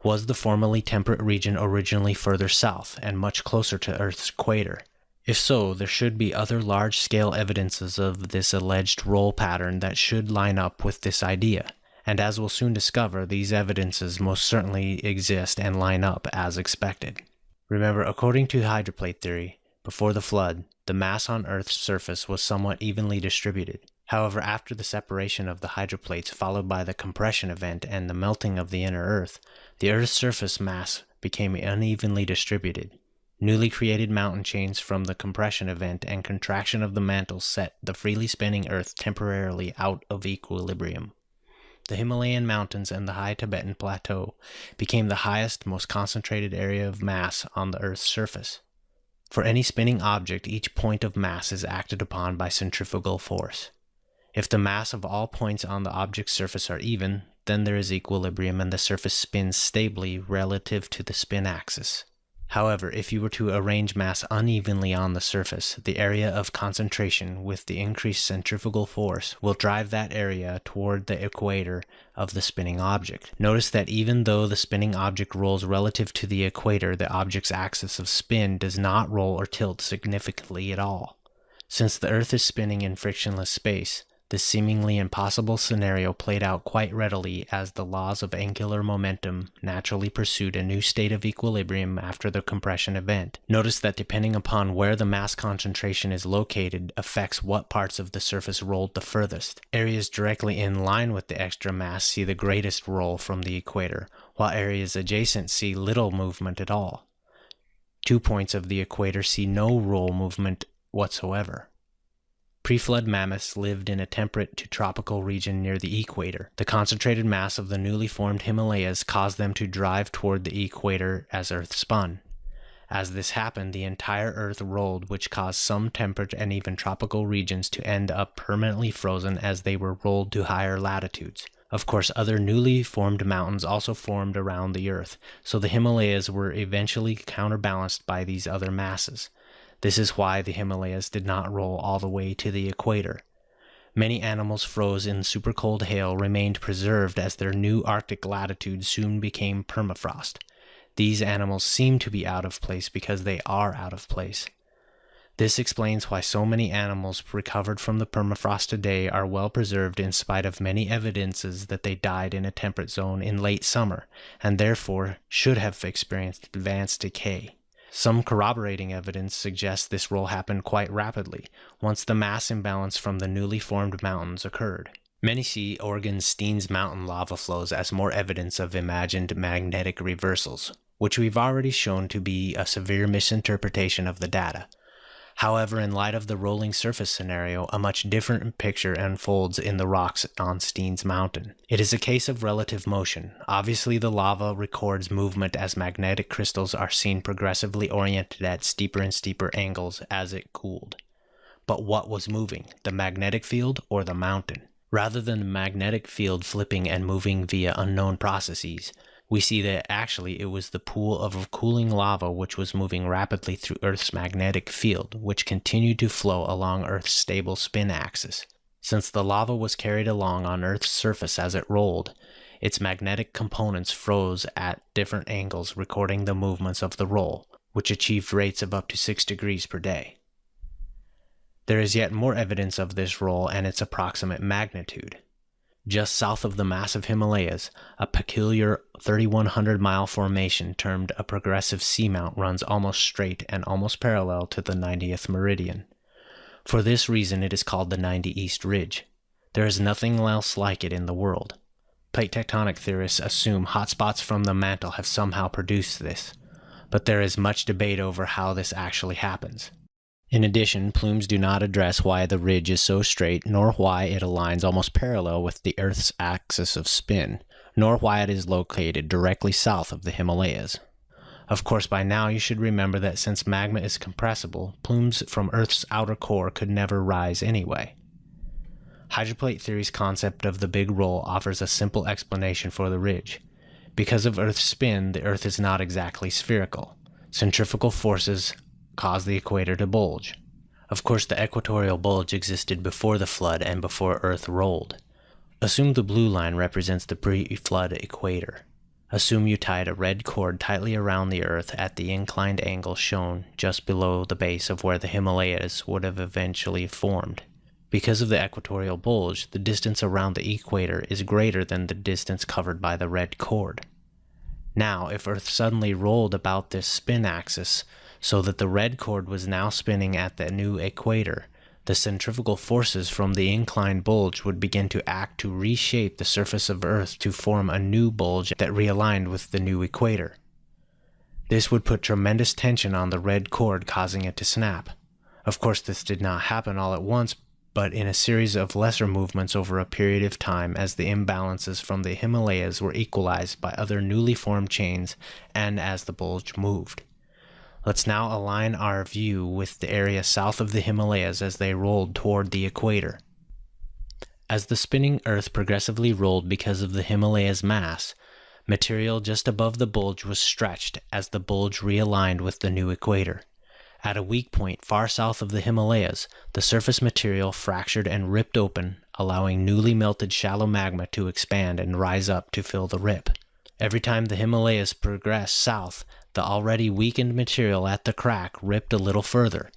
Was the formerly temperate region originally further south and much closer to Earth's equator? If so, there should be other large-scale evidences of this alleged roll pattern that should line up with this idea. And as we'll soon discover, these evidences most certainly exist and line up as expected. Remember, according to hydroplate theory, before the flood, the mass on Earth's surface was somewhat evenly distributed. However, after the separation of the hydroplates followed by the compression event and the melting of the inner Earth, the Earth's surface mass became unevenly distributed. Newly created mountain chains from the compression event and contraction of the mantle set the freely spinning Earth temporarily out of equilibrium. The Himalayan mountains and the high Tibetan plateau became the highest, most concentrated area of mass on the Earth's surface. For any spinning object, each point of mass is acted upon by centrifugal force. If the mass of all points on the object's surface are even, then there is equilibrium and the surface spins stably relative to the spin axis. However, if you were to arrange mass unevenly on the surface, the area of concentration with the increased centrifugal force will drive that area toward the equator of the spinning object. Notice that even though the spinning object rolls relative to the equator, the object's axis of spin does not roll or tilt significantly at all. Since the Earth is spinning in frictionless space, this seemingly impossible scenario played out quite readily as the laws of angular momentum naturally pursued a new state of equilibrium after the compression event. Notice that depending upon where the mass concentration is located affects what parts of the surface rolled the furthest. Areas directly in line with the extra mass see the greatest roll from the equator, while areas adjacent see little movement at all. 2 points of the equator see no roll movement whatsoever. Pre-flood mammoths lived in a temperate to tropical region near the equator. The concentrated mass of the newly formed Himalayas caused them to drive toward the equator as Earth spun. As this happened, the entire Earth rolled, which caused some temperate and even tropical regions to end up permanently frozen as they were rolled to higher latitudes. Of course, other newly formed mountains also formed around the Earth, so the Himalayas were eventually counterbalanced by these other masses. This is why the Himalayas did not roll all the way to the equator. Many animals froze in super cold hail remained preserved as their new Arctic latitudes soon became permafrost. These animals seem to be out of place because they are out of place. This explains why so many animals recovered from the permafrost today are well preserved in spite of many evidences that they died in a temperate zone in late summer, and therefore should have experienced advanced decay. Some corroborating evidence suggests this roll happened quite rapidly, once the mass imbalance from the newly formed mountains occurred. Many see Oregon's Steens Mountain lava flows as more evidence of imagined magnetic reversals, which we've already shown to be a severe misinterpretation of the data. However, in light of the rolling surface scenario, a much different picture unfolds in the rocks on Steens Mountain. It is a case of relative motion. Obviously, the lava records movement as magnetic crystals are seen progressively oriented at steeper and steeper angles as it cooled. But what was moving, the magnetic field or the mountain? Rather than the magnetic field flipping and moving via unknown processes, we see that actually it was the pool of cooling lava which was moving rapidly through Earth's magnetic field, which continued to flow along Earth's stable spin axis. Since the lava was carried along on Earth's surface as it rolled, its magnetic components froze at different angles, recording the movements of the roll, which achieved rates of up to 6 degrees per day. There is yet more evidence of this roll and its approximate magnitude. Just south of the massive Himalayas, a peculiar 3,100-mile formation termed a progressive seamount runs almost straight and almost parallel to the 90th meridian. For this reason, it is called the 90 East Ridge. There is nothing else like it in the world. Plate tectonic theorists assume hotspots from the mantle have somehow produced this, but there is much debate over how this actually happens. In addition, plumes do not address why the ridge is so straight, nor why it aligns almost parallel with the Earth's axis of spin, nor why it is located directly south of the Himalayas. Of course, by now you should remember that since magma is compressible, plumes from Earth's outer core could never rise anyway. Hydroplate theory's concept of the big roll offers a simple explanation for the ridge. Because of Earth's spin, the Earth is not exactly spherical. Centrifugal forces cause the equator to bulge. Of course, the equatorial bulge existed before the flood and before Earth rolled. Assume the blue line represents the pre-flood equator. Assume you tied a red cord tightly around the Earth at the inclined angle shown just below the base of where the Himalayas would have eventually formed. Because of the equatorial bulge, the distance around the equator is greater than the distance covered by the red cord. Now, if Earth suddenly rolled about this spin axis, so that the red cord was now spinning at the new equator, the centrifugal forces from the inclined bulge would begin to act to reshape the surface of Earth to form a new bulge that realigned with the new equator. This would put tremendous tension on the red cord, causing it to snap. Of course, this did not happen all at once, but in a series of lesser movements over a period of time as the imbalances from the Himalayas were equalized by other newly formed chains and as the bulge moved. Let's now align our view with the area south of the Himalayas as they rolled toward the equator. As the spinning Earth progressively rolled because of the Himalayas' mass, material just above the bulge was stretched as the bulge realigned with the new equator. At a weak point far south of the Himalayas, the surface material fractured and ripped open, allowing newly melted shallow magma to expand and rise up to fill the rip. Every time the Himalayas progressed south, the already weakened material at the crack ripped a little further.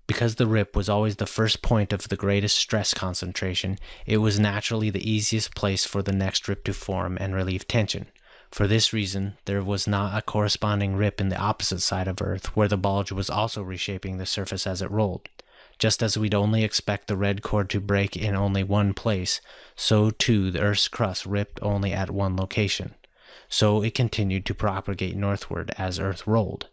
Because the rip was always the first point of the greatest stress concentration, it was naturally the easiest place for the next rip to form and relieve tension. For this reason, there was not a corresponding rip in the opposite side of Earth, where the bulge was also reshaping the surface as it rolled. Just as we'd only expect the red cord to break in only one place, so too the Earth's crust ripped only at one location. So it continued to propagate northward as Earth rolled.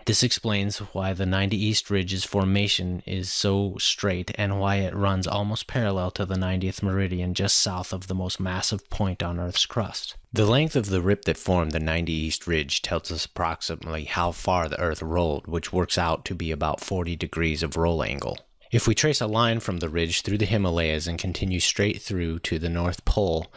This explains why the 90 East Ridge's formation is so straight and why it runs almost parallel to the 90th meridian just south of the most massive point on Earth's crust. The length of the rip that formed the 90 East Ridge tells us approximately how far the Earth rolled, which works out to be about 40 degrees of roll angle. If we trace a line from the ridge through the Himalayas and continue straight through to the North Pole,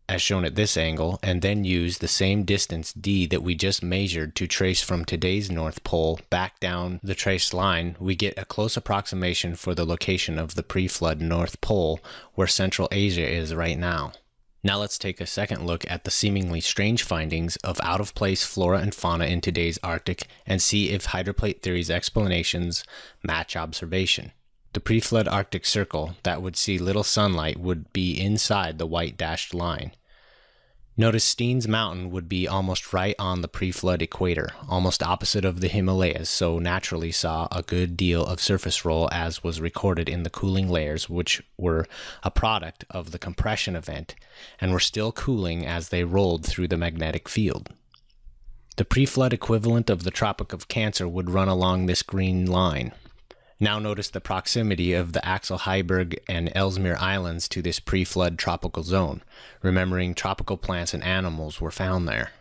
as shown at this angle, and then use the same distance d that we just measured to trace from today's North Pole back down the traced line, we get a close approximation for the location of the pre-flood North Pole where Central Asia is right now. Now let's take a second look at the seemingly strange findings of out-of-place flora and fauna in today's Arctic and see if hydroplate theory's explanations match observation. The pre-flood Arctic Circle that would see little sunlight would be inside the white dashed line. Notice Steen's Mountain would be almost right on the pre-flood equator, almost opposite of the Himalayas, so naturally saw a good deal of surface roll as was recorded in the cooling layers, which were a product of the compression event and were still cooling as they rolled through the magnetic field. The pre-flood equivalent of the Tropic of Cancer would run along this green line. Now notice the proximity of the Axel Heiberg and Ellesmere Islands to this pre-flood tropical zone, remembering tropical plants and animals were found there.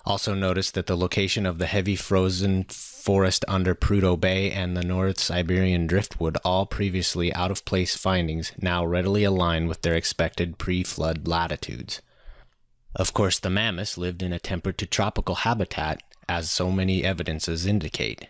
Also notice that the location of the heavy frozen forest under Prudhoe Bay and the North Siberian driftwood, all previously out-of-place findings, now readily align with their expected pre-flood latitudes. Of course, the mammoths lived in a temperate to tropical habitat, as so many evidences indicate.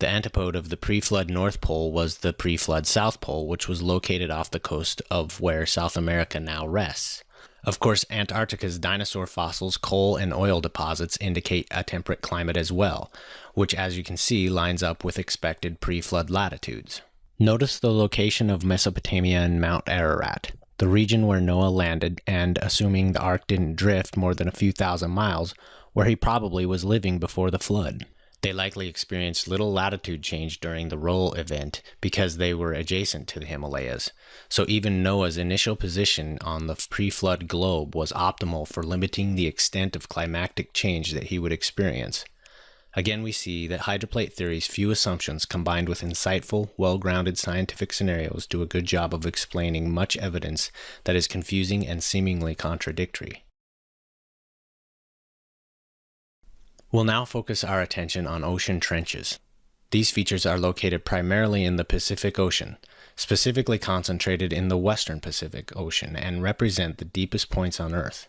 The antipode of the pre-flood North Pole was the pre-flood South Pole, which was located off the coast of where South America now rests. Of course, Antarctica's dinosaur fossils, coal, and oil deposits indicate a temperate climate as well, which as you can see lines up with expected pre-flood latitudes. Notice the location of Mesopotamia and Mount Ararat, the region where Noah landed and, assuming the ark didn't drift more than a few thousand miles, where he probably was living before the flood. They likely experienced little latitude change during the roll event because they were adjacent to the Himalayas, so even Noah's initial position on the pre-flood globe was optimal for limiting the extent of climatic change that he would experience. Again, we see that hydroplate theory's few assumptions combined with insightful, well-grounded scientific scenarios do a good job of explaining much evidence that is confusing and seemingly contradictory. We'll now focus our attention on ocean trenches. These features are located primarily in the Pacific Ocean, specifically concentrated in the western Pacific Ocean, and represent the deepest points on Earth.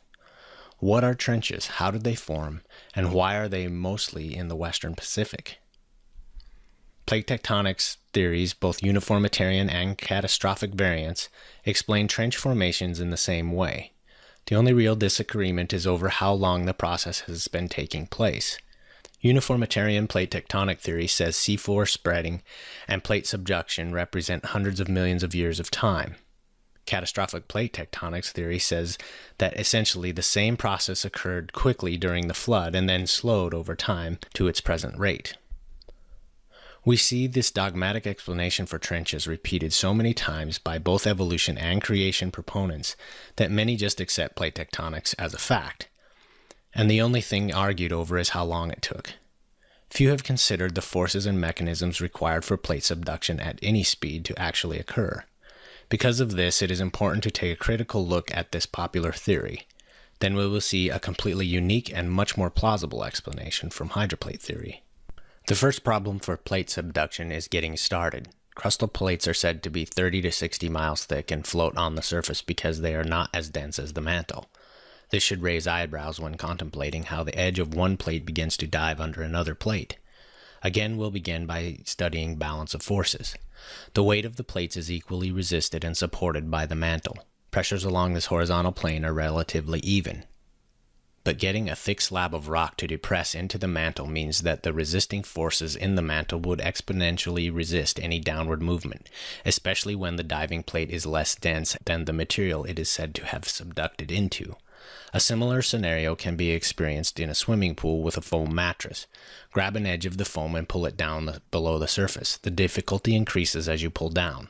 What are trenches? How did they form? And why are they mostly in the western Pacific? Plate tectonics theories, both uniformitarian and catastrophic variants, explain trench formations in the same way. The only real disagreement is over how long the process has been taking place. Uniformitarian plate tectonic theory says seafloor spreading and plate subduction represent hundreds of millions of years of time. Catastrophic plate tectonics theory says that essentially the same process occurred quickly during the flood and then slowed over time to its present rate. We see this dogmatic explanation for trenches repeated so many times by both evolution and creation proponents that many just accept plate tectonics as a fact, and the only thing argued over is how long it took. Few have considered the forces and mechanisms required for plate subduction at any speed to actually occur. Because of this, it is important to take a critical look at this popular theory. Then we will see a completely unique and much more plausible explanation from hydroplate theory. The first problem for plate subduction is getting started. Crustal plates are said to be 30 to 60 miles thick and float on the surface because they are not as dense as the mantle. This should raise eyebrows when contemplating how the edge of one plate begins to dive under another plate. Again, we'll begin by studying balance of forces. The weight of the plates is equally resisted and supported by the mantle. Pressures along this horizontal plane are relatively even. But getting a thick slab of rock to depress into the mantle means that the resisting forces in the mantle would exponentially resist any downward movement, especially when the diving plate is less dense than the material it is said to have subducted into. A similar scenario can be experienced in a swimming pool with a foam mattress. Grab an edge of the foam and pull it down below the surface. The difficulty increases as you pull down.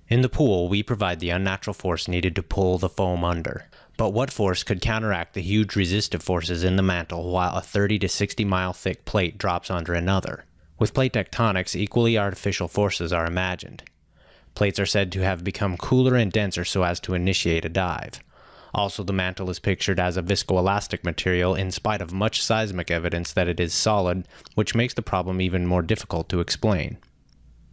In the pool, we provide the unnatural force needed to pull the foam under. But what force could counteract the huge resistive forces in the mantle while a 30 to 60 mile thick plate drops under another? With plate tectonics, equally artificial forces are imagined. Plates are said to have become cooler and denser so as to initiate a dive. Also, the mantle is pictured as a viscoelastic material in spite of much seismic evidence that it is solid, which makes the problem even more difficult to explain.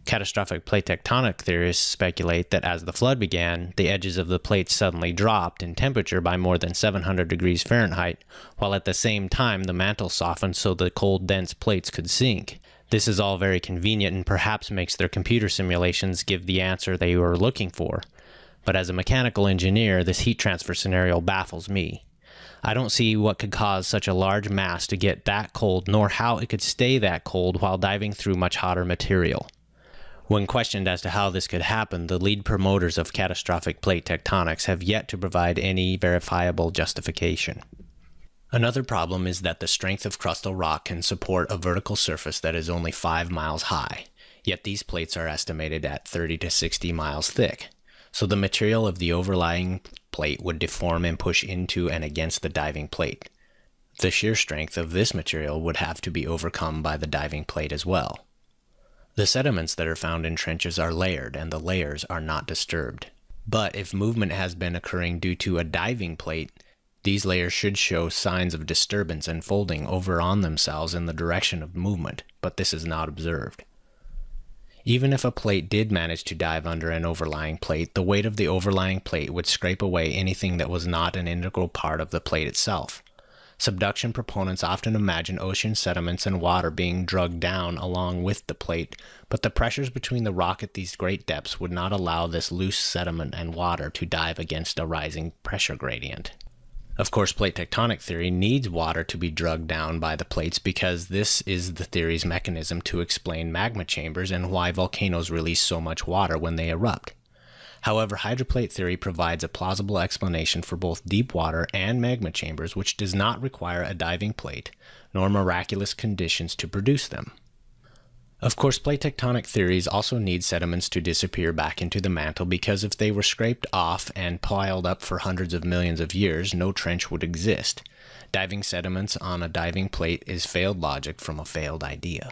Catastrophic plate tectonic theorists speculate that as the flood began, the edges of the plates suddenly dropped in temperature by more than 700 degrees Fahrenheit, while at the same time the mantle softened so the cold, dense plates could sink. This is all very convenient and perhaps makes their computer simulations give the answer they were looking for. But as a mechanical engineer, this heat transfer scenario baffles me. I don't see what could cause such a large mass to get that cold, nor how it could stay that cold while diving through much hotter material. When questioned as to how this could happen, the lead promoters of catastrophic plate tectonics have yet to provide any verifiable justification. Another problem is that the strength of crustal rock can support a vertical surface that is only 5 miles high, yet these plates are estimated at 30 to 60 miles thick. So the material of the overlying plate would deform and push into and against the diving plate. The shear strength of this material would have to be overcome by the diving plate as well. The sediments that are found in trenches are layered, and the layers are not disturbed. But if movement has been occurring due to a diving plate, these layers should show signs of disturbance and folding over on themselves in the direction of movement, but this is not observed. Even if a plate did manage to dive under an overlying plate, the weight of the overlying plate would scrape away anything that was not an integral part of the plate itself. Subduction proponents often imagine ocean sediments and water being dragged down along with the plate, but the pressures between the rock at these great depths would not allow this loose sediment and water to dive against a rising pressure gradient. Of course, plate tectonic theory needs water to be dragged down by the plates because this is the theory's mechanism to explain magma chambers and why volcanoes release so much water when they erupt. However, hydroplate theory provides a plausible explanation for both deep water and magma chambers, which does not require a diving plate, nor miraculous conditions to produce them. Of course, plate tectonic theories also need sediments to disappear back into the mantle because if they were scraped off and piled up for hundreds of millions of years, no trench would exist. Diving sediments on a diving plate is failed logic from a failed idea.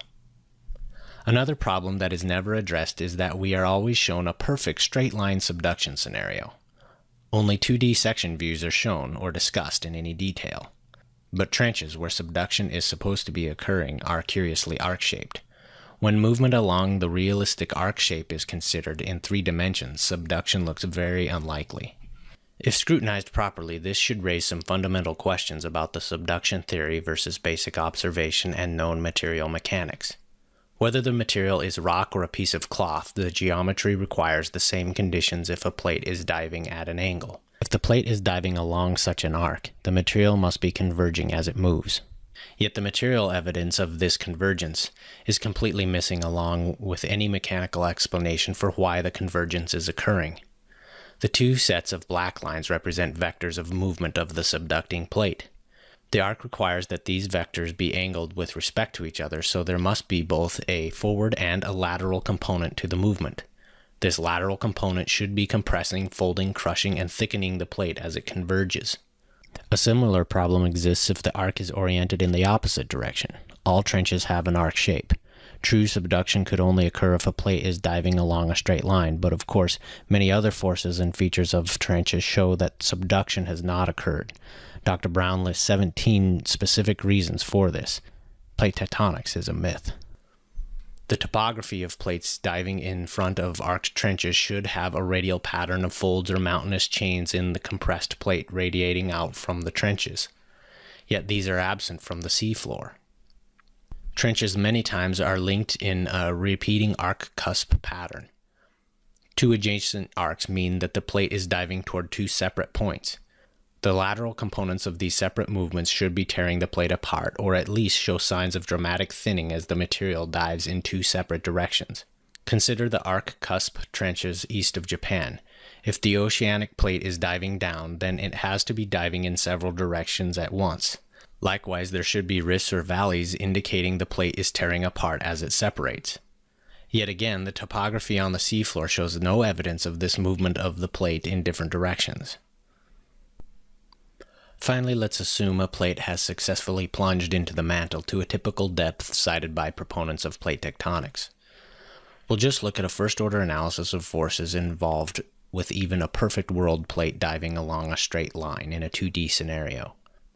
Another problem that is never addressed is that we are always shown a perfect straight-line subduction scenario. Only 2D section views are shown or discussed in any detail. But trenches where subduction is supposed to be occurring are curiously arc-shaped. When movement along the realistic arc shape is considered in 3 dimensions, subduction looks very unlikely. If scrutinized properly, this should raise some fundamental questions about the subduction theory versus basic observation and known material mechanics. Whether the material is rock or a piece of cloth, the geometry requires the same conditions if a plate is diving at an angle. If the plate is diving along such an arc, the material must be converging as it moves. Yet the material evidence of this convergence is completely missing along with any mechanical explanation for why the convergence is occurring. The 2 sets of black lines represent vectors of movement of the subducting plate. The arc requires that these vectors be angled with respect to each other, so there must be both a forward and a lateral component to the movement. This lateral component should be compressing, folding, crushing, and thickening the plate as it converges. A similar problem exists if the arc is oriented in the opposite direction. All trenches have an arc shape. True subduction could only occur if a plate is diving along a straight line, but of course, many other forces and features of trenches show that subduction has not occurred. Dr. Brown lists 17 specific reasons for this. Plate tectonics is a myth. The topography of plates diving in front of arced trenches should have a radial pattern of folds or mountainous chains in the compressed plate radiating out from the trenches. Yet these are absent from the seafloor. Trenches many times are linked in a repeating arc cusp pattern. 2 adjacent arcs mean that the plate is diving toward 2 separate points. The lateral components of these separate movements should be tearing the plate apart, or at least show signs of dramatic thinning as the material dives in 2 separate directions. Consider the arc cusp trenches east of Japan. If the oceanic plate is diving down, then it has to be diving in several directions at once. Likewise, there should be rifts or valleys indicating the plate is tearing apart as it separates. Yet again, the topography on the seafloor shows no evidence of this movement of the plate in different directions. Finally, let's assume a plate has successfully plunged into the mantle to a typical depth cited by proponents of plate tectonics. We'll just look at a first-order analysis of forces involved with even a perfect world plate diving along a straight line in a 2D scenario.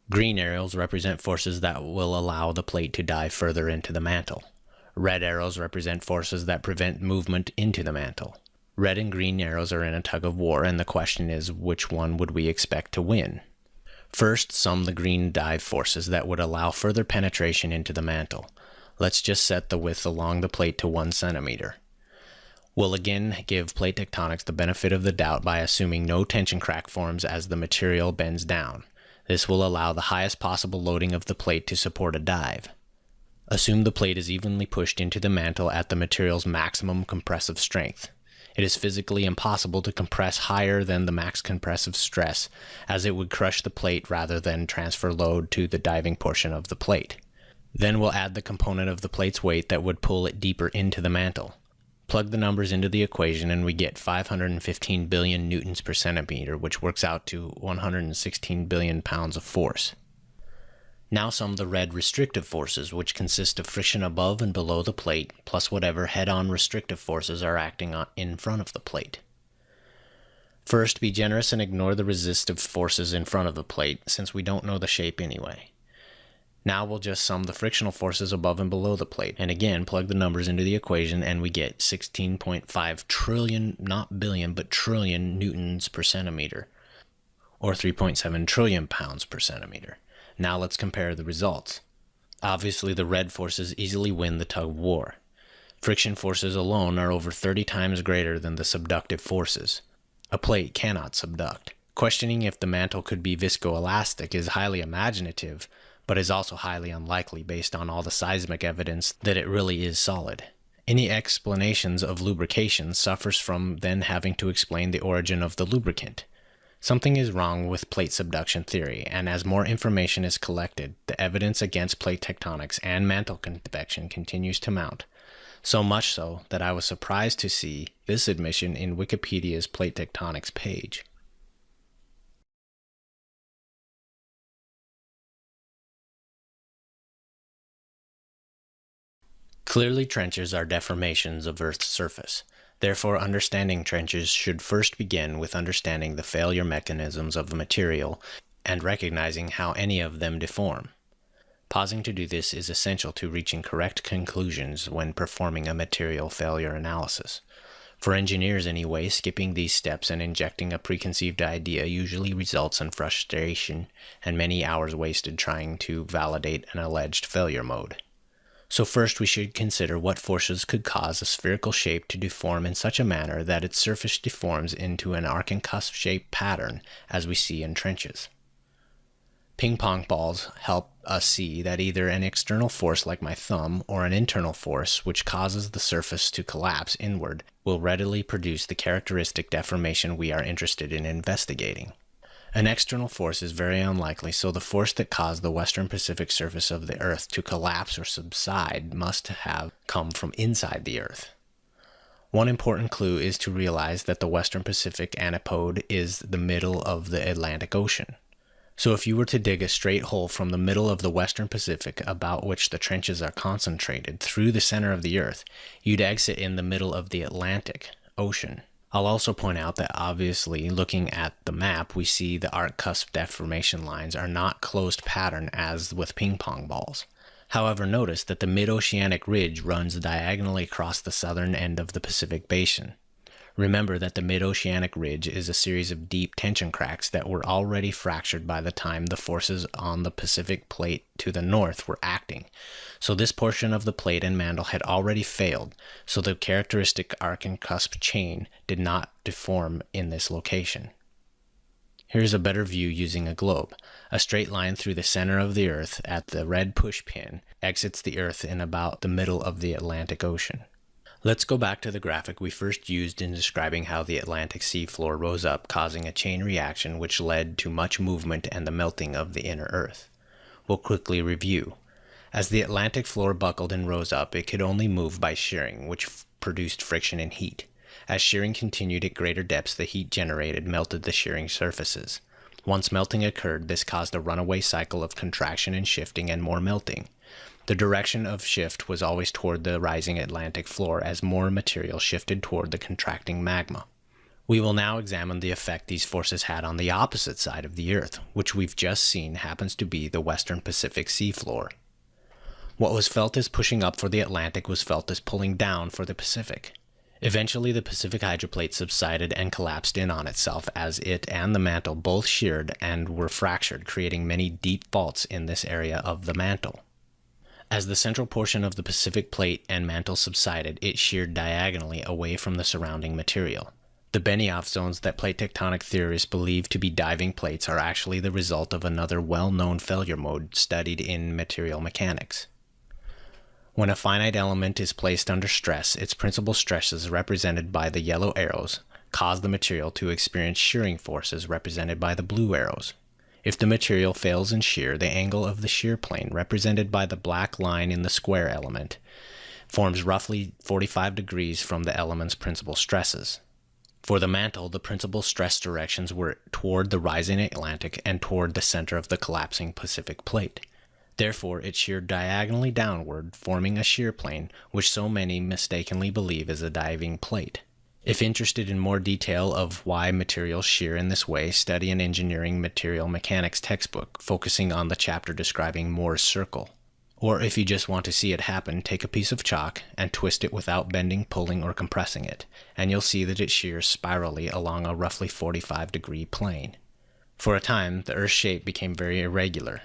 Green arrows represent forces that will allow the plate to dive further into the mantle. Red arrows represent forces that prevent movement into the mantle. Red and green arrows are in a tug of war, and the question is, which one would we expect to win? First, sum the green dive forces that would allow further penetration into the mantle. Let's just set the width along the plate to 1 centimeter. We'll again give plate tectonics the benefit of the doubt by assuming no tension crack forms as the material bends down. This will allow the highest possible loading of the plate to support a dive. Assume the plate is evenly pushed into the mantle at the material's maximum compressive strength. It is physically impossible to compress higher than the max compressive stress, as it would crush the plate rather than transfer load to the diving portion of the plate. Then we'll add the component of the plate's weight that would pull it deeper into the mantle. Plug the numbers into the equation and we get 515 billion newtons per centimeter, which works out to 116 billion pounds of force. Now sum the red restrictive forces, which consist of friction above and below the plate, plus whatever head-on restrictive forces are acting in front of the plate. First, be generous and ignore the resistive forces in front of the plate, since we don't know the shape anyway. Now we'll just sum the frictional forces above and below the plate, and again plug the numbers into the equation and we get 16.5 trillion, not billion, but trillion newtons per centimeter, or 3.7 trillion pounds per centimeter. Now let's compare the results. Obviously, the red forces easily win the tug of war. Friction forces alone are over 30 times greater than the subductive forces. A plate cannot subduct. Questioning if the mantle could be viscoelastic is highly imaginative, but is also highly unlikely based on all the seismic evidence that it really is solid. Any explanations of lubrication suffers from then having to explain the origin of the lubricant. Something is wrong with plate subduction theory, and as more information is collected, the evidence against plate tectonics and mantle convection continues to mount. So much so that I was surprised to see this admission in Wikipedia's plate tectonics page. Clearly, trenches are deformations of Earth's surface. Therefore, understanding trenches should first begin with understanding the failure mechanisms of the material and recognizing how any of them deform. Pausing to do this is essential to reaching correct conclusions when performing a material failure analysis. For engineers anyway, skipping these steps and injecting a preconceived idea usually results in frustration and many hours wasted trying to validate an alleged failure mode. So first we should consider what forces could cause a spherical shape to deform in such a manner that its surface deforms into an arc and cusp shaped pattern as we see in trenches. Ping pong balls help us see that either an external force like my thumb or an internal force which causes the surface to collapse inward will readily produce the characteristic deformation we are interested in investigating. An external force is very unlikely, so the force that caused the western Pacific surface of the Earth to collapse or subside must have come from inside the Earth. One important clue is to realize that the western Pacific antipode is the middle of the Atlantic Ocean. So if you were to dig a straight hole from the middle of the western Pacific, about which the trenches are concentrated, through the center of the Earth, you'd exit in the middle of the Atlantic Ocean. I'll also point out that obviously, looking at the map, we see the arc-cusp deformation lines are not closed pattern as with ping pong balls. However, notice that the mid-oceanic ridge runs diagonally across the southern end of the Pacific Basin. Remember that the mid-oceanic ridge is a series of deep tension cracks that were already fractured by the time the forces on the Pacific plate to the north were acting. So this portion of the plate and mantle had already failed, so the characteristic arc and cusp chain did not deform in this location. Here's a better view using a globe. A straight line through the center of the Earth at the red push pin exits the Earth in about the middle of the Atlantic Ocean. Let's go back to the graphic we first used in describing how the Atlantic seafloor rose up, causing a chain reaction which led to much movement and the melting of the inner Earth. We'll quickly review. As the Atlantic floor buckled and rose up, it could only move by shearing, which produced friction and heat. As shearing continued at greater depths, the heat generated melted the shearing surfaces. Once melting occurred, this caused a runaway cycle of contraction and shifting and more melting. The direction of shift was always toward the rising Atlantic floor as more material shifted toward the contracting magma. We will now examine the effect these forces had on the opposite side of the Earth, which we've just seen happens to be the western Pacific seafloor. What was felt as pushing up for the Atlantic was felt as pulling down for the Pacific. Eventually, the Pacific hydroplate subsided and collapsed in on itself as it and the mantle both sheared and were fractured, creating many deep faults in this area of the mantle. As the central portion of the Pacific plate and mantle subsided, it sheared diagonally away from the surrounding material. The Benioff zones that plate tectonic theorists believe to be diving plates are actually the result of another well-known failure mode studied in material mechanics. When a finite element is placed under stress, its principal stresses, represented by the yellow arrows, cause the material to experience shearing forces, represented by the blue arrows. If the material fails in shear, the angle of the shear plane, represented by the black line in the square element, forms roughly 45 degrees from the element's principal stresses. For the mantle, the principal stress directions were toward the rising Atlantic and toward the center of the collapsing Pacific plate. Therefore, it sheared diagonally downward, forming a shear plane, which so many mistakenly believe is a diving plate. If interested in more detail of why materials shear in this way, study an engineering material mechanics textbook, focusing on the chapter describing Moore's circle. Or if you just want to see it happen, take a piece of chalk and twist it without bending, pulling, or compressing it, and you'll see that it shears spirally along a roughly 45-degree plane. For a time, the Earth's shape became very irregular.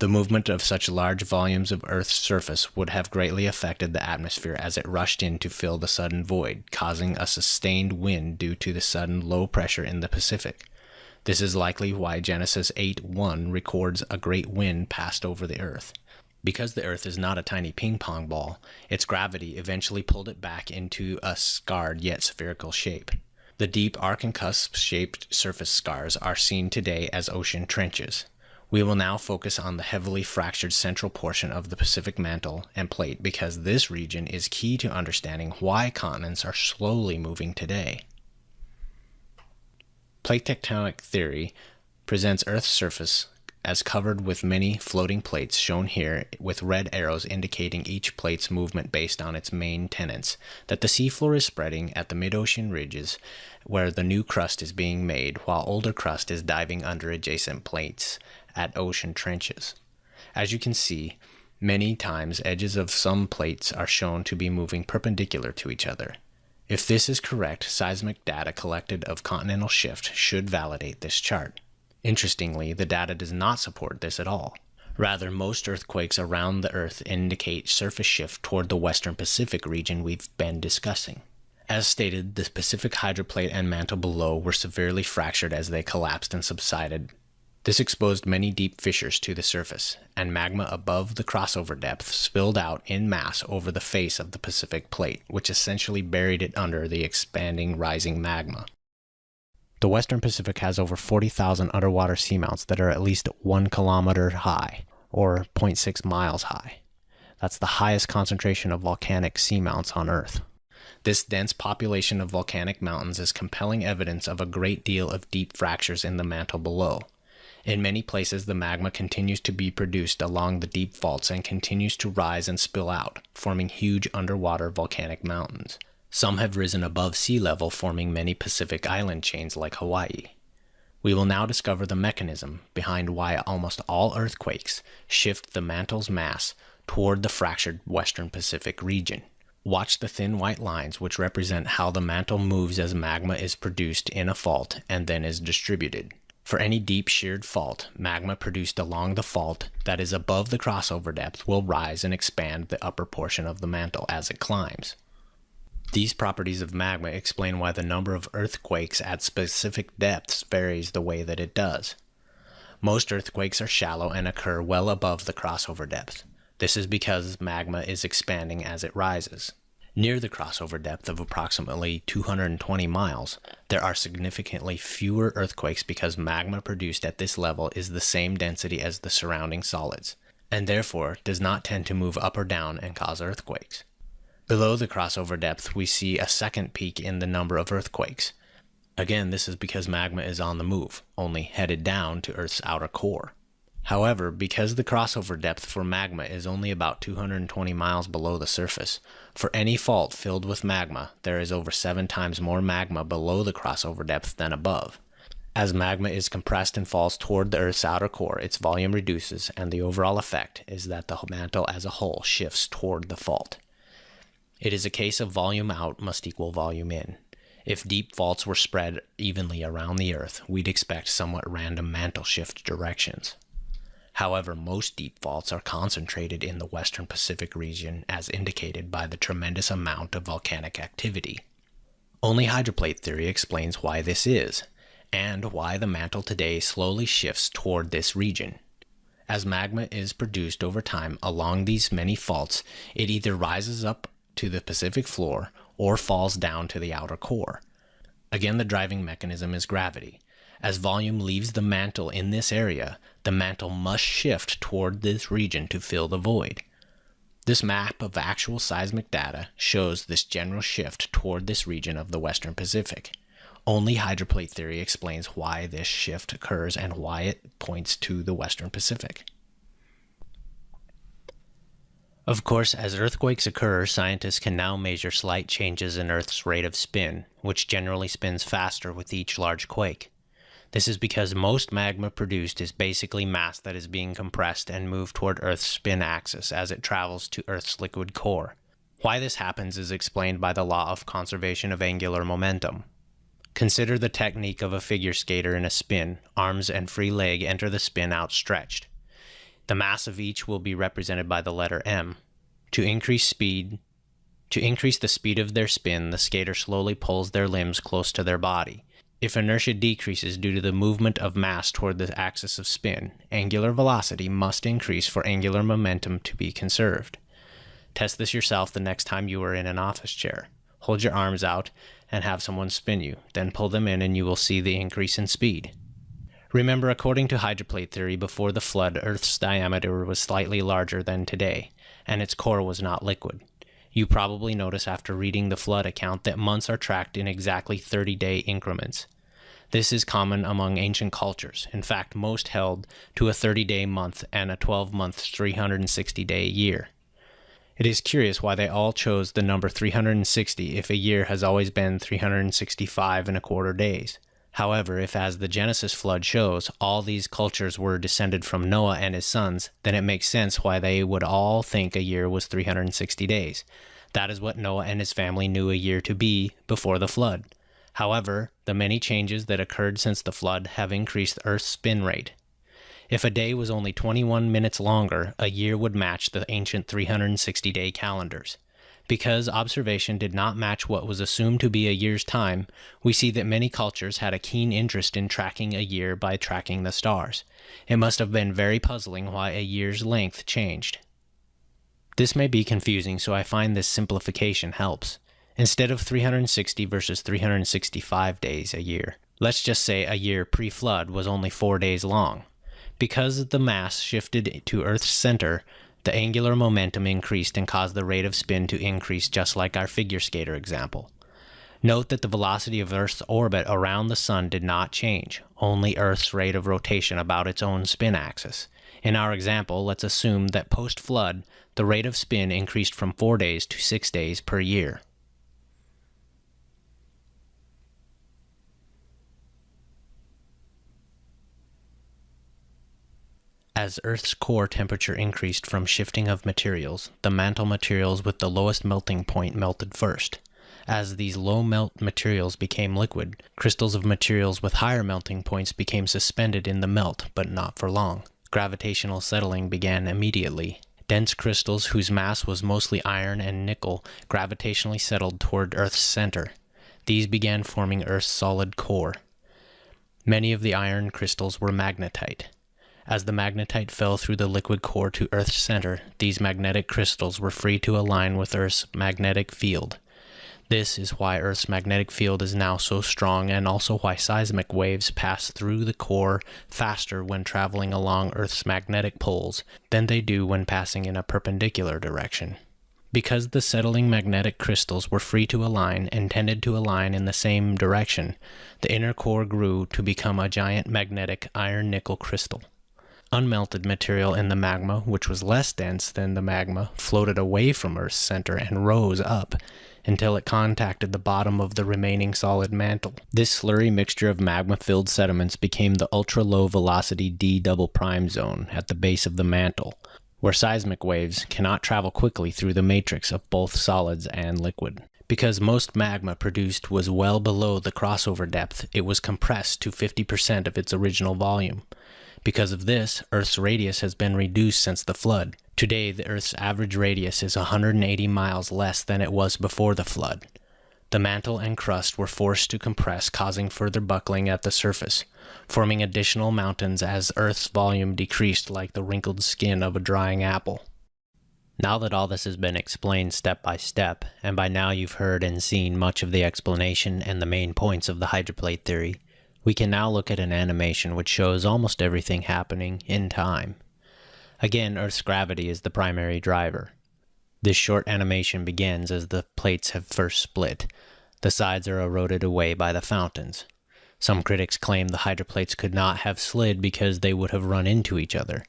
The movement of such large volumes of Earth's surface would have greatly affected the atmosphere as it rushed in to fill the sudden void, causing a sustained wind due to the sudden low pressure in the Pacific. This is likely why Genesis 8:1 records a great wind passed over the Earth. Because the Earth is not a tiny ping pong ball, its gravity eventually pulled it back into a scarred yet spherical shape. The deep arc-and-cusp-shaped surface scars are seen today as ocean trenches. We will now focus on the heavily fractured central portion of the Pacific mantle and plate because this region is key to understanding why continents are slowly moving today. Plate tectonic theory presents Earth's surface as covered with many floating plates shown here with red arrows indicating each plate's movement based on its main tenets, that the seafloor is spreading at the mid-ocean ridges where the new crust is being made while older crust is diving under adjacent plates at ocean trenches. As you can see, many times edges of some plates are shown to be moving perpendicular to each other. If this is correct, seismic data collected of continental shift should validate this chart. Interestingly, the data does not support this at all. Rather, most earthquakes around the Earth indicate surface shift toward the western Pacific region we've been discussing. As stated, the Pacific hydroplate and mantle below were severely fractured as they collapsed and subsided. This exposed many deep fissures to the surface, and magma above the crossover depth spilled out en masse over the face of the Pacific plate, which essentially buried it under the expanding rising magma. The Western Pacific has over 40,000 underwater seamounts that are at least 1 kilometer high, or 0.6 miles high. That's the highest concentration of volcanic seamounts on Earth. This dense population of volcanic mountains is compelling evidence of a great deal of deep fractures in the mantle below. In many places, the magma continues to be produced along the deep faults and continues to rise and spill out, forming huge underwater volcanic mountains. Some have risen above sea level, forming many Pacific island chains like Hawaii. We will now discover the mechanism behind why almost all earthquakes shift the mantle's mass toward the fractured western Pacific region. Watch the thin white lines which represent how the mantle moves as magma is produced in a fault and then is distributed. For any deep sheared fault, magma produced along the fault that is above the crossover depth will rise and expand the upper portion of the mantle as it climbs. These properties of magma explain why the number of earthquakes at specific depths varies the way that it does. Most earthquakes are shallow and occur well above the crossover depth. This is because magma is expanding as it rises. Near the crossover depth of approximately 220 miles, there are significantly fewer earthquakes because magma produced at this level is the same density as the surrounding solids, and therefore does not tend to move up or down and cause earthquakes. Below the crossover depth, we see a second peak in the number of earthquakes. Again, this is because magma is on the move, only headed down to Earth's outer core. However, because the crossover depth for magma is only about 220 miles below the surface, for any fault filled with magma, there is over 7 times more magma below the crossover depth than above. As magma is compressed and falls toward the Earth's outer core, its volume reduces, and the overall effect is that the mantle as a whole shifts toward the fault. It is a case of volume out must equal volume in. If deep faults were spread evenly around the Earth, we'd expect somewhat random mantle shift directions. However, most deep faults are concentrated in the western Pacific region as indicated by the tremendous amount of volcanic activity. Only hydroplate theory explains why this is, and why the mantle today slowly shifts toward this region. As magma is produced over time along these many faults, it either rises up to the Pacific floor or falls down to the outer core. Again, the driving mechanism is gravity. As volume leaves the mantle in this area, the mantle must shift toward this region to fill the void. This map of actual seismic data shows this general shift toward this region of the Western Pacific. Only hydroplate theory explains why this shift occurs and why it points to the Western Pacific. Of course, as earthquakes occur, scientists can now measure slight changes in Earth's rate of spin, which generally spins faster with each large quake. This is because most magma produced is basically mass that is being compressed and moved toward Earth's spin axis as it travels to Earth's liquid core. Why this happens is explained by the law of conservation of angular momentum. Consider the technique of a figure skater in a spin. Arms and free leg enter the spin outstretched. The mass of each will be represented by the letter m. To increase the speed of their spin, the skater slowly pulls their limbs close to their body. If inertia decreases due to the movement of mass toward the axis of spin, angular velocity must increase for angular momentum to be conserved. Test this yourself the next time you are in an office chair. Hold your arms out and have someone spin you, then pull them in and you will see the increase in speed. Remember, according to hydroplate theory, before the flood, Earth's diameter was slightly larger than today, and its core was not liquid. You probably notice after reading the flood account that months are tracked in exactly 30-day increments. This is common among ancient cultures. In fact, most held to a 30-day month and a 12-month 360-day year. It is curious why they all chose the number 360 if a year has always been 365¼ days. However, if, as the Genesis flood shows, all these cultures were descended from Noah and his sons, then it makes sense why they would all think a year was 360 days. That is what Noah and his family knew a year to be before the flood. However, the many changes that occurred since the flood have increased Earth's spin rate. If a day was only 21 minutes longer, a year would match the ancient 360-day calendars. Because observation did not match what was assumed to be a year's time, we see that many cultures had a keen interest in tracking a year by tracking the stars. It must have been very puzzling why a year's length changed. This may be confusing, so I find this simplification helps. Instead of 360 versus 365 days a year, let's just say a year pre-flood was only 4 days long. Because the mass shifted to Earth's center, the angular momentum increased and caused the rate of spin to increase, just like our figure skater example. Note that the velocity of Earth's orbit around the Sun did not change, only Earth's rate of rotation about its own spin axis. In our example, let's assume that post-flood, the rate of spin increased from 4 days to 6 days per year. As Earth's core temperature increased from shifting of materials, the mantle materials with the lowest melting point melted first. As these low melt materials became liquid, crystals of materials with higher melting points became suspended in the melt, but not for long. Gravitational settling began immediately. Dense crystals whose mass was mostly iron and nickel gravitationally settled toward Earth's center. These began forming Earth's solid core. Many of the iron crystals were magnetite. As the magnetite fell through the liquid core to Earth's center, these magnetic crystals were free to align with Earth's magnetic field. This is why Earth's magnetic field is now so strong, and also why seismic waves pass through the core faster when traveling along Earth's magnetic poles than they do when passing in a perpendicular direction. Because the settling magnetic crystals were free to align and tended to align in the same direction, the inner core grew to become a giant magnetic iron-nickel crystal. Unmelted material in the magma, which was less dense than the magma, floated away from Earth's center and rose up until it contacted the bottom of the remaining solid mantle. This slurry mixture of magma-filled sediments became the ultra-low velocity D double prime zone at the base of the mantle, where seismic waves cannot travel quickly through the matrix of both solids and liquid. Because most magma produced was well below the crossover depth, it was compressed to 50% of its original volume. Because of this, Earth's radius has been reduced since the flood. Today, the Earth's average radius is 180 miles less than it was before the flood. The mantle and crust were forced to compress, causing further buckling at the surface, forming additional mountains as Earth's volume decreased like the wrinkled skin of a drying apple. Now that all this has been explained step by step, and by now you've heard and seen much of the explanation and the main points of the hydroplate theory, we can now look at an animation which shows almost everything happening in time. Again, Earth's gravity is the primary driver. This short animation begins as the plates have first split. The sides are eroded away by the fountains. Some critics claim the hydroplates could not have slid because they would have run into each other.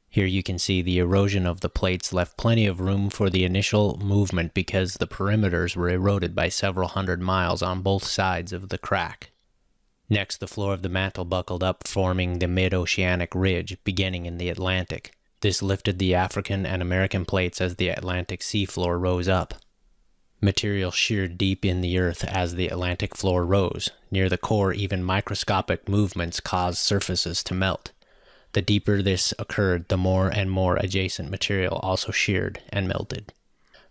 Here you can see the erosion of the plates left plenty of room for the initial movement because the perimeters were eroded by several hundred miles on both sides of the crack. Next, the floor of the mantle buckled up, forming the mid-oceanic ridge, beginning in the Atlantic. This lifted the African and American plates as the Atlantic seafloor rose up. Material sheared deep in the earth as the Atlantic floor rose. Near the core, even microscopic movements caused surfaces to melt. The deeper this occurred, the more and more adjacent material also sheared and melted.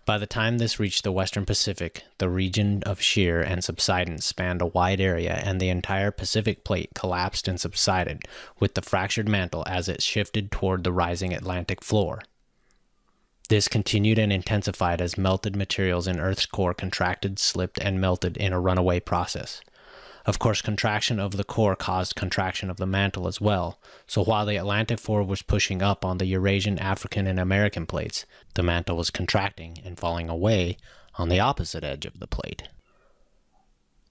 By the time this reached the western Pacific, the region of shear and subsidence spanned a wide area, and the entire Pacific plate collapsed and subsided with the fractured mantle as it shifted toward the rising Atlantic floor. This continued and intensified as melted materials in Earth's core contracted, slipped, and melted in a runaway process. Of course, contraction of the core caused contraction of the mantle as well, so while the Atlantic floor was pushing up on the Eurasian, African, and American plates, the mantle was contracting and falling away on the opposite edge of the plate.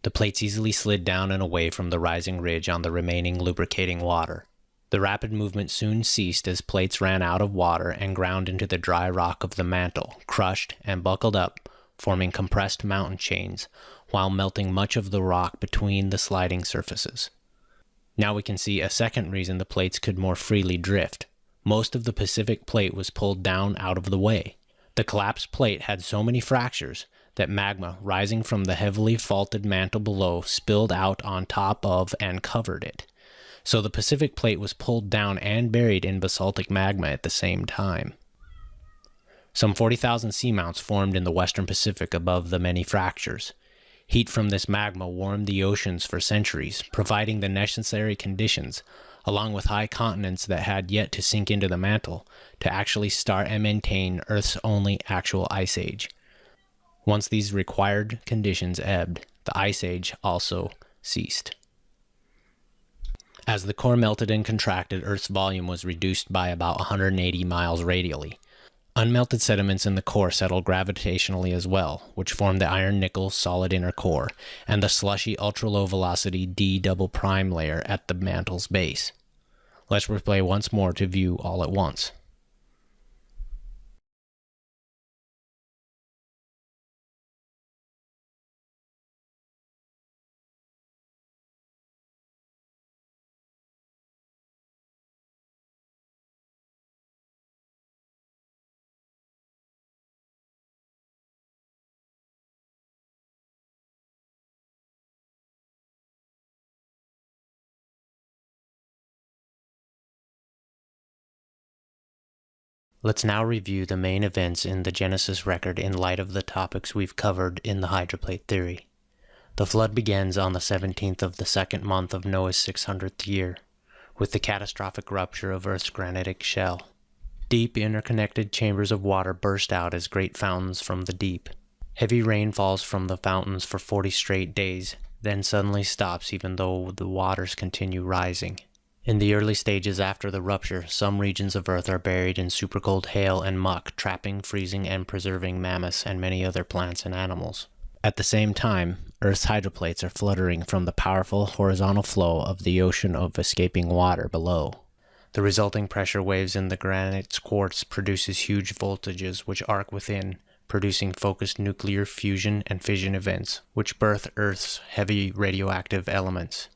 The plates easily slid down and away from the rising ridge on the remaining lubricating water. The rapid movement soon ceased as plates ran out of water and ground into the dry rock of the mantle, crushed and buckled up, forming compressed mountain chains, while melting much of the rock between the sliding surfaces. Now we can see a second reason the plates could more freely drift. Most of the Pacific plate was pulled down out of the way. The collapsed plate had so many fractures that magma rising from the heavily faulted mantle below spilled out on top of and covered it. So the Pacific plate was pulled down and buried in basaltic magma at the same time. Some 40,000 seamounts formed in the western Pacific above the many fractures. Heat from this magma warmed the oceans for centuries, providing the necessary conditions, along with high continents that had yet to sink into the mantle, to actually start and maintain Earth's only actual ice age. Once these required conditions ebbed, the ice age also ceased. As the core melted and contracted, Earth's volume was reduced by about 180 miles radially. Unmelted sediments in the core settled gravitationally as well, which formed the iron-nickel solid inner core, and the slushy ultra-low-velocity D double prime layer at the mantle's base. Let's replay once more to view all at once. Let's now review the main events in the Genesis record in light of the topics we've covered in the hydroplate theory. The flood begins on the 17th of the second month of Noah's 600th year, with the catastrophic rupture of Earth's granitic shell. Deep interconnected chambers of water burst out as great fountains from the deep. Heavy rain falls from the fountains for 40 straight days, then suddenly stops even though the waters continue rising. In the early stages after the rupture, some regions of Earth are buried in supercold hail and muck, trapping, freezing, and preserving mammoths and many other plants and animals. At the same time, Earth's hydroplates are fluttering from the powerful horizontal flow of the ocean of escaping water below. The resulting pressure waves in the granite's quartz produces huge voltages which arc within, producing focused nuclear fusion and fission events, which birth Earth's heavy radioactive elements.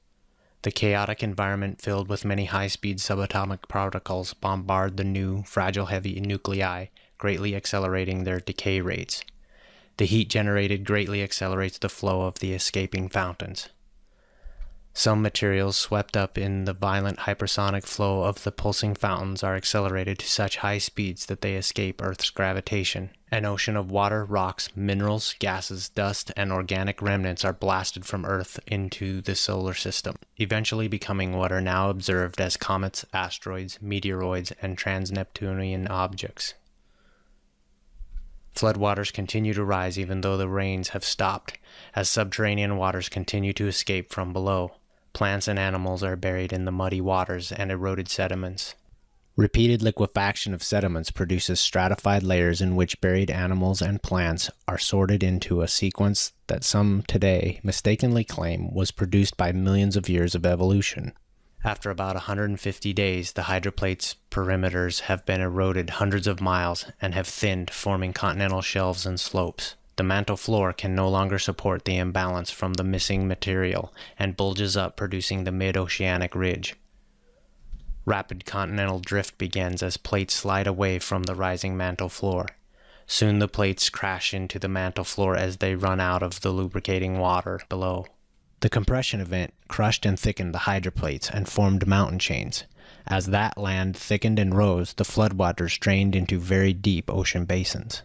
The chaotic environment filled with many high-speed subatomic particles bombard the new, fragile heavy nuclei, greatly accelerating their decay rates. The heat generated greatly accelerates the flow of the escaping fountains. Some materials swept up in the violent hypersonic flow of the pulsing fountains are accelerated to such high speeds that they escape Earth's gravitation. An ocean of water, rocks, minerals, gases, dust, and organic remnants are blasted from Earth into the solar system, eventually becoming what are now observed as comets, asteroids, meteoroids, and trans-Neptunian objects. Floodwaters continue to rise even though the rains have stopped, as subterranean waters continue to escape from below. Plants and animals are buried in the muddy waters and eroded sediments. Repeated liquefaction of sediments produces stratified layers in which buried animals and plants are sorted into a sequence that some today mistakenly claim was produced by millions of years of evolution. After about 150 days, the hydroplate's perimeters have been eroded hundreds of miles and have thinned, forming continental shelves and slopes. The mantle floor can no longer support the imbalance from the missing material and bulges up, producing the mid-oceanic ridge. Rapid continental drift begins as plates slide away from the rising mantle floor. Soon the plates crash into the mantle floor as they run out of the lubricating water below. The compression event crushed and thickened the hydroplates and formed mountain chains. As that land thickened and rose, the floodwaters drained into very deep ocean basins.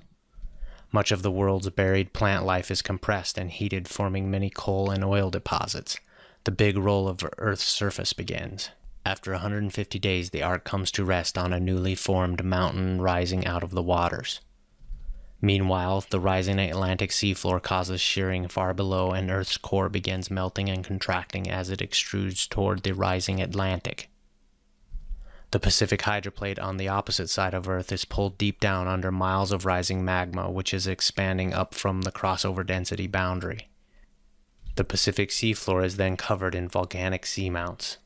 Much of the world's buried plant life is compressed and heated, forming many coal and oil deposits. The big roll of Earth's surface begins. After 150 days, the ark comes to rest on a newly formed mountain rising out of the waters. Meanwhile, the rising Atlantic seafloor causes shearing far below, and Earth's core begins melting and contracting as it extrudes toward the rising Atlantic. The Pacific hydroplate on the opposite side of Earth is pulled deep down under miles of rising magma, which is expanding up from the crossover density boundary. The Pacific seafloor is then covered in volcanic seamounts.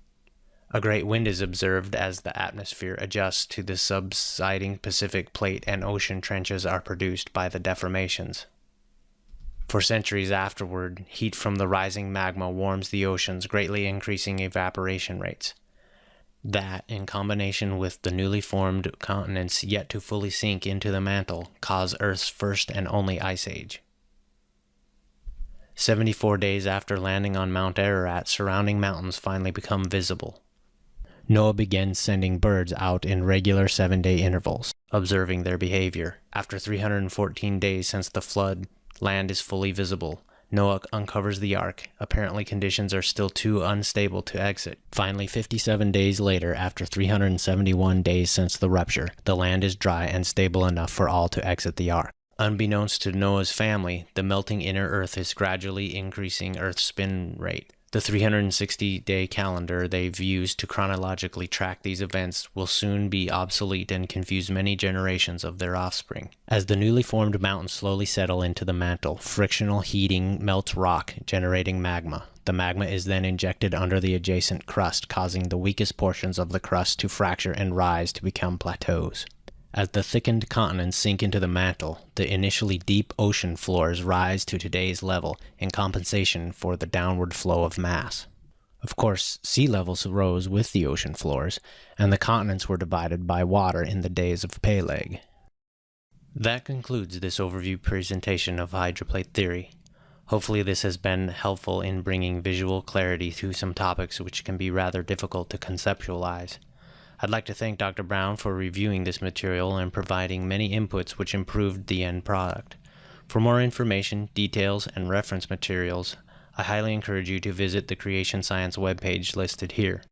A great wind is observed as the atmosphere adjusts to the subsiding Pacific plate, and ocean trenches are produced by the deformations. For centuries afterward, heat from the rising magma warms the oceans, greatly increasing evaporation rates. That, in combination with the newly formed continents yet to fully sink into the mantle, cause Earth's first and only ice age. 74 days after landing on Mount Ararat, surrounding mountains finally become visible. Noah begins sending birds out in regular 7-day intervals, observing their behavior. After 314 days since the flood, land is fully visible. Noah uncovers the ark. Apparently conditions are still too unstable to exit. Finally, 57 days later, after 371 days since the rupture, the land is dry and stable enough for all to exit the ark. Unbeknownst to Noah's family, the melting inner Earth is gradually increasing Earth's spin rate. The 360-day calendar they've used to chronologically track these events will soon be obsolete and confuse many generations of their offspring. As the newly formed mountains slowly settle into the mantle, frictional heating melts rock, generating magma. The magma is then injected under the adjacent crust, causing the weakest portions of the crust to fracture and rise to become plateaus. As the thickened continents sink into the mantle, the initially deep ocean floors rise to today's level in compensation for the downward flow of mass. Of course, sea levels rose with the ocean floors, and the continents were divided by water in the days of Peleg. That concludes this overview presentation of hydroplate theory. Hopefully this has been helpful in bringing visual clarity to some topics which can be rather difficult to conceptualize. I'd like to thank Dr. Brown for reviewing this material and providing many inputs which improved the end product. For more information, details, and reference materials, I highly encourage you to visit the Creation Science webpage listed here.